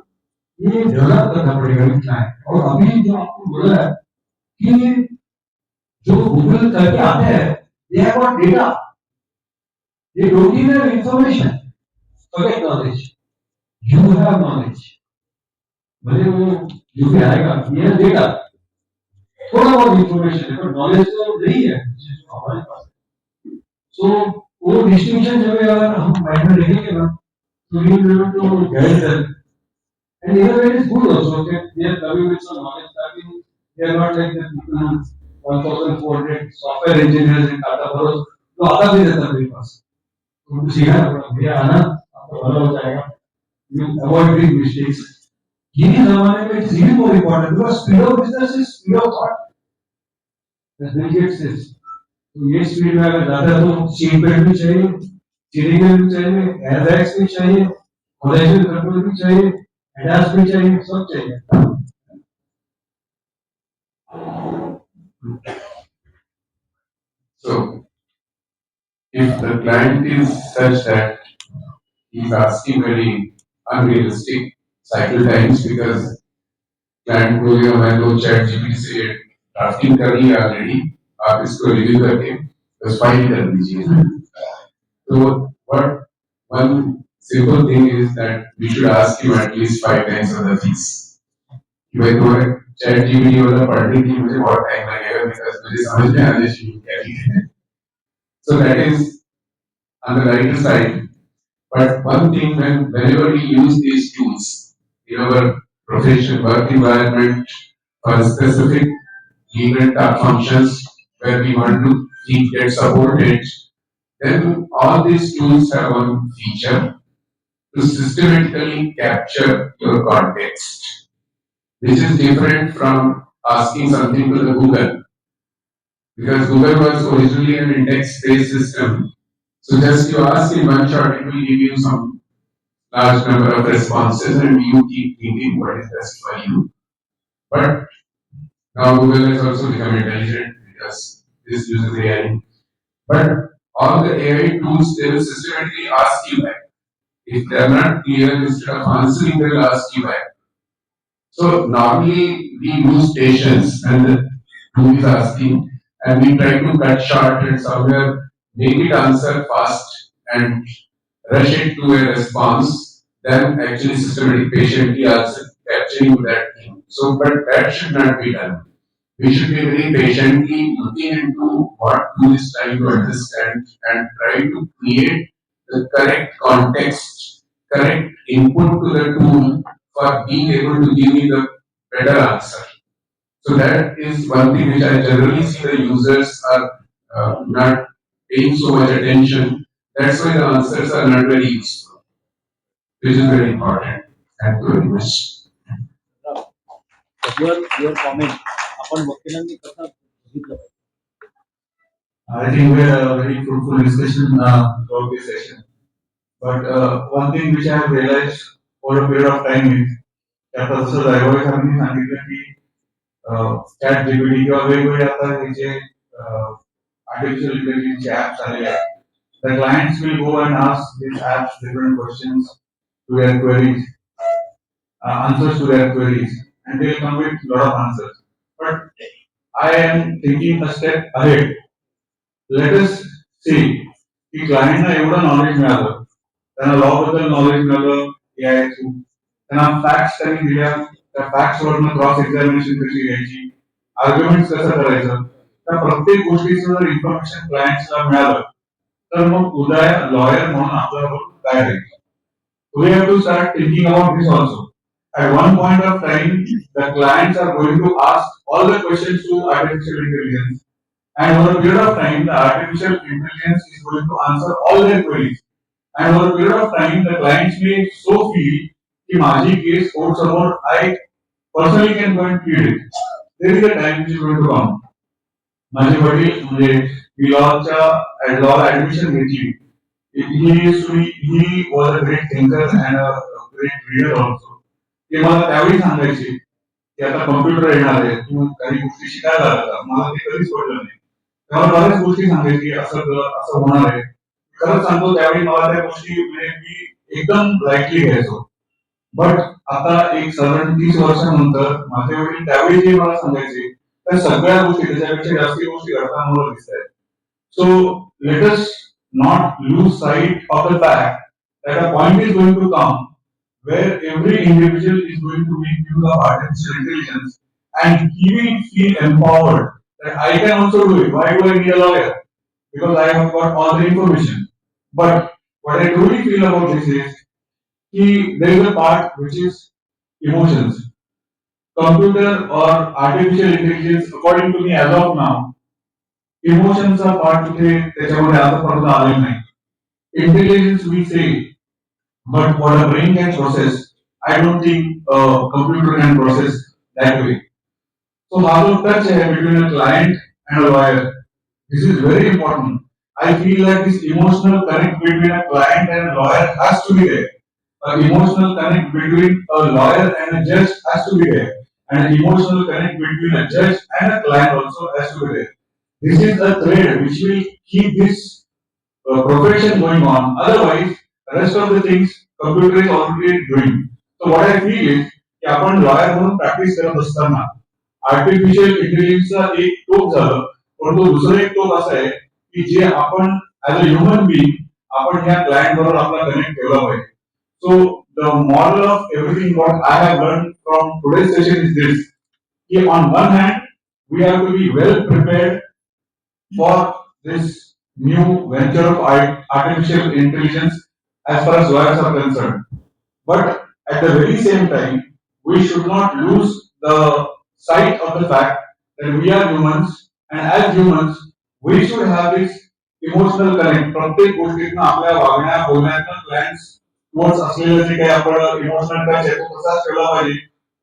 ये डेवलप करना पड़ेगा क्लाइंट. और अभी जो आपको बोला है कि जो गूगल करके आते हैं, they have got data, they don't even have information. Forget knowledge, you have knowledge. भले वो जो भी आएगा, ये है डेटा, थोड़ा बहुत इंफॉर्मेशन है, पर नॉलेज तो नहीं है जो हमारे पास. सो वो डिस्टिंक्शन जब अगर हम माइंड में रखेंगे ना, तो we will be able to guide them. And in a way, it is good also that they are coming with some knowledge. I mean, they are not like the people 1,400 software engineers in Tata Bros. तो आता भी रहता मेरे पास. तो उनको सिखाना पड़ा, भैया आना, आपका भला हो जाएगा. You avoid big mistakes. ये जमाने में it's even more important because speed of business is speed of thought. As Bill Gates says. तो ये स्पीड में अगर ज्यादा तो सीट बेल्ट भी चाहिए, स्टीयरिंग व्हील भी चाहिए, एयरबैग्स भी चाहिए, कोलिजन कंट्रोल भी चाहिए, एडास भी चाहिए, सब चाहिए. So, if the client is such that he is asking very unrealistic cycle times because client को ये मैं तो chat GPT से drafting कर लिया already, आप इसको review करके बस file कर दीजिए. So what one simple thing is that we should ask him at least 5 times of the fees. कि भाई तुम्हारे chat GPT वाला पढ़ने के लिए मुझे बहुत time लगेगा because मुझे समझ में आने चाहिए क्या लिखना है. So that is on the right side. But one thing whenever we use these tools in our profession, work environment for specific legal functions where we want to get supported, then all these tools have one feature to systematically capture your context, which is different from asking something to the Google. Because Google was originally an index-based system. So just you ask in one shot, it will give you some large number of responses and you keep thinking what is best for you. But now Google has also become intelligent because this uses AI. But all the AI tools, they will systematically ask you back. If they are not clear, instead of answering, they will ask you back. So normally we lose patience and the tool is asking and we try to cut short and somewhere make it answer fast and rush it to a response, then actually systematic patiently answer capturing that thing. So, but that should not be done. we should be very patiently looking into what tool is trying to understand and try to create the correct context, correct input to the tool for being able to give me the better answer. So that is one thing which I generally see the users are not paying so much attention. That's why the answers are not very useful, which is very important. Thank you very much. Your comment. आपण वकिलांनी कसं बघितलं पाहिजे? I think we had a very fruitful discussion throughout this session. But one thing which I have realized over a period of time is की आता जसं driver साहेबांनी सांगितलं की चॅट जीपीटी किंवा वेगवेगळे आता हे जे आर्टिफिशियल इंटेलिजन्सचे ऍप्स आलेले आहेत, the clients will go and ask these apps different questions to their queries, answers to their queries, and they will come with a lot of answers. But I am thinking a step ahead. Let us see की क्लायंटना एवढं knowledge मिळालं, त्यांना law बद्दल knowledge मिळालं AI through, त्यांना facts त्यांनी दिल्या, त्या फॅक्ट्स वरनं क्रॉस एक्झामिनेशन कशी घ्यायची, आर्ग्युमेंट कसं करायचं, त्या प्रत्येक गोष्टीचं जर इन्फॉर्मेशन क्लायंट्सला मिळालं तर मग उद्या लॉयर म्हणून आपल्याबरोबर काय राहील. We have to start thinking about this also. At one point of time, the clients are going to ask all the questions to artificial intelligence, and over a period of time, the artificial intelligence is going to answer all their queries. And over a period of time, the clients may so feel कि माझी case court समोर I personally can go and plead it. There is a time which is going to come. माझे वडील म्हणजे मी law admission घेतली. He was a great thinker and a great reader also. ते मला त्यावेळी सांगायचे की आता कम्प्युटर येणार आहे, तू काही गोष्टी शिकायला लागला. मला ते कधीच पडलं नाही. तेव्हा बऱ्याच गोष्टी सांगायची असं होणार आहे. खरंच सांगतो त्यावेळी मला त्या गोष्टी म्हणजे मी एकदम लाईटली घ्यायचो. बट आता एक साधारण 30 वर्षानंतर माझे वडील त्यावेळी जे मला सांगायचे त्या सगळ्या गोष्टी त्याच्यापेक्षा जास्त गोष्टी घडताना मला दिसत आहेत. So let us not lose sight of the fact that a point is going to come where every individual is going to make use of artificial intelligence and he will feel empowered that I can also do it. Why do I need a lawyer? Because I have got all the information. But what I truly feel about this is there is a part which is emotions. Computer or artificial intelligence, according to me as of now, इमोशनचा part तिथे त्याच्यामध्ये आतापर्यंत आलेला नाही. Intelligence we say, but what a brain can process, I don't think computer can process that way. So हा जो touch आहे between a client and a lawyer, this is very important. I feel that this emotional connect between a client and a lawyer has to be there. An emotional connect between a lawyer and a judge has to be there, and an emotional connect between a judge and a client also has to be there. This is a thread which will keep this profession going on. Otherwise, the rest of the things computer is already doing. So what I feel is की आपण lawyer म्हणून practice करत असताना artificial इंटेलिजन्सचा एक टोक झालं, पण तो दुसरा एक टोक असा आहे की जे आपण ऍज अ ह्युमन बिईंग आपण ह्या क्लायंट बरोबर आपला कनेक्ट ठेवला पाहिजे. So the moral of everything what I have learned from today's session is this: that on one hand we have to be well prepared for this new venture of artificial intelligence as far as lawyers are concerned, but at the very same time we should not lose the sight of the fact that we are humans, and as humans we should have this emotional connect. प्रत्येक गोष्टीतनं आपल्या वागण्या बोलण्यातनं clients towards असलेलं जे काही आपण emotional touch आहे तो तसाच ठेवला पाहिजे,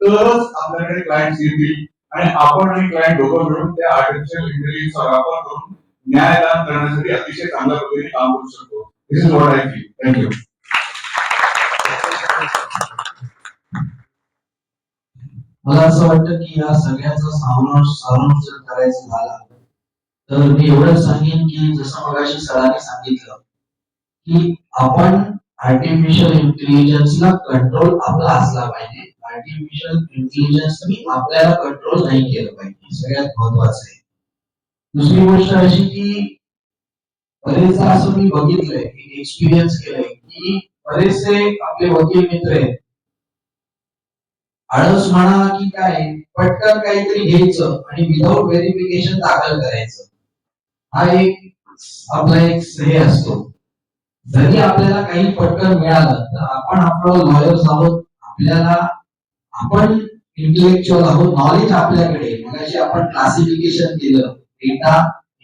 तरच आपल्याकडे क्लायंट्स येतील आणि आपण आणि क्लायंट दोघं मिळून त्या आर्टिफिशियल इंटेलिजन्सचा वापर करून न्यायदान करण्यासाठी अतिशय चांगल्या पद्धतीने काम करू शकतो. This is what I feel. Thank you. मला असं वाटतं की या सगळ्याचा सारांश जर करायचं झाला तर मी एवढंच सांगेन की जसं मगाशी सरांनी सांगितलं की आपण आर्टिफिशियल इंटेलिजन्सला कंट्रोल आपला असला पाहिजे. आर्टिफिशियल इंटेलिजन्सनी आपल्याला कंट्रोल नाही केलं पाहिजे, सगळ्यात महत्वाचं आहे. दुसरी गोष्ट अशी की बरेचदा असं मी बघितलंय, एक्सपिरियन्स केलंय की बरेचसे आपले वकील मित्र आहेत, आळस म्हणा की काय पटकन काहीतरी घ्यायचं आणि विदाऊट व्हेरिफिकेशन दाखल करायचं, हा एक आपला एक हे असतो. जरी आपल्याला काही पटकन मिळालं तर आपण आपलं लॉयर्स आहोत, आपल्याला आपण इंटेलेक्च्युअल आहोत, नॉलेज आपल्याकडे. मगाशी आपण क्लासिफिकेशन केलं, डेटा,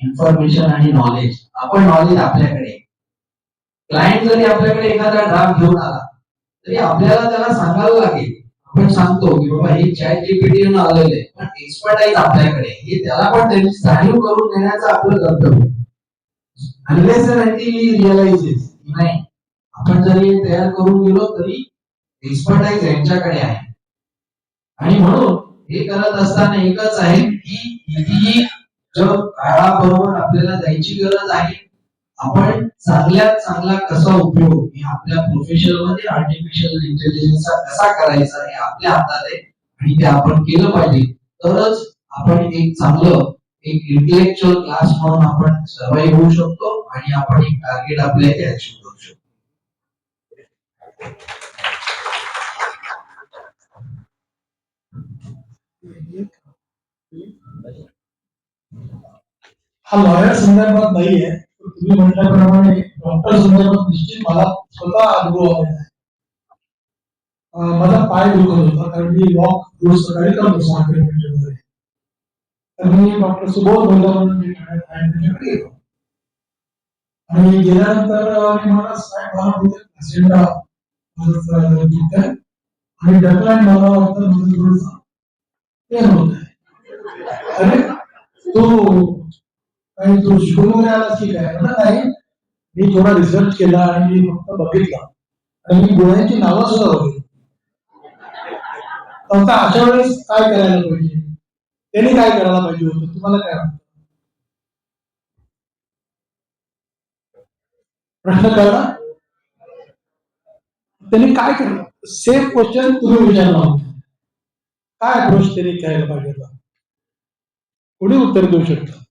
इन्फॉर्मेशन आणि नॉलेज. आपण नॉलेज आपल्याकडे. क्लायंट जरी आपल्याकडे एखादा ड्राफ्ट घेऊन आला तरी आपल्याला त्याला सांगायला लागेल. आपण सांगतो की बाबा हे चॅट जीपीटी वरून आलेलं आहे, पण एक्सपर्टाईज आपल्याकडे, हे त्याला पण त्यांची जाणीव करून देण्याचं आपलं कर्तव्य. Unless and until he realises नाही, आपण जरी तयार करून गेलो तरी एक्सपर्टाईज यांच्याकडे आहे. आणि म्हणून हे करत असताना एकच आहे की कितीही जग काळाबरोबर आपल्याला जायची गरज आहे. आपण चांगल्यात चांगला कसा उपयोग हे आपल्या प्रोफेशन मध्ये आर्टिफिशियल इंटेलिजन्सचा कसा करायचा हे आपल्या हातात आहे आणि ते आपण केलं पाहिजे. तरच आपण एक चांगलं एक इंटेलेक्च्युअल क्लास म्हणून आपण सर्वाइव्ह होऊ शकतो आणि आपण एक टार्गेट आपल्या इथे अचीव्ह करू शकतो. हा लॉयर संदर्भात नाहीये, तुम्ही म्हटल्याप्रमाणे डॉक्टर संदर्भात निश्चित मला स्वतः अनुभव आलेला आहे. माझा पाय दुखत होता कारण मी वॉक रोज सकाळी करतो 6 किलोमीटर वगैरे. तर मी डॉक्टर सुबोध बोलला म्हणून मी त्यांच्याकडे गेलो आणि गेल्यानंतर मी मला साहेब मला बोलले पेशंटला दुखतंय आणि डॉक्टरांनी मला वाटतं माझं थोडंसं पेन होत आहे. अरे तू तू शिकून वगैरे आलास की काय? नाही, मी थोडा रिसर्च केला आणि मी फक्त बघितला आणि मी गोळ्यांची नावं सुद्धा बघितली. आता अशा वेळेस काय करायला पाहिजे, त्यांनी काय करायला पाहिजे होतं, तुम्हाला काय वाटतं? प्रश्न कळला? त्यांनी काय केलं? सेम क्वेश्चन तुम्ही विचारला होता, काय अप्रोच त्यांनी करायला पाहिजे होता? कोणी उत्तर देऊ शकतं?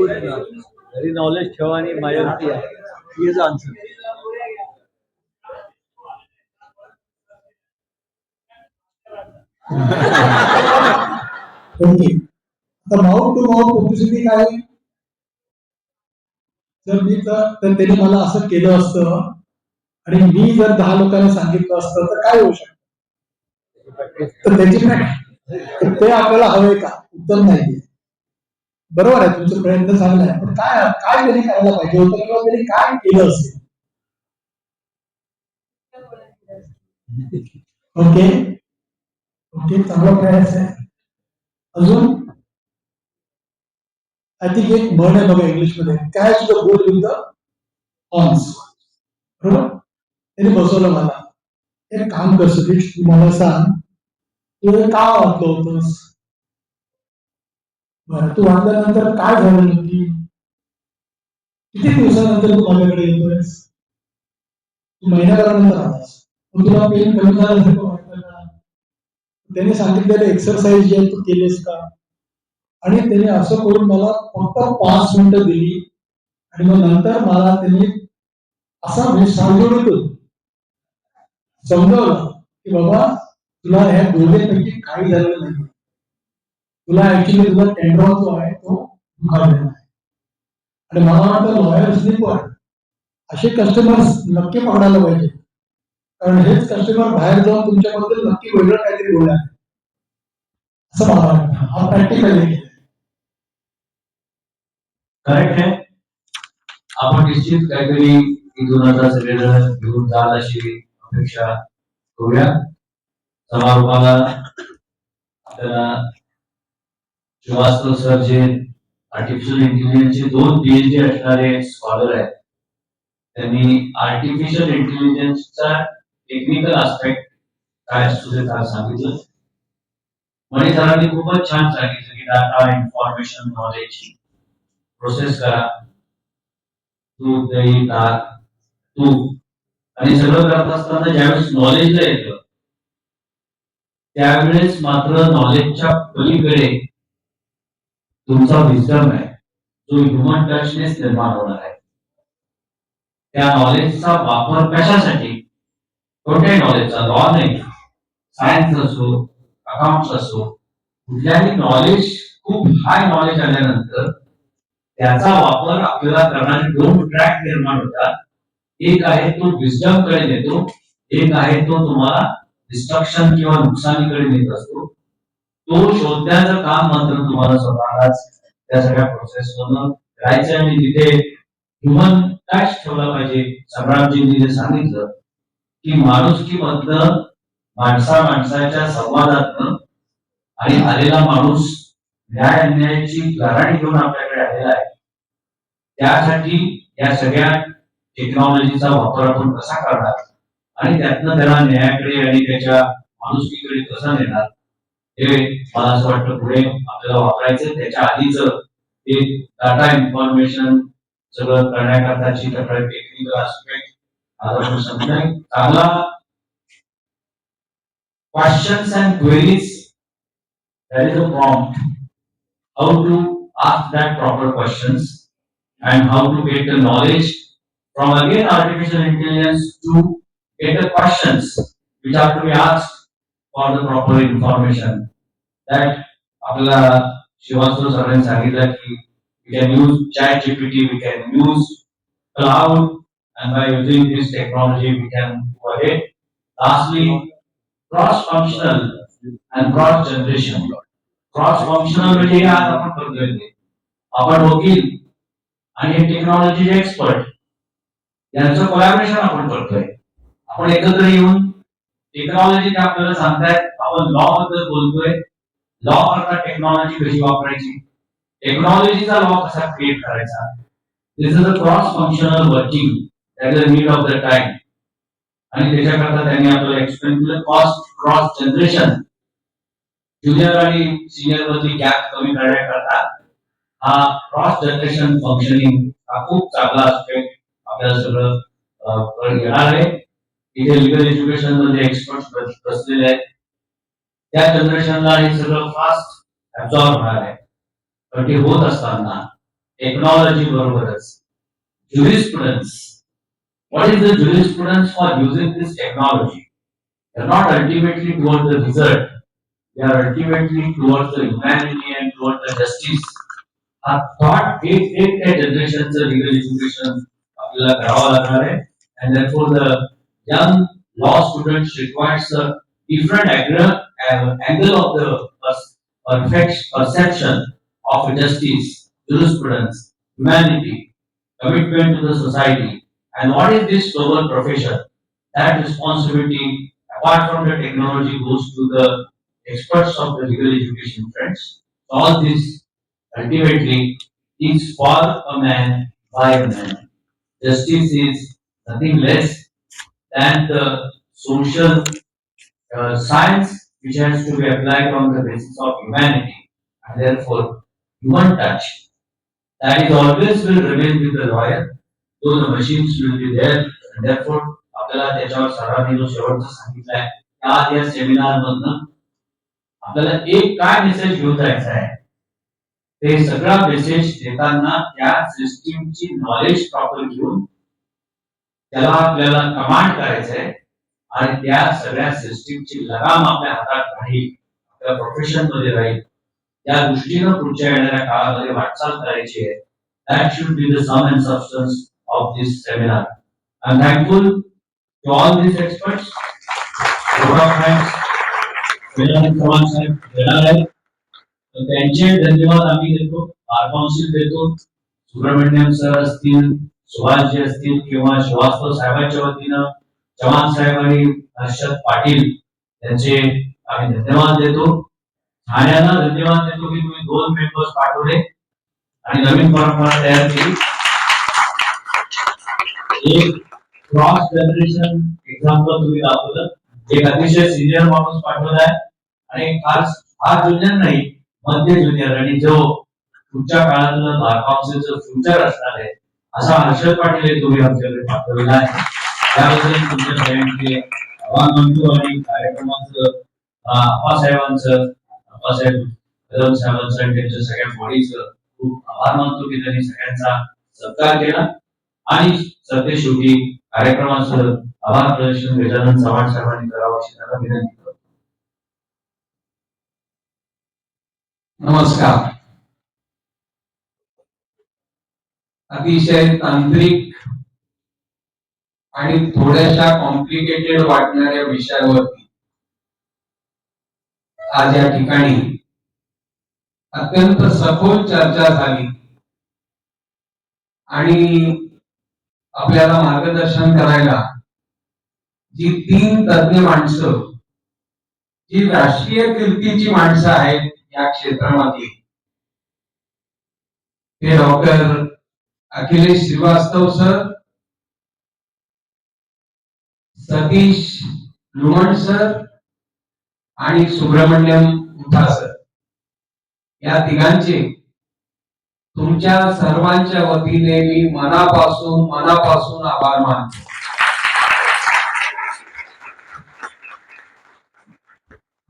घरी नॉलेज ठेवा आणि माझ्यावरती आहे. He is answer. ओके, आता माउथ टू माउथ पब्लिसिटी काय? जर मी तर त्यांनी मला असं केलं असतं आणि मी जर 10 लोकांना सांगितलं असतं तर काय होऊ शकतं? तर त्याची ते आपल्याला हवंय का? उत्तर नाही. बरोबर आहे, तुमचा प्रयत्न चांगला आहे, पण काय काय त्यांनी करायला पाहिजे होतं किंवा त्यांनी काय केलं असेल? ओके ओके, चांगला प्रयास आहे. अजून आय थिंक एक म्हण आहे बघा इंग्लिशमध्ये, catch the bull with the horns. बरोबर, त्यांनी बसवलं मला, एक काम कर सतीश, तू मला सांग तू हे का वाचलं होतंस? बरं, तू वाचल्यानंतर काय झालं नक्की? किती दिवसानंतर तू माझ्याकडे येतोयस? तू महिन्याभरानंतर आलास, पण तुला पेन कमी झाल्यासारखं वाटतं का? त्याने सांगितलेलं एक्सरसाइज जे तू केलीस का? आणि त्याने असं करून मला फक्त 5 मिनिटं दिली आणि मग नंतर मला त्यांनी असा समजवलं की बाबा तुला ह्या दोघांपैकी काही झालेलं नाही, तुला ऍक्च्युली तुझा टेंड्रॉन जो आहे तो दुखावलेला आहे. आणि मला वाटतं लॉयर्सनी पण असे कस्टमर्स नक्की पकडायला पाहिजे, कारण हेच कस्टमर बाहेर जाऊन तुमच्याबद्दल नक्की वेगळं काहीतरी बोलणार असं मला वाटतं. हा प्रॅक्टिकल आहे. करेक्ट आहे. आपण निश्चित काहीतरी इथून आता सगळेजण घेऊन जाल अशी अपेक्षा करूया. समारोपाला आपल्याला श्रीवास्तव सर जे आर्टिफिशियल इंटेलिजन्सचे 2 PhD असणारे स्कॉलर आहेत, त्यांनी आर्टिफिशियल इंटेलिजन्सचा टेक्निकल आस्पेक्ट काय असतो ते काय सांगितलं. मणी सरांनी खूपच छान सांगितलं की डाटा, इन्फॉर्मेशन, नॉलेज प्रोसेस करा, दूध, दही, ताक, तूप आणि सगळं करत असताना ज्यावेळेस नॉलेजला येतं त्यावेळेस मात्र नॉलेजच्या पलीकडे तुमचा विजडम आहे, जो ह्युमन टचनेस निर्माण होणार आहे. त्या नॉलेजचा वापर कशासाठी कोणत्याही नॉलेजचा, लॉ नाही, सायन्स असो, अकाउंट्स असो, कुठल्याही नॉलेज, खूप हाय नॉलेज आल्यानंतर त्याचा वापर आपल्याला करणारे दोन ट्रॅक निर्माण होतात. एक आहे तो विजडम कडे नेतो, एक आहे तो तुम्हाला डिस्ट्रक्शन किंवा नुकसानीकडे नेत असतो. तो शोधण्याचं काम मात्र तुम्हाला स्वतःलाच त्या सगळ्या प्रोसेस मधून करायचं आणि तिथे ह्युमन टच ठेवला पाहिजे. सम्राटजींनी जे सांगितलं की माणुसकीमधनं, माणसाच्या संवादातनं आणि आलेला माणूस न्याय अन्यायाची गराणी घेऊन आपल्याकडे आलेला आहे. त्यासाठी या सगळ्या टेक्नॉलॉजीचा वापर आपण कसा करणार आणि त्यातनं त्याला न्यायाकडे आणि त्याच्या माणुसकीकडे कसं नेणार, हे मला असं वाटतं पुढे आपल्याला वापरायचं. त्याच्या आधीच एक डाटा इन्फॉर्मेशन सगळं करण्याकरताची टेक्निकल आस्पेक्ट आज आपण समजाय चांगला questions and queries, that is a prompt, how to ask that proper questions and how to get the knowledge from again artificial intelligence to get the questions which have to be asked for the proper information. That आपल्याला श्रीवास्तव सरांनी सांगितलं की we can use chat GPT, we can use cloud, and by using this technology we can go ahead. Lastly, cross functional and cross generation. Cross functional म्हणजे आज आपण करतोय ते. आपण वकील आणि टेक्नॉलॉजी एक्सपर्ट यांचं कोलॅबोरेशन आपण करतोय. आपण एकत्र येऊन टेक्नॉलॉजी आपल्याला सांगतायत, आपण लॉ बद्दल बोलतोय, लॉ करता टेक्नॉलॉजी कशी वापरायची, टेक्नॉलॉजीचा लॉ कसा क्रिएट करायचा. This is a cross functional working that is need of the time. आणि त्याच्याकरता त्यांनी आपल्याला एक्सप्लेन केलं क्रॉस जनरेशन, ज्युनियर आणि सिनियर मधली गॅप कमी करण्याकरता हा क्रॉस जनरेशन फंक्शनिंग हा खूप चांगला आस्पेक्ट आपल्याला सगळं घेणार आहे. इथे लिगल एज्युकेशन मध्ये एक्सपर्ट बसलेले आहेत. त्या जनरेशनला हे सगळं फास्ट ऍब्झॉर्ब होणार आहे. पण ते होत असताना टेक्नॉलॉजी बरोबरच ज्युरिस्प्रुडन्स, what is the jurisprudence for using this technology? They are not ultimately towards the result. They are ultimately towards the humanity and towards the justice. A thought एक त्या जनरेशनचं legal education आपल्याला करावं लागणार आहे. And therefore the young law students requires a different angle of the perception of justice, jurisprudence, humanity, commitment to the society. And what is this global profession? That responsibility, apart from the technology, goes to the experts of the legal education friends. All this ultimately is for a man by a man. Justice is nothing less than the social science which has to be applied on the basis of humanity, and therefore human touch. That is always will remain with the lawyer, though the machines will be there. And therefore आपल्याला त्याच्यावर सरांनी जो शेवटचा सांगितलाय आज या seminar मधनं आपल्याला एक काय मेसेज घेऊन जायचा आहे, ते सगळा मेसेज देताना त्या सिस्टीमची नॉलेज प्रॉपर घेऊन त्याला आपल्याला कमांड करायचं आहे आणि त्या सगळ्या सिस्टीमची लगाम आपल्या हातात राहील, आपल्या प्रोफेशन मध्ये राहील. त्या दृष्टीनं पुढच्या येणाऱ्या काळामध्ये वाटचाल करायची आहे. That should be the sum and substance of this seminar. I'm thankful to all these experts. त्यांचे धन्यवाद आम्ही देतो, बार काउन्सिल देतो, सुब्रमण्यम सर असतील, सुभाषजी असतील किंवा श्रीवास्तव साहेबांच्या वतीनं चव्हाण साहेब आणि हर्षद पाटील यांचे आम्ही धन्यवाद देतो. ठाण्याला धन्यवाद देतो की तुम्ही 2 मेंबर्स पाठवले आणि नवीन परंपरा तयार केली. एक क्रॉस जनरेशन एक्झाम्पल तुम्ही दाखवलं, एक अतिशय सिनियर माणूस पाठवलाय आणि फार ज्युनियर नाही, मध्य ज्युनियर, आणि जो पुढच्या काळातलं बार काउन्सिलचं फ्युचर असणार आहे असा हर्षद पाटील तुम्ही आमच्याकडे पाठवलेला आहे. त्याबद्दल तुमच्या सगळ्यांचे आभार मानतो आणि कार्यक्रमाचं आप्पासाहेबांचं, आप्पासाहेब कदम साहेबांचं आणि त्यांच्या सगळ्या बॉडीचं खूप आभार मानतो की त्यांनी सगळ्यांचा सत्कार केला आणि सध्या शेवटी कार्यक्रमाचं आभार प्रदर्शन गजानन चव्हाण साहेबांनी करावं अशी त्यांना विनंती करतो. नमस्कार. अतिशय तांत्रिक आणि थोड्याशा कॉम्प्लिकेटेड वाटणाऱ्या विषयावरती आज या ठिकाणी अत्यंत सखोल चर्चा झाली आणि आपल्याला मार्गदर्शन करायला जी 3 तज्ञ माणसं, जी राष्ट्रीय कीर्तीची माणसं आहेत या क्षेत्रामधली, ते doctor Akhilesh Srivastava sir, Satish Luman sir आणि सुब्रमण्यम उठा सर, या तिघांचे तुमच्या सर्वांच्या वतीने मी मनापासून आभार मानतो.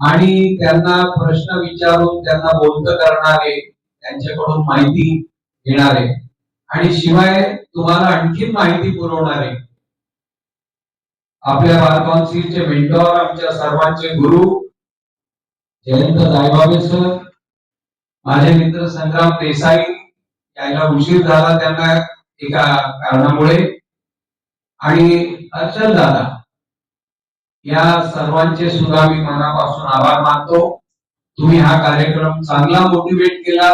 आणि त्यांना प्रश्न विचारून त्यांना बोलतं करणारे, त्यांच्याकडून माहिती घेणारे आणि शिवाय तुम्हाला आणखी माहिती पुरवणारे आपल्या बार काउन्सिलचे मेंटॉर, आमच्या सर्वांचे गुरु जयंत जायभावे सर, माझे मित्र संग्राम देसाई, यायला उशीर झाला त्यांना एका कारणामुळे, आणि अर्चल दादा, या सर्वांचे सुद्धा मी मनापासून आभार मानतो. तुम्ही हा कार्यक्रम चांगला मोटिवेट केला,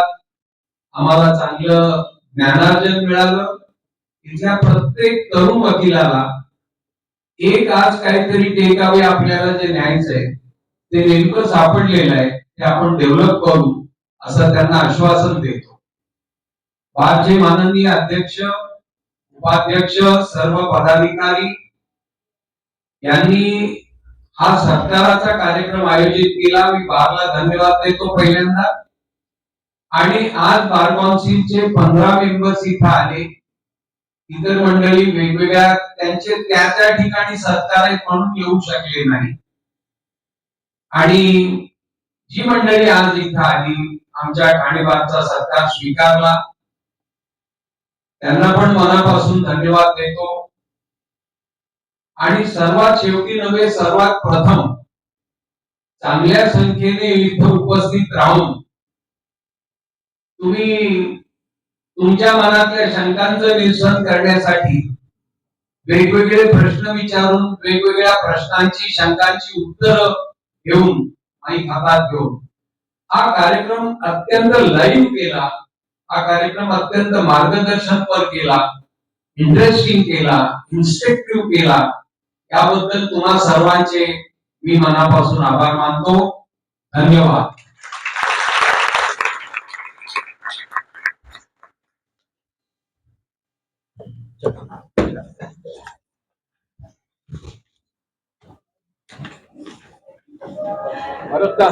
आम्हाला चांगलं ज्ञानार्जन मिळालं. इथल्या प्रत्येक तरुण वकिलाला एक आज काहीतरी टेक अवे आपल्याला जे न्यायचंय ते नेमकं सापडलेलं आहे, ते आपण डेव्हलप करू असं त्यांना आश्वासन देतो. बारचे माननीय अध्यक्ष, उपाध्यक्ष, सर्व पदाधिकारी यांनी हा सत्काराचा कार्यक्रम आयोजित केला. मी बारला धन्यवाद देतो पहिल्यांदा. आणि आज बार काउन्सिलचे 15 मेंबर्स इथं आले, इतर मंडळी वेगवेगळ्या त्यांचे त्या त्या ठिकाणी सत्कार आहेत म्हणून येऊ शकले नाही. आणि जी मंडळी आज इथं आली, आमच्या ठाणे बारचा सत्कार स्वीकारला, त्यांना पण मनापासून धन्यवाद देतो. आणि सर्वात शेवटी नव्हे, सर्वात प्रथम चांगल्या संख्येने इथं उपस्थित राहून तुम्ही तुमच्या मनातल्या शंकांचं निरसन करण्यासाठी वेगवेगळे प्रश्न विचारून, वेगवेगळ्या प्रश्नांची, शंकांची उत्तरं घेऊन, माईक हातात घेऊन हा कार्यक्रम अत्यंत लाईव्ह केला. हा कार्यक्रम अत्यंत मार्गदर्शनपर केला, इंटरेस्टिंग केला, इन्स्ट्रक्टिव्ह केला. याबद्दल तुम्हा सर्वांचे मी मनापासून आभार मानतो. धन्यवाद. भारत का